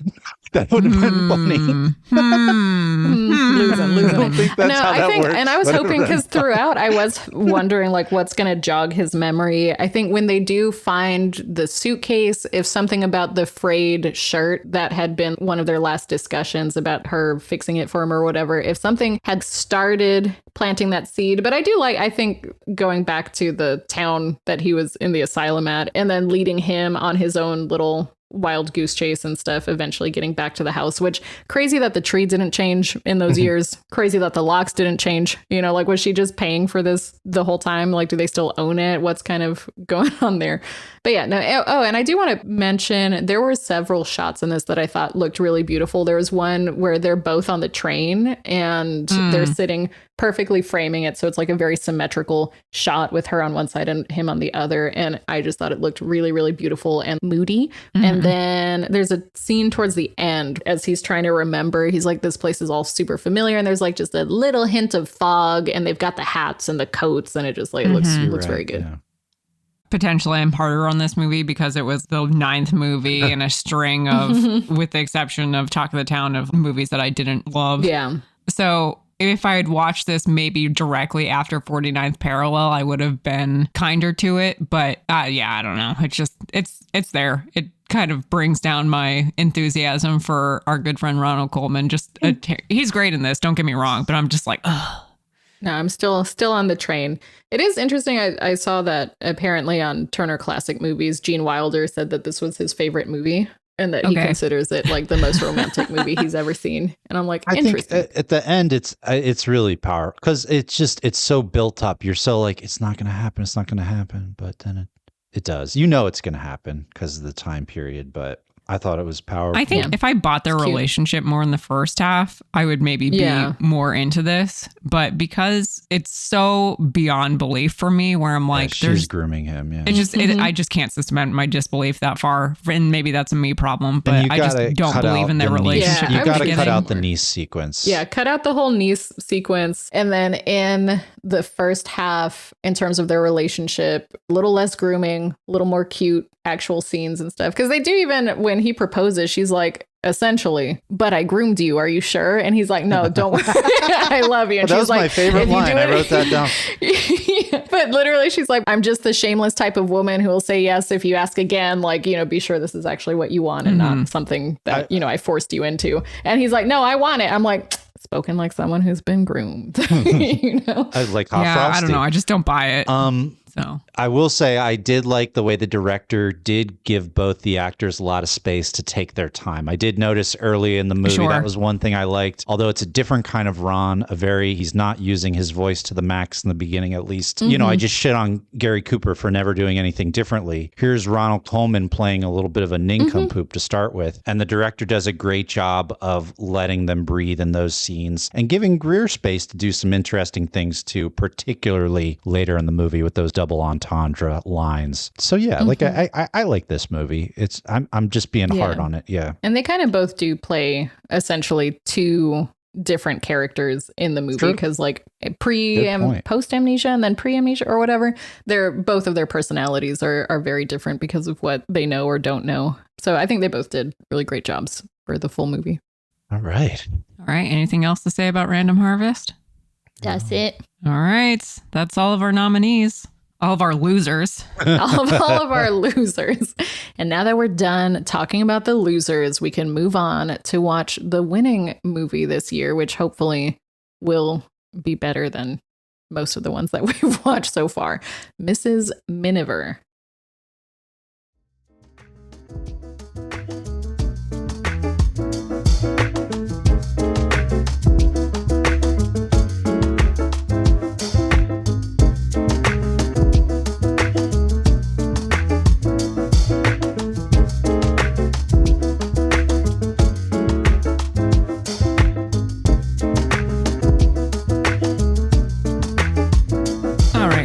A: That would have been funny.
B: Losing.
A: I don't think that's how that works.
B: And I was hoping because throughout I was wondering like what's going to jog his memory. I think when they do find the suitcase, if something about the frayed shirt that had been one of their last discussions about her fixing it for him or whatever, if something had started planting that seed. But I think going back to the town that he was in the asylum at and then leading him on his own little wild goose chase and stuff, eventually getting back to the house, which crazy that the tree didn't change in those years. Crazy that the locks didn't change. You know, like was she just paying for this the whole time? Like, do they still own it? What's kind of going on there? But yeah, no. Oh, and I do want to mention there were several shots in this that I thought looked really beautiful. There was one where they're both on the train and they're sitting perfectly framing it. So it's like a very symmetrical shot with her on one side and him on the other. And I just thought it looked really, really beautiful and moody. And then there's a scene towards the end as he's trying to remember. He's like, this place is all super familiar. And there's like just a little hint of fog and they've got the hats and the coats. And it just like looks very good. Yeah.
C: Potentially I'm harder on this movie because it was the 9th movie in a string of, with the exception of Talk of the Town, of movies that I didn't love.
B: Yeah.
C: So if I had watched this maybe directly after 49th Parallel, I would have been kinder to it. But yeah, I don't know. It's just, it's there. It kind of brings down my enthusiasm for our good friend Ronald Colman. Just he's great in this, don't get me wrong, but I'm just like, ugh.
B: No, I'm still on the train. It is interesting. I saw that apparently on Turner Classic Movies, Gene Wilder said that this was his favorite movie and that he considers it like the most romantic movie he's ever seen. And I'm like, interesting.
A: Think at the end, it's really powerful because it's so built up. You're so like, it's not going to happen. It's not going to happen. But then it does. You know it's going to happen because of the time period. But I thought it was powerful.
C: I think if I bought their relationship more in the first half, I would maybe be more into this. But because it's so beyond belief for me, where I'm like,
A: she's grooming him. Yeah,
C: I just can't suspend my disbelief that far. And maybe that's a me problem, but I just don't believe in their relationship.
A: You got to cut out the niece sequence.
B: Yeah, cut out the whole niece sequence. And then in the first half, in terms of their relationship, a little less grooming, a little more cute actual scenes and stuff. Because they do, even when he proposes, she's like, essentially, but I groomed you. Are you sure? And he's like, no, don't worry. I love you. And
A: that was
B: like,
A: my favorite line. I wrote that down.
B: But literally, she's like, I'm just the shameless type of woman who will say yes if you ask again. Like, be sure this is actually what you want and not something that, I forced you into. And he's like, no, I want it. I'm like, spoken like someone who's been groomed.
A: I was like, hot frosty.
C: I don't know. I just don't buy it. So
A: I will say I did like the way the director did give both the actors a lot of space to take their time. I did notice early in the movie that was one thing I liked. Although it's a different kind of Ron, he's not using his voice to the max in the beginning, at least. I just shit on Gary Cooper for never doing anything differently. Here's Ronald Colman playing a little bit of a nincompoop to start with. And the director does a great job of letting them breathe in those scenes and giving Greer space to do some interesting things too, particularly later in the movie with those double entendre lines. So yeah, like I like this movie. I'm just being hard on it. Yeah.
B: And they kind of both do play essentially two different characters in the movie because like pre and post amnesia and then pre amnesia or whatever, both of their personalities are very different because of what they know or don't know. So I think they both did really great jobs for the full movie.
A: All right.
C: Anything else to say about Random Harvest?
B: That's it.
C: All right. That's all of our nominees. All of our losers.
B: all of our losers. And now that we're done talking about the losers, we can move on to watch the winning movie this year, which hopefully will be better than most of the ones that we've watched so far. Mrs. Miniver.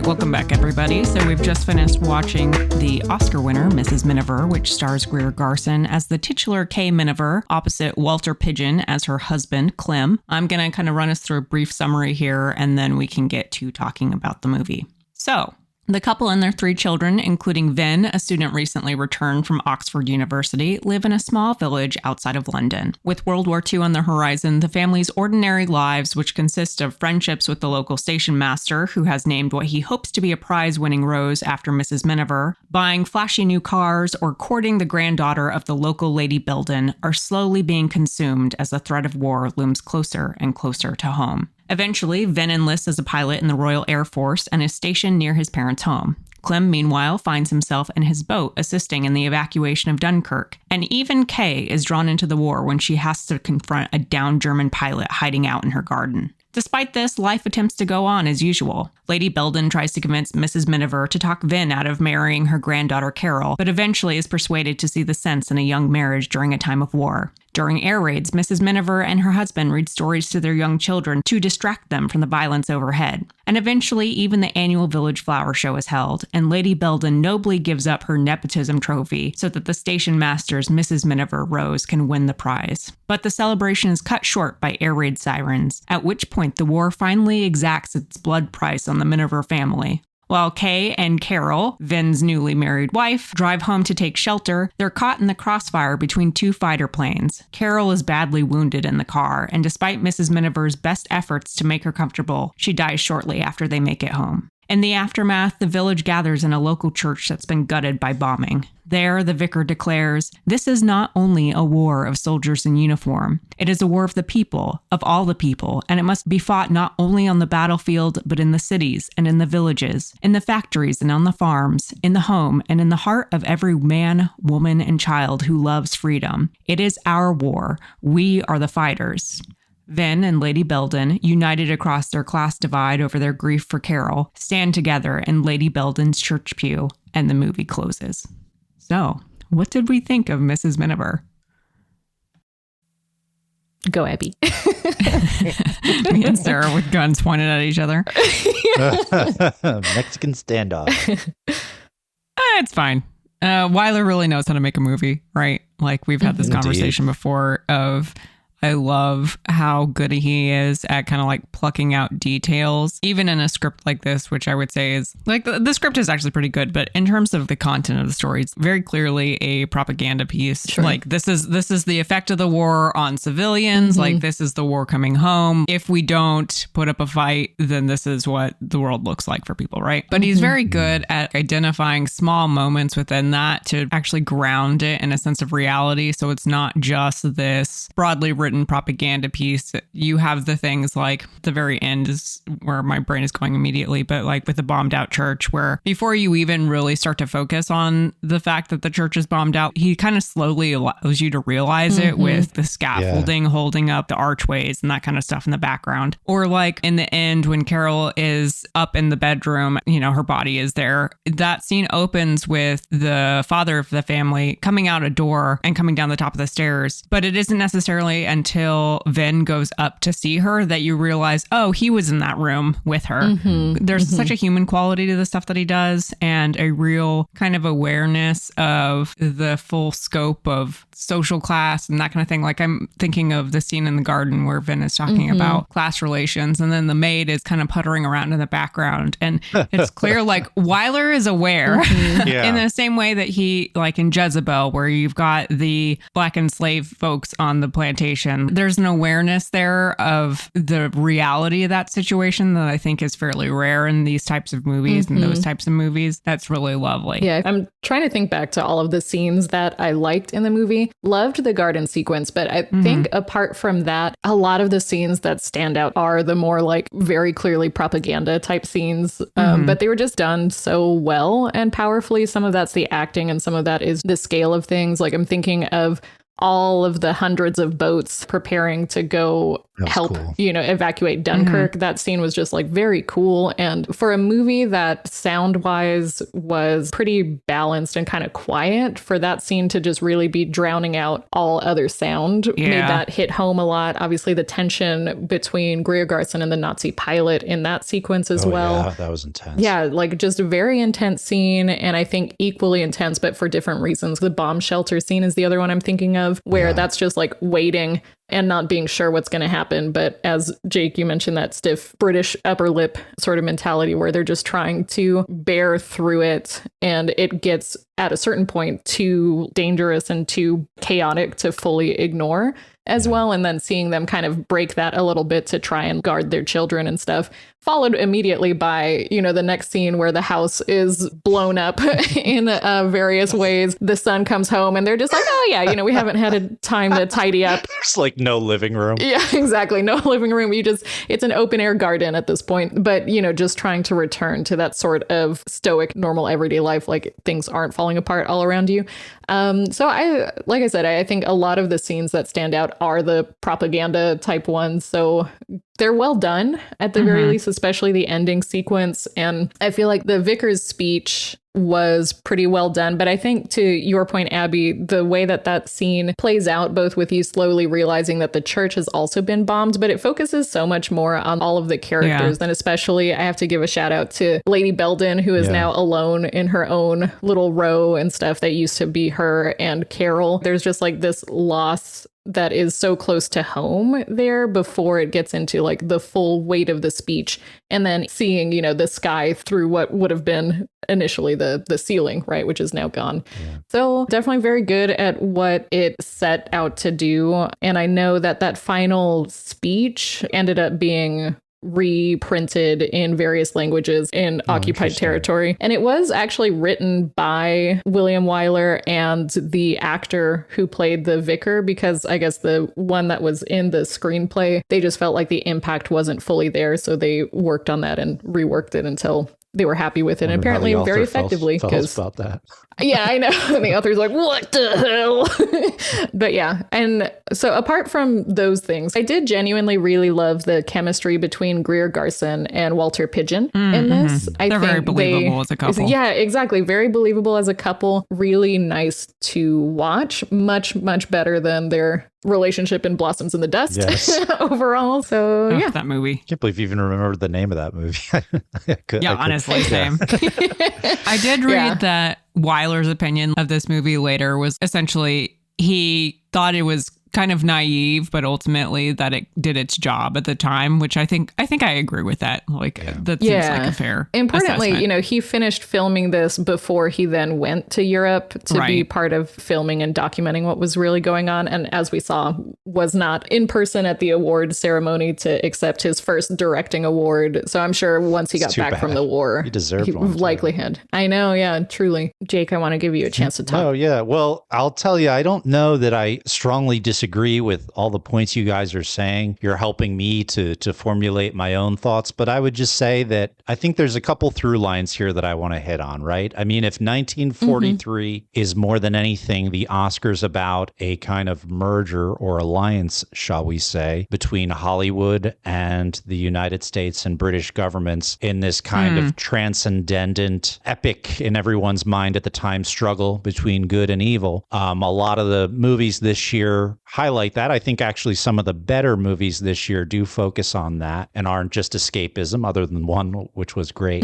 C: Welcome back, everybody. So we've just finished watching the Oscar winner, Mrs. Miniver, which stars Greer Garson as the titular Kay Miniver, opposite Walter Pidgeon as her husband, Clem. I'm going to kind of run us through a brief summary here, and then we can get to talking about the movie. So the couple and their 3 children, including Vin, a student recently returned from Oxford University, live in a small village outside of London. With World War II on the horizon, the family's ordinary lives, which consist of friendships with the local station master, who has named what he hopes to be a prize-winning rose after Mrs. Miniver, buying flashy new cars, or courting the granddaughter of the local Lady Belden, are slowly being consumed as the threat of war looms closer and closer to home. Eventually, Vin enlists as a pilot in the Royal Air Force and is stationed near his parents' home. Clem, meanwhile, finds himself in his boat assisting in the evacuation of Dunkirk. And even Kay is drawn into the war when she has to confront a downed German pilot hiding out in her garden. Despite this, life attempts to go on as usual. Lady Belden tries to convince Mrs. Miniver to talk Vin out of marrying her granddaughter Carol, but eventually is persuaded to see the sense in a young marriage during a time of war. During air raids, Mrs. Miniver and her husband read stories to their young children to distract them from the violence overhead. And eventually, even the annual village flower show is held, and Lady Belden nobly gives up her nepotism trophy so that the station master's Mrs. Miniver Rose can win the prize. But the celebration is cut short by air raid sirens, at which point the war finally exacts its blood price on the Miniver family. While Kay and Carol, Vin's newly married wife, drive home to take shelter, they're caught in the crossfire between 2 fighter planes. Carol is badly wounded in the car, and despite Mrs. Miniver's best efforts to make her comfortable, she dies shortly after they make it home. In the aftermath, the village gathers in a local church that's been gutted by bombing. There, the vicar declares, "This is not only a war of soldiers in uniform. It is a war of the people, of all the people, and it must be fought not only on the battlefield, but in the cities and in the villages, in the factories and on the farms, in the home and in the heart of every man, woman, and child who loves freedom. It is our war. We are the fighters." Vin and Lady Belden, united across their class divide over their grief for Carol, stand together in Lady Belden's church pew, and the movie closes. So, what did we think of Mrs. Miniver?
B: Go, Abby.
C: Me and Sarah with guns pointed at each other.
A: Mexican standoff.
C: It's fine. Wyler really knows how to make a movie, right? Like, we've had this conversation before of... I love how good he is at kind of like plucking out details, even in a script like this, which I would say is like the script is actually pretty good. But in terms of the content of the story, it's very clearly a propaganda piece. Sure. Like this is the effect of the war on civilians. Like this is the war coming home. If we don't put up a fight, then this is what the world looks like for people, right? But he's very good at identifying small moments within that to actually ground it in a sense of reality. So it's not just this broadly written propaganda piece. You have the things like the very end is where my brain is going immediately, but like with the bombed out church, where before you even really start to focus on the fact that the church is bombed out, he kind of slowly allows you to realize it with the scaffolding holding up the archways and that kind of stuff in the background. Or like in the end when Carol is up in the bedroom, you know, her body is there. That scene opens with the father of the family coming out a door and coming down the top of the stairs. But it isn't necessarily until Vin goes up to see her that you realize, oh, he was in that room with her. There's such a human quality to the stuff that he does and a real kind of awareness of the full scope of social class and that kind of thing. Like I'm thinking of the scene in the garden where Vin is talking about class relations and then the maid is kind of puttering around in the background. And it's clear like Wyler is aware in the same way that he, like in Jezebel, where you've got the black enslaved folks on the plantation. There's an awareness there of the reality of that situation that I think is fairly rare in these types of movies and those types of movies. That's really lovely.
B: Yeah, I'm trying to think back to all of the scenes that I liked in the movie. Loved the garden sequence, but I think apart from that, a lot of the scenes that stand out are the more like very clearly propaganda type scenes. But they were just done so well and powerfully. Some of that's the acting and some of that is the scale of things. Like I'm thinking of all of the hundreds of boats preparing to go help, you know, evacuate Dunkirk. That scene was just like very cool. And for a movie that sound wise was pretty balanced and kind of quiet, for that scene to just really be drowning out all other sound made that hit home a lot. Obviously the tension between Greer Garson and the Nazi pilot in that sequence as well.
A: Yeah, that was intense.
B: Yeah, like just a very intense scene. And I think equally intense, but for different reasons. The bomb shelter scene is the other one I'm thinking of, where that's just like waiting and not being sure what's going to happen. But as Jake, you mentioned that stiff British upper lip sort of mentality where they're just trying to bear through it. And it gets at a certain point too dangerous and too chaotic to fully ignore as well. And then seeing them kind of break that a little bit to try and guard their children and stuff, followed immediately by, you know, the next scene where the house is blown up in various ways. The son comes home and they're just like, oh yeah, you know, we haven't had a time to tidy up.
A: There's like no living room.
B: Yeah, exactly. No living room. It's an open air garden at this point, but you know, just trying to return to that sort of stoic, normal everyday life, like things aren't falling apart all around you. So like I said, I think a lot of the scenes that stand out are the propaganda type ones. So they're well done at the very least, especially the ending sequence. And I feel like the vicar's speech was pretty well done. But I think to your point, Abby, the way that scene plays out, both with you slowly realizing that the church has also been bombed, but it focuses so much more on all of the characters. And especially I have to give a shout out to Lady Belden, who is now alone in her own little row and stuff that used to be her and Carol. There's just like this loss that is so close to home there before it gets into like the full weight of the speech, and then seeing, you know, the sky through what would have been initially the ceiling, right, which is now gone. So definitely very good at what it set out to do. And I know that final speech ended up being reprinted in various languages in occupied territory. And it was actually written by William Wyler and the actor who played the vicar, because I guess the one that was in the screenplay, they just felt like the impact wasn't fully there. So they worked on that and reworked it until they were happy with it, and apparently very effectively.
A: Because about that.
B: Yeah, I know. And the author's like, what the hell? But yeah. And so apart from those things, I did genuinely really love the chemistry between Greer Garson and Walter Pidgeon in this.
C: They're very believable as a couple.
B: Yeah, exactly. Very believable as a couple. Really nice to watch. Much, much better than their relationship in Blossoms in the Dust overall. So yeah.
C: That movie.
A: I can't believe you even remembered the name of that movie.
C: Honestly, same. I did read that Wyler's opinion of this movie later was essentially he thought it was kind of naive, but ultimately that it did its job at the time, which I think I agree with that. That seems like a fair
B: Importantly,
C: assessment.
B: he finished filming this before he then went to Europe to be part of filming and documenting what was really going on. And as we saw, was not in person at the award ceremony to accept his first directing award. So I'm sure once he got back from the war,
A: he deserved one.
B: Likely had. I know. Yeah, truly. Jake, I want to give you a chance to talk.
A: Oh, yeah. Well, I'll tell you, I don't know that I strongly disagree with all the points you guys are saying. You're helping me to formulate my own thoughts, but I would just say that I think there's a couple through lines here that I want to hit on, right? I mean, if 1943 is more than anything the Oscars about a kind of merger or alliance, shall we say, between Hollywood and the United States and British governments in this kind of transcendent, epic in everyone's mind at the time struggle between good and evil. A lot of the movies this year highlight that. I think actually some of the better movies this year do focus on that and aren't just escapism, other than one, which was great.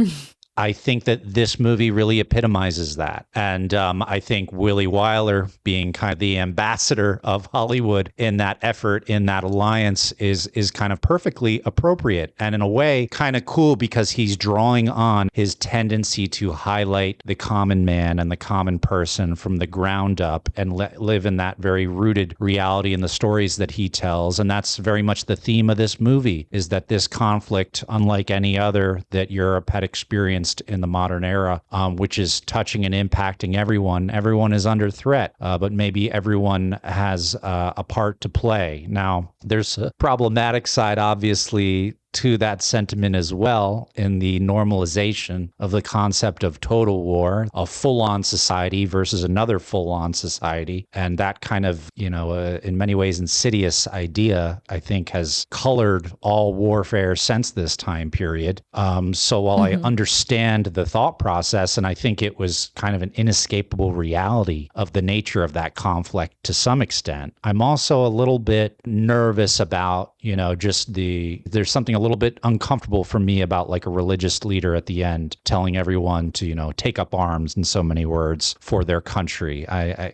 A: I think that this movie really epitomizes that. And I think Willie Wyler, being kind of the ambassador of Hollywood in that effort, in that alliance, is kind of perfectly appropriate. And in a way, kind of cool because he's drawing on his tendency to highlight the common man and the common person from the ground up and live in that very rooted reality in the stories that he tells. And that's very much the theme of this movie, is that this conflict, unlike any other that Europe had experienced in the modern era, which is touching and impacting everyone. Everyone is under threat, but maybe everyone has a part to play. Now, there's a problematic side, obviously, to that sentiment as well, in the normalization of the concept of total war, a full-on society versus another full-on society. And that kind of, in many ways insidious idea, I think, has colored all warfare since this time period. So while I understand the thought process, and I think it was kind of an inescapable reality of the nature of that conflict to some extent, I'm also a little bit nervous about, there's something a little bit uncomfortable for me about like a religious leader at the end telling everyone to, take up arms, in so many words, for their country. I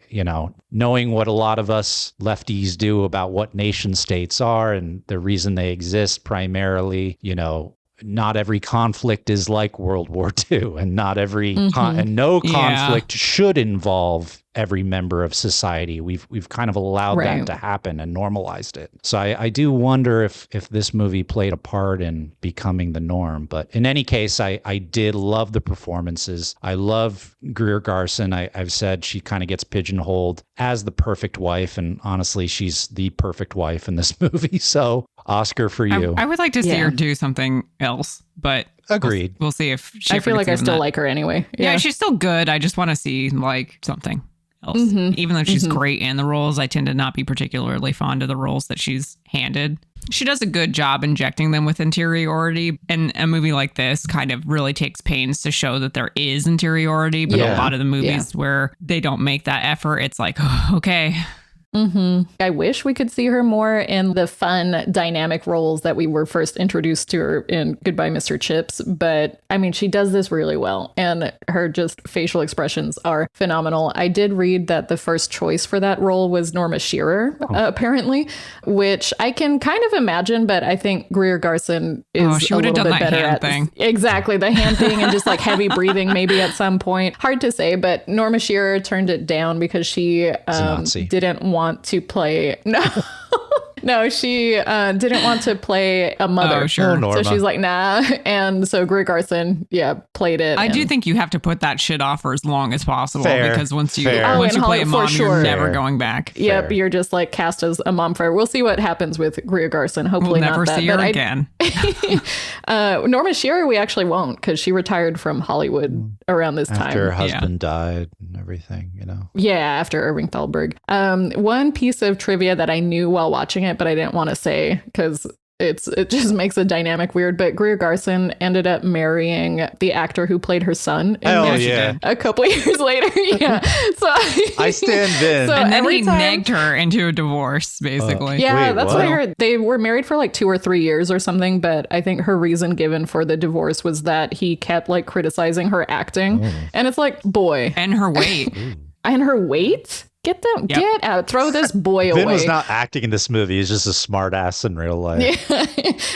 A: knowing what a lot of us lefties do about what nation states are and the reason they exist primarily, not every conflict is like World War II, and not every and no conflict should involve every member of society. We've kind of allowed that to happen and normalized it. So I do wonder if this movie played a part in becoming the norm. But in any case, I did love the performances. I love Greer Garson. I've said she kind of gets pigeonholed as the perfect wife, and honestly, she's the perfect wife in this movie. So Oscar for you.
C: I would like to see her do something else, but
A: agreed.
C: We'll see if she
B: I feel like I still like her anyway.
C: Yeah, she's still good. I just want to see like something else. Even though she's great in the roles, I tend to not be particularly fond of the roles that she's handed. She does a good job injecting them with interiority, and a movie like this kind of really takes pains to show that there is interiority, but a lot of the movies where they don't make that effort, it's like, oh, okay.
B: I wish we could see her more in the fun, dynamic roles that we were first introduced to her in Goodbye, Mr. Chips. But I mean, she does this really well, and her just facial expressions are phenomenal. I did read that the first choice for that role was Norma Shearer, apparently, which I can kind of imagine, but I think Greer Garson is a little bit better at thing. Exactly, the hand thing and just like heavy breathing maybe at some point. Hard to say, but Norma Shearer turned it down because she didn't want to play No, she didn't want to play a mother.
C: Oh, sure.
B: So she's like, nah. And so Greer Garson, played it.
C: I do think you have to put that shit off for as long as possible. Because once you play a mom,
B: you're
C: never going back.
B: Yep, you're just like cast as a mom forever. We'll see what happens with Greer Garson. Hopefully
C: we'll never
B: not that.
C: see her again.
B: Norma Shearer, we actually won't, because she retired from Hollywood around this time.
A: After her husband died and everything,
B: Yeah, after Irving Thalberg. One piece of trivia that I knew while watching it, but I didn't want to say because it just makes the dynamic weird. But Greer Garson ended up marrying the actor who played her son a couple years later. So
A: I stand Vin.
C: So and then he nagged her into a divorce, basically.
B: That's what I heard. They were married for like 2 or 3 years or something, but I think her reason given for the divorce was that he kept like criticizing her acting. And it's like, boy.
C: And her weight.
B: And her weight? Get out, throw this boy away.
A: Vin was not acting in this movie. He's just a smart ass in real life.
B: Yeah,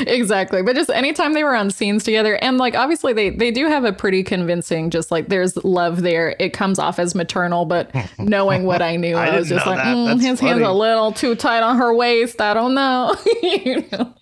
B: exactly. But just anytime they were on scenes together, and like obviously they do have a pretty convincing, just like there's love there. It comes off as maternal, but knowing what I knew, I was just like, his hands a little too tight on her waist. I don't know. You know?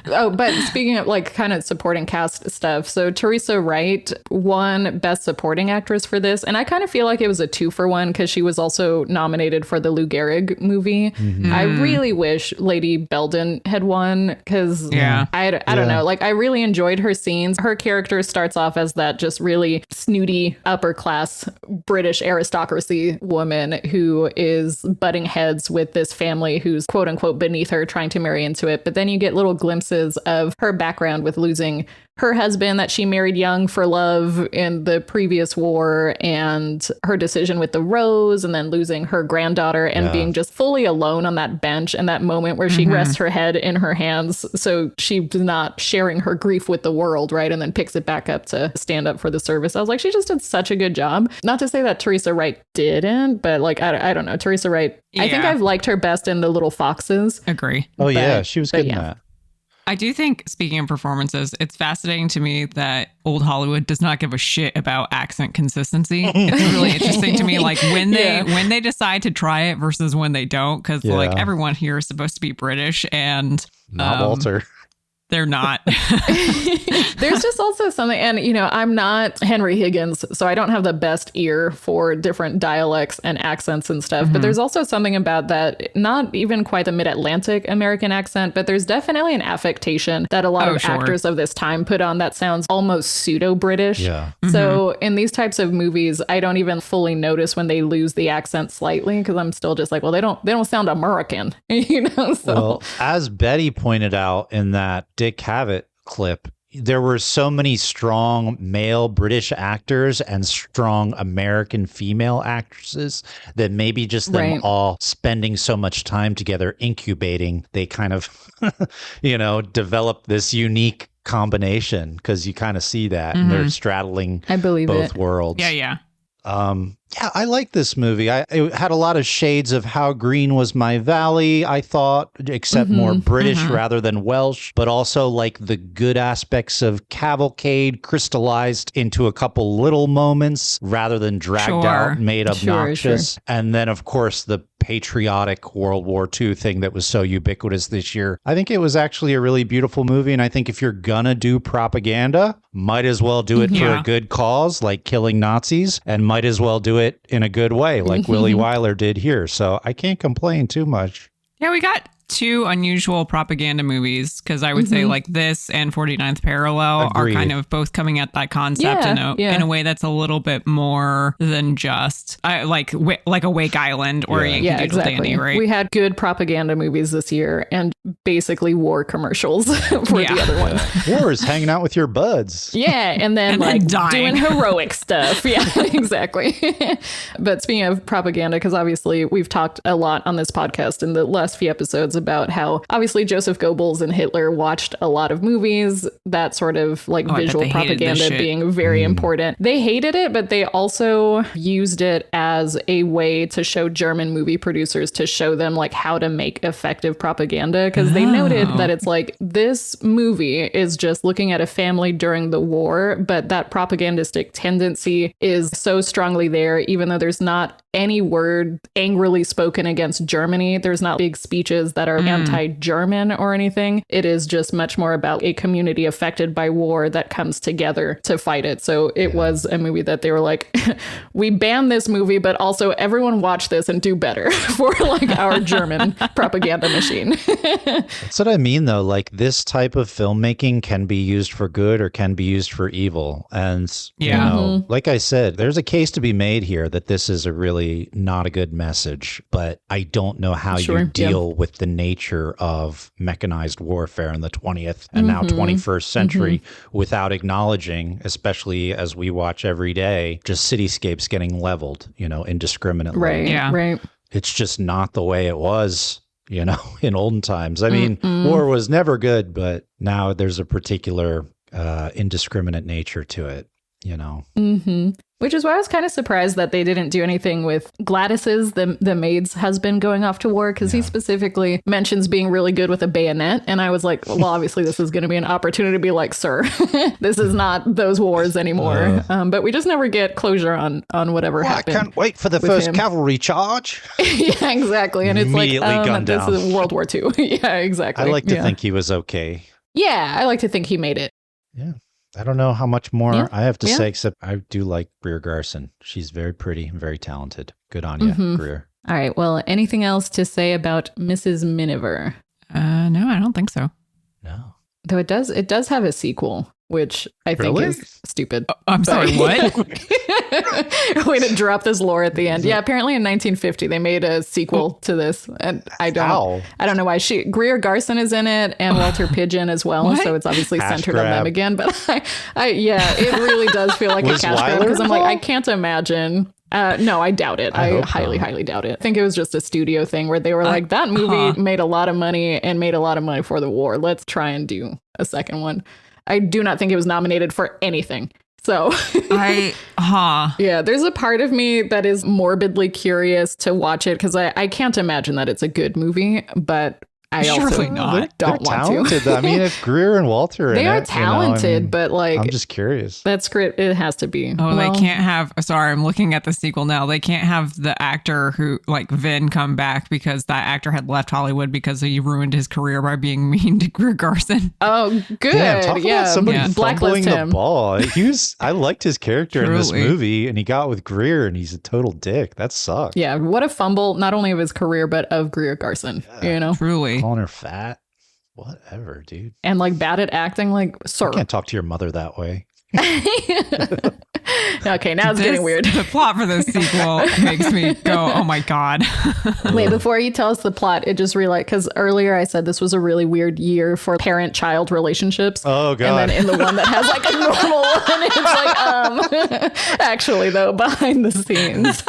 B: Oh, but speaking of like kind of supporting cast stuff, so Teresa Wright won Best Supporting Actress for this, and I kind of feel like it was a 2-for-1 because she was also nominated for the Lou Gehrig movie. Mm-hmm. I really wish Lady Belden had won because I don't know, like I really enjoyed her scenes. Her character starts off as that just really snooty upper class British aristocracy woman who is butting heads with this family who's quote unquote beneath her, trying to marry into it. But then you get little glimpses of her background with losing her husband that she married young for love in the previous war, and her decision with the rose, and then losing her granddaughter and being just fully alone on that bench, and that moment where she rests her head in her hands so she's not sharing her grief with the world, right? And then picks it back up to stand up for the service. I was like, she just did such a good job. Not to say that Teresa Wright didn't, but like I don't know, Teresa Wright, I think I've liked her best in The Little Foxes.
C: Agree.
A: Oh yeah, she was good in that.
C: I do think, speaking of performances, it's fascinating to me that old Hollywood does not give a shit about accent consistency. It's really interesting to me, like when they decide to try it versus when they don't, because like everyone here is supposed to be British, and
A: not Walter.
C: They're not.
B: There's just also something, and you know, I'm not Henry Higgins, so I don't have the best ear for different dialects and accents and stuff. But there's also something about that, not even quite the mid-Atlantic American accent, but there's definitely an affectation that a lot of actors of this time put on that sounds almost pseudo-British. Yeah. So in these types of movies, I don't even fully notice when they lose the accent slightly, because I'm still just like, well, they don't sound American, you know. So
A: well, as Betty pointed out in that Dick Cavett clip, there were so many strong male British actors and strong American female actresses that maybe just them all spending so much time together incubating, they kind of, you know, develop this unique combination, because you kind of see that and they're straddling both worlds.
C: Yeah.
A: Yeah, I like this movie. It had a lot of shades of How Green Was My Valley, I thought, except more British rather than Welsh, but also like the good aspects of Cavalcade crystallized into a couple little moments rather than dragged out and made obnoxious. And then, of course, the patriotic World War II thing that was so ubiquitous this year. I think it was actually a really beautiful movie, and I think if you're gonna do propaganda, might as well do it for a good cause, like killing Nazis, and might as well do it in a good way, like Willie Wyler did here. So I can't complain too much.
C: Yeah, we got two unusual propaganda movies, because I would say like this and 49th Parallel are kind of both coming at that concept in a way that's a little bit more than just like a Wake Island or Yankee Doodle Dandy, right?
B: We had good propaganda movies this year and basically war commercials for the other ones.
A: War is hanging out with your buds.
B: Yeah, and then like doing heroic stuff. Yeah, exactly. But speaking of propaganda, because obviously we've talked a lot on this podcast in the last few episodes about how obviously Joseph Goebbels and Hitler watched a lot of movies, that sort of like visual propaganda being very important. They hated it, but they also used it as a way to show German movie producers, to show them like how to make effective propaganda, because they noted that it's like, this movie is just looking at a family during the war, but that propagandistic tendency is so strongly there, even though there's not any word angrily spoken against Germany. There's not big speeches that are anti-German or anything. It is just much more about a community affected by war that comes together to fight it. So it was a movie that they were like, we banned this movie, but also everyone watch this and do better for like our German propaganda machine.
A: That's what I mean, though. Like, this type of filmmaking can be used for good or can be used for evil. And, you know, like I said, there's a case to be made here that this is a really not a good message, but I don't know how you deal with the nature of mechanized warfare in the 20th and now 21st century without acknowledging, especially as we watch every day, just cityscapes getting leveled, you know, indiscriminately.
B: Right.
A: It's just not the way it was, you know, in olden times. I mean, war was never good, but now there's a particular indiscriminate nature to it. you know.
B: Mm-hmm. Which is why I was kind of surprised that they didn't do anything with Gladys's, the maid's husband, going off to war, because he specifically mentions being really good with a bayonet. And I was like, well, obviously this is going to be an opportunity to be like, sir, this is not those wars anymore. But we just never get closure on whatever happened.
A: I can't wait for the first cavalry charge.
B: Yeah, exactly. And it's
A: immediately gunned
B: this
A: down.
B: is World War II. Yeah, exactly.
A: I like to think he was okay.
B: Yeah, I like to think he made it.
A: Yeah. I don't know how much more I have to say, except I do like Greer Garson. She's very pretty and very talented. Good on you, Greer.
B: All right. Well, anything else to say about Mrs. Miniver?
C: No, I don't think so.
A: No.
B: Though it does have a sequel, which I think is stupid.
C: I'm sorry, what?
B: Way to drop this lore at the end. Yeah, apparently in 1950 they made a sequel to this, and I don't know why. Greer Garson is in it and Walter Pidgeon as well, so it's obviously centered on them again. But it really does feel like a cash grab, because I'm like, I can't imagine. No, I doubt it. I highly doubt it. I think it was just a studio thing where they were like, that movie made a lot of money and made a lot of money for the war. Let's try and do a second one. I do not think it was nominated for anything. So yeah, there's a part of me that is morbidly curious to watch it, because I can't imagine that it's a good movie, but I
C: Surely
B: also
C: not.
B: don't want
A: talented.
B: to.
A: I mean, if Greer and Walter are
B: they
A: in
B: are
A: it,
B: talented, but like,
A: I'm just curious.
B: That script, it has to be.
C: They can't have, sorry, I'm looking at the sequel now. They can't have the actor who, like Vin, come back, because that actor had left Hollywood because he ruined his career by being mean to Greer Garson.
B: Oh, good.
A: About somebody
B: blacklist him.
A: The ball. I liked his character in this movie, and he got with Greer, and he's a total dick. That sucks.
B: Yeah, what a fumble, not only of his career, but of Greer Garson, you know?
C: Truly.
A: Calling her fat. Whatever, dude.
B: And like bad at acting, like, sir.
A: You can't talk to your mother that way.
B: Okay, now it's getting weird.
C: The plot for this sequel makes me go, oh my God.
B: Wait, before you tell us the plot, it just realized, because earlier I said this was a really weird year for parent-child relationships.
A: Oh, God.
B: And then in the one that has like a normal one, it's like, actually though, behind the scenes.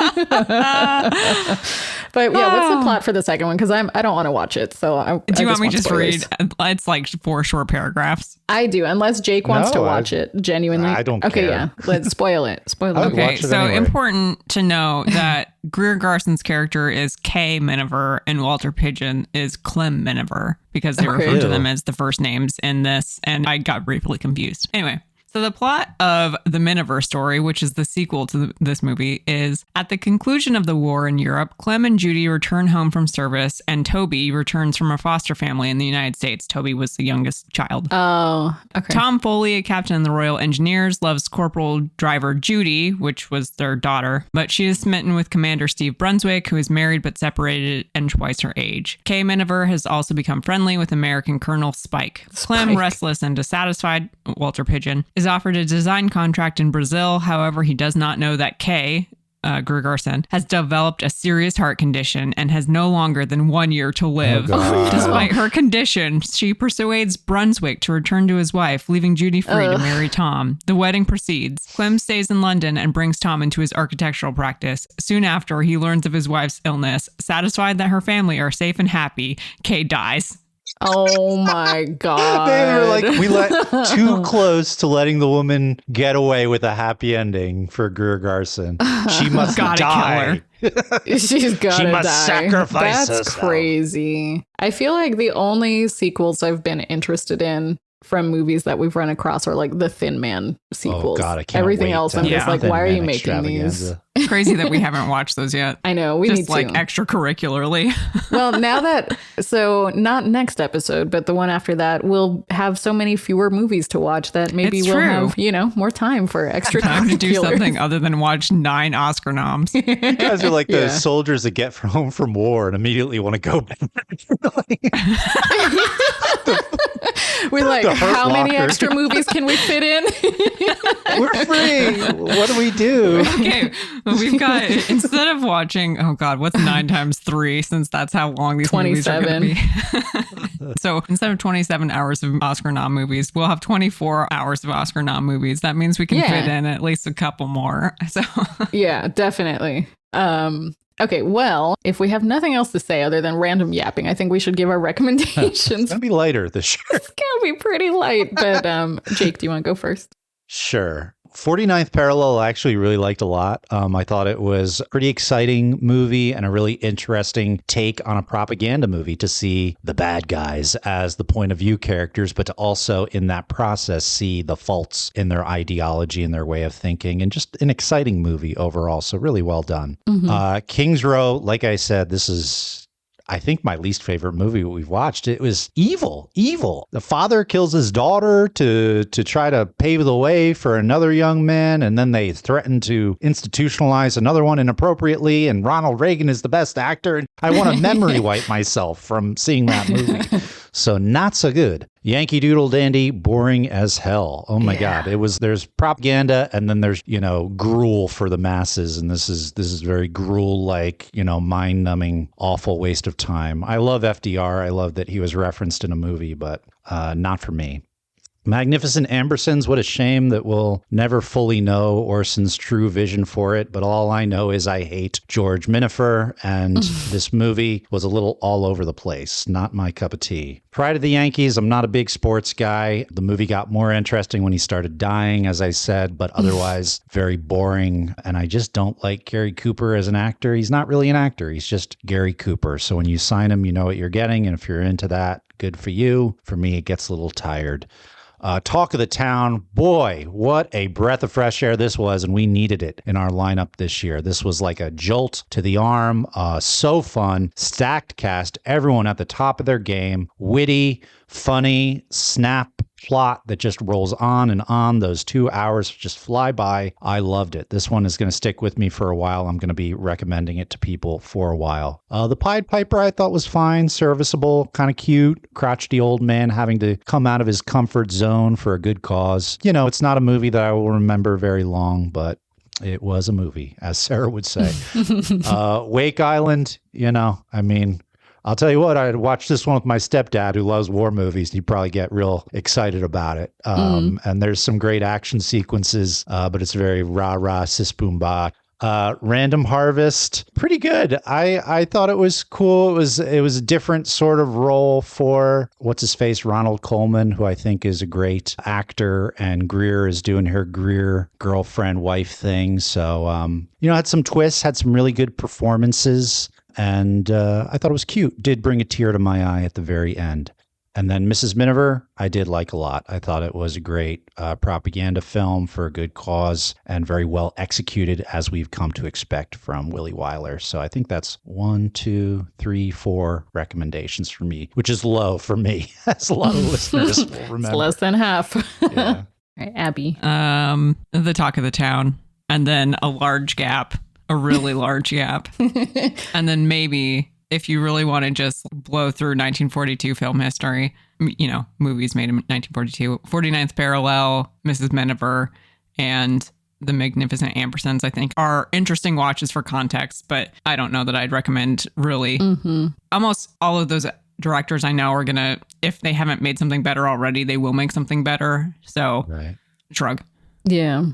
B: But yeah, what's the plot for the second one? Because I don't want to watch it. So
C: do you want me to just read? It's like 4 short paragraphs.
B: I do, unless Jake wants to watch it. Genuinely,
A: I don't care.
B: Okay, yeah, let's spoil it.
C: Okay, so important to know that Greer Garson's character is Kay Miniver and Walter Pidgeon is Clem Miniver, because they refer to them as the first names in this, and I got briefly confused. Anyway. So the plot of the Miniver story, which is the sequel to this movie, is at the conclusion of the war in Europe, Clem and Judy return home from service, and Toby returns from a foster family in the United States. Toby was the youngest child.
B: Oh, okay.
C: Tom Foley, a captain in the Royal Engineers, loves Corporal Driver Judy, which was their daughter, but she is smitten with Commander Steve Brunswick, who is married but separated and twice her age. Kay Miniver has also become friendly with American Colonel Spike. Clem, restless and dissatisfied, Walter Pidgeon, is offered a design contract in Brazil. However, he does not know that Kay, Greer Garson, has developed a serious heart condition and has no longer than 1 year to live. Despite her condition, she persuades Brunswick to return to his wife, leaving Judy free to marry Tom. The wedding proceeds. Clem stays in London and brings Tom into his architectural practice. Soon after, he learns of his wife's illness. Satisfied that her family are safe and happy, Kay dies.
B: Oh my God.
A: They were like, we let too close to letting the woman get away with a happy ending for Greer Garson. She must die.
B: She's gotta die.
A: Sacrifice
B: That's
A: herself.
B: crazy. I feel like the only sequels I've been interested in from movies that we've run across are like the Thin Man sequels.
A: Oh God, I can't
B: Everything
A: wait
B: else, I'm just like,
A: Thin
B: why are
A: Man
B: you making these?
C: Crazy that we haven't watched those yet.
B: I know, we
C: just
B: need
C: like
B: to.
C: extracurricularly.
B: Well, now that, so not next episode, but the one after that, we'll have so many fewer movies to watch that maybe we'll have, more time for extra
C: time to do something other than watch 9 Oscar noms.
A: You guys are like the soldiers that get home from war and immediately want to go back.
B: We're like, how many extra movies can we fit in?
A: We're free. What do we do?
C: Okay, we've got, instead of watching, oh God, what's 9 times 3, since that's how long these movies are going to be. So instead of 27 hours of Oscar nom movies, we'll have 24 hours of Oscar nom movies. That means we can fit in at least a couple more. So
B: yeah, definitely. Okay, well, if we have nothing else to say other than random yapping, I think we should give our recommendations.
A: It's going to be lighter this year.
B: It's going to be pretty light, but Jake, do you want to go first?
A: Sure. 49th Parallel I actually really liked a lot. I thought it was a pretty exciting movie and a really interesting take on a propaganda movie to see the bad guys as the point of view characters, but to also in that process see the faults in their ideology and their way of thinking, and just an exciting movie overall. So really well done. King's Row, like I said, this is, I think, my least favorite movie we've watched. It was evil. The father kills his daughter to try to pave the way for another young man, and then they threaten to institutionalize another one inappropriately, and Ronald Reagan is the best actor, and I want to memory wipe myself from seeing that movie. So not so good. Yankee Doodle Dandy, boring as hell. Oh my God. There's propaganda, and then there's, gruel for the masses. And this is very gruel-like, mind-numbing, awful waste of time. I love FDR. I love that he was referenced in a movie, but not for me. Magnificent Ambersons, what a shame that we'll never fully know Orson's true vision for it, but all I know is I hate George Miniver, and this movie was a little all over the place. Not my cup of tea. Pride of the Yankees, I'm not a big sports guy. The movie got more interesting when he started dying, as I said, but otherwise very boring, and I just don't like Gary Cooper as an actor. He's not really an actor. He's just Gary Cooper. So when you sign him, you know what you're getting, and if you're into that, good for you. For me, it gets a little tired. Talk of the Town, boy, what a breath of fresh air this was, and we needed it in our lineup this year. This was like a jolt to the arm, so fun, stacked cast, everyone at the top of their game, witty, funny, snap plot that just rolls on and on. Those 2 hours just fly by. I loved it. This one is going to stick with me for a while. I'm going to be recommending it to people for a while. The Pied Piper I thought was fine, serviceable, kind of cute, crotchety old man having to come out of his comfort zone for a good cause. It's not a movie that I will remember very long, but it was a movie, as Sarah would say. Wake Island, I'll tell you what, I'd watch this one with my stepdad who loves war movies. He'd probably get real excited about it. And there's some great action sequences, but it's very rah-rah, sis-boom-bah. Random Harvest, pretty good. I thought it was cool. It was a different sort of role for what's-his-face, Ronald Coleman, who I think is a great actor, and Greer is doing her Greer girlfriend-wife thing. So, had some twists, had some really good performances. And I thought it was cute. Did bring a tear to my eye at the very end. And then Mrs. Miniver, I did like a lot. I thought it was a great propaganda film for a good cause and very well executed, as we've come to expect from Willie Wyler. So I think that's 1, 2, 3, 4 recommendations for me, which is low for me, as a lot of listeners will remember.
B: It's less than half.
A: Yeah.
B: All right, Abby.
C: The Talk of the Town, and then a large gap. A really large gap. And then maybe if you really want to just blow through 1942 film history, movies made in 1942, 49th Parallel, Mrs. Miniver, and The Magnificent Ambersons, I think, are interesting watches for context, but I don't know that I'd recommend really. Almost all of those directors I know are going to, if they haven't made something better already, they will make something better. So, shrug.
B: Yeah.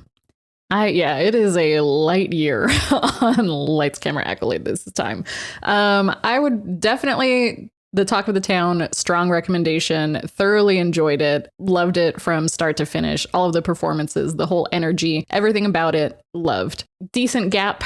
B: It is a light year on Lights, Camera, Accolade this time. I would definitely, The Talk of the Town, strong recommendation. Thoroughly enjoyed it. Loved it from start to finish. All of the performances, the whole energy, everything about it, loved. Decent gap.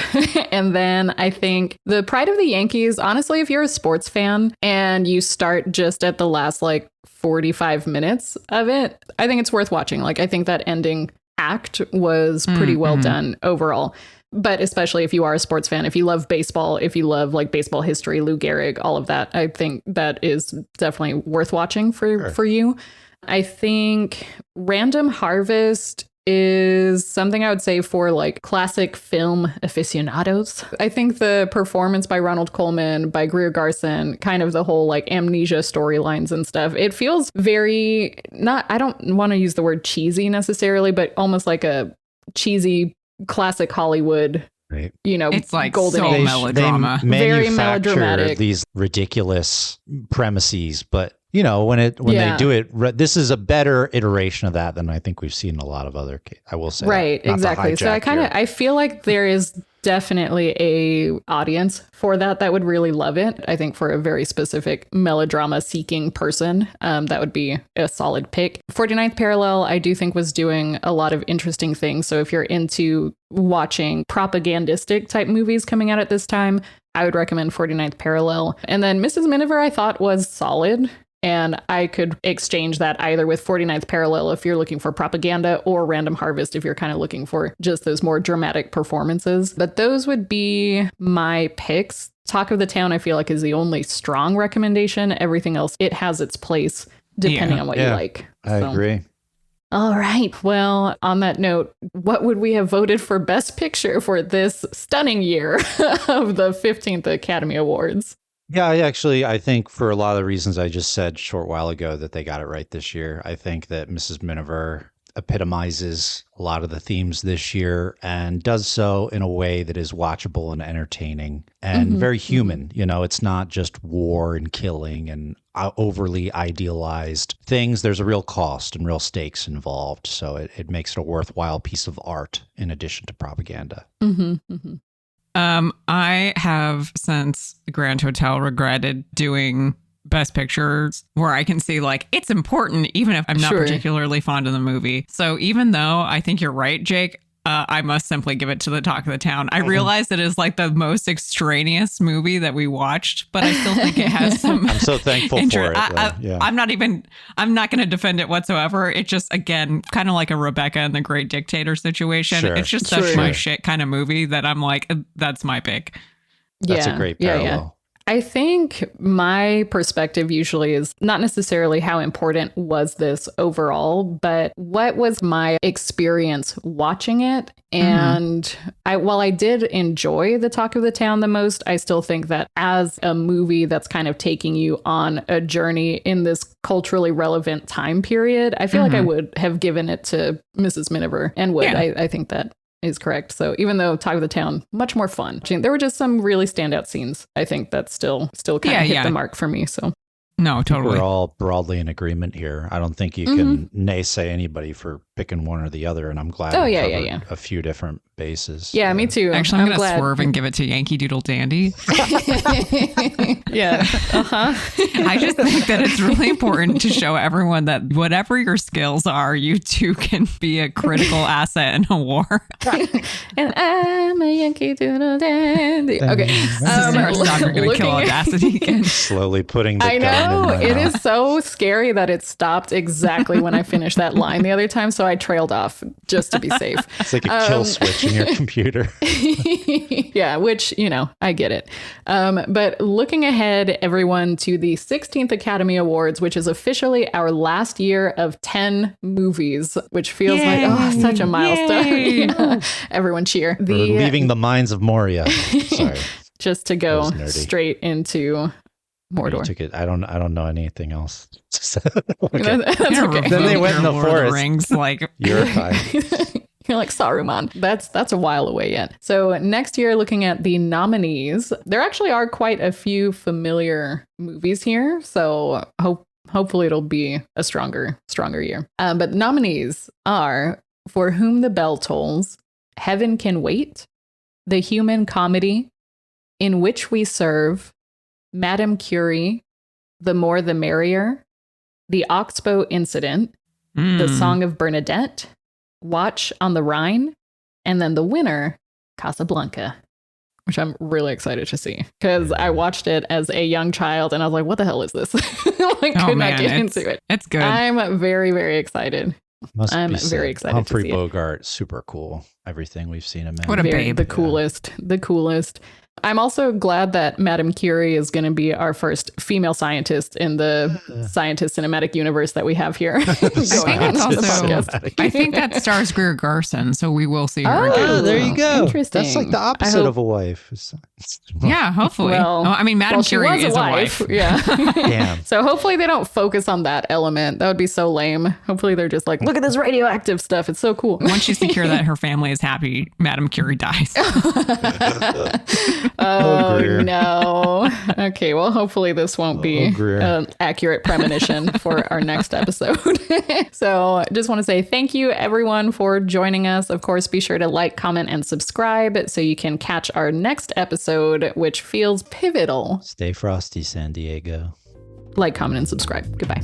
B: And then I think The Pride of the Yankees, honestly, if you're a sports fan and you start just at the last 45 minutes of it, I think it's worth watching. I think that ending act was pretty well done overall. But especially if you are a sports fan, if you love baseball, if you love baseball history, Lou Gehrig, all of that, I think that is definitely worth watching for you. I think Random Harvest is something I would say for classic film aficionados. I think the performance by Ronald Coleman, by Greer Garson, kind of the whole amnesia storylines and stuff, it feels very I don't want to use the word cheesy necessarily, but almost like a cheesy classic Hollywood.
A: Right.
C: It's golden
B: age.
C: Melodrama.
A: They
B: very
A: manufacture
B: melodramatic.
A: These ridiculous premises, but when they do it, this is a better iteration of that than I think we've seen in a lot of other cases, I will say.
B: Right, exactly. So I feel like there is definitely a audience for that would really love it. I think for a very specific melodrama seeking person, that would be a solid pick. 49th Parallel, I do think was doing a lot of interesting things. So if you're into watching propagandistic type movies coming out at this time, I would recommend 49th Parallel. And then Mrs. Miniver, I thought was solid. And I could exchange that either with 49th Parallel if you're looking for propaganda, or Random Harvest if you're kind of looking for just those more dramatic performances. But those would be my picks. Talk of the Town, I feel like, is the only strong recommendation. Everything else, it has its place depending on what you like.
A: I agree.
B: All right. Well, on that note, what would we have voted for Best Picture for this stunning year of the 15th Academy Awards?
A: Yeah, I think for a lot of the reasons I just said a short while ago that they got it right this year. I think that Mrs. Miniver epitomizes a lot of the themes this year and does so in a way that is watchable and entertaining and very human. You know, it's not just war and killing and overly idealized things. There's a real cost and real stakes involved. So it makes it a worthwhile piece of art in addition to propaganda.
C: I have since Grand Hotel regretted doing Best Pictures where I can see like it's important even if I'm not particularly fond of the movie. So even though I think you're right, Jake, I must simply give it to the Talk of the Town. I realize it is like the most extraneous movie that we watched, but I still think it has some.
A: I'm so thankful for it.
C: I'm not going to defend it whatsoever. It just, again, kind of like a Rebecca and the Great Dictator situation. It's just such my shit kind of movie that I'm like, that's my pick.
A: That's a great parallel.
B: I think my perspective usually is not necessarily how important was this overall, but what was my experience watching it? And while I did enjoy the Talk of the Town the most, I still think that as a movie that's kind of taking you on a journey in this culturally relevant time period, I feel like I would have given it to Mrs. Miniver and would. I think that is correct. So even though Talk of the Town, much more fun. There were just some really standout scenes. I think that still kind of hit the mark for me. So
C: no, totally.
A: We're all broadly in agreement here. I don't think you can naysay anybody for picking one or the other. And I'm glad a few different bases.
B: Yeah, me too.
C: Actually, I'm going to swerve and give it to Yankee Doodle Dandy.
B: Yeah.
C: I just think that it's really important to show everyone that whatever your skills are, you too can be a critical asset in a war.
B: And I'm a Yankee Doodle Dandy. Okay.
C: You're going to kill Audacity again.
A: Slowly putting the gun in my
B: it
A: mouth.
B: is so scary that it stopped exactly when I finished that line the other time. So I trailed off just to be safe.
A: It's like a kill switch in your computer.
B: Yeah, which, I get it. But looking ahead, everyone, to the 16th Academy Awards, which is officially our last year of 10 movies, which feels like, such a milestone. Yeah. Everyone cheer.
A: We're leaving the mines of Moria. Sorry.
B: Just to go straight into Mordor.
A: Took it. I don't know anything else.
B: Okay. That's okay.
A: Then they went in the forest.
C: Rings, like
A: you're fine.
B: You're like Saruman. That's a while away yet. So next year, looking at the nominees, there actually are quite a few familiar movies here. So hopefully it'll be a stronger year. But nominees are For Whom the Bell Tolls, Heaven Can Wait, The Human Comedy, In Which We Serve, Madame Curie, The More the Merrier, The Oxbow Incident, The Song of Bernadette, Watch on the Rhine, and then the winner, Casablanca, which I'm really excited to see because I watched it as a young child and I was like, what the hell is this? I could not get into it.
C: It's good.
B: I'm very, very excited. I'm very excited
A: Humphrey
B: to see
A: Bogart, super cool. Everything we've seen him in.
C: What a babe.
B: The coolest. I'm also glad that Madame Curie is going to be our first female scientist in the scientist cinematic universe that we have here.
C: I think that stars Greer Garson, so we will see her again.
A: Oh, there you go.
B: Interesting.
A: That's like the opposite of a wife.
C: Yeah, hopefully.
B: Well,
C: Madame Curie is a wife.
B: Yeah.
A: Damn.
B: So hopefully they don't focus on that element. That would be so lame. Hopefully they're just like, look at this radioactive stuff. It's so cool.
C: Once she's secure that her family is happy, Madame Curie dies.
B: Oh,
A: Greer.
B: no. Okay, well, hopefully this won't be
A: Greer.
B: an accurate premonition for our next episode. So just want to say thank you, everyone, for joining us. Of course, be sure to like, comment, and subscribe so you can catch our next episode, which feels pivotal.
A: Stay frosty, San Diego.
B: Like, comment, and subscribe. Goodbye.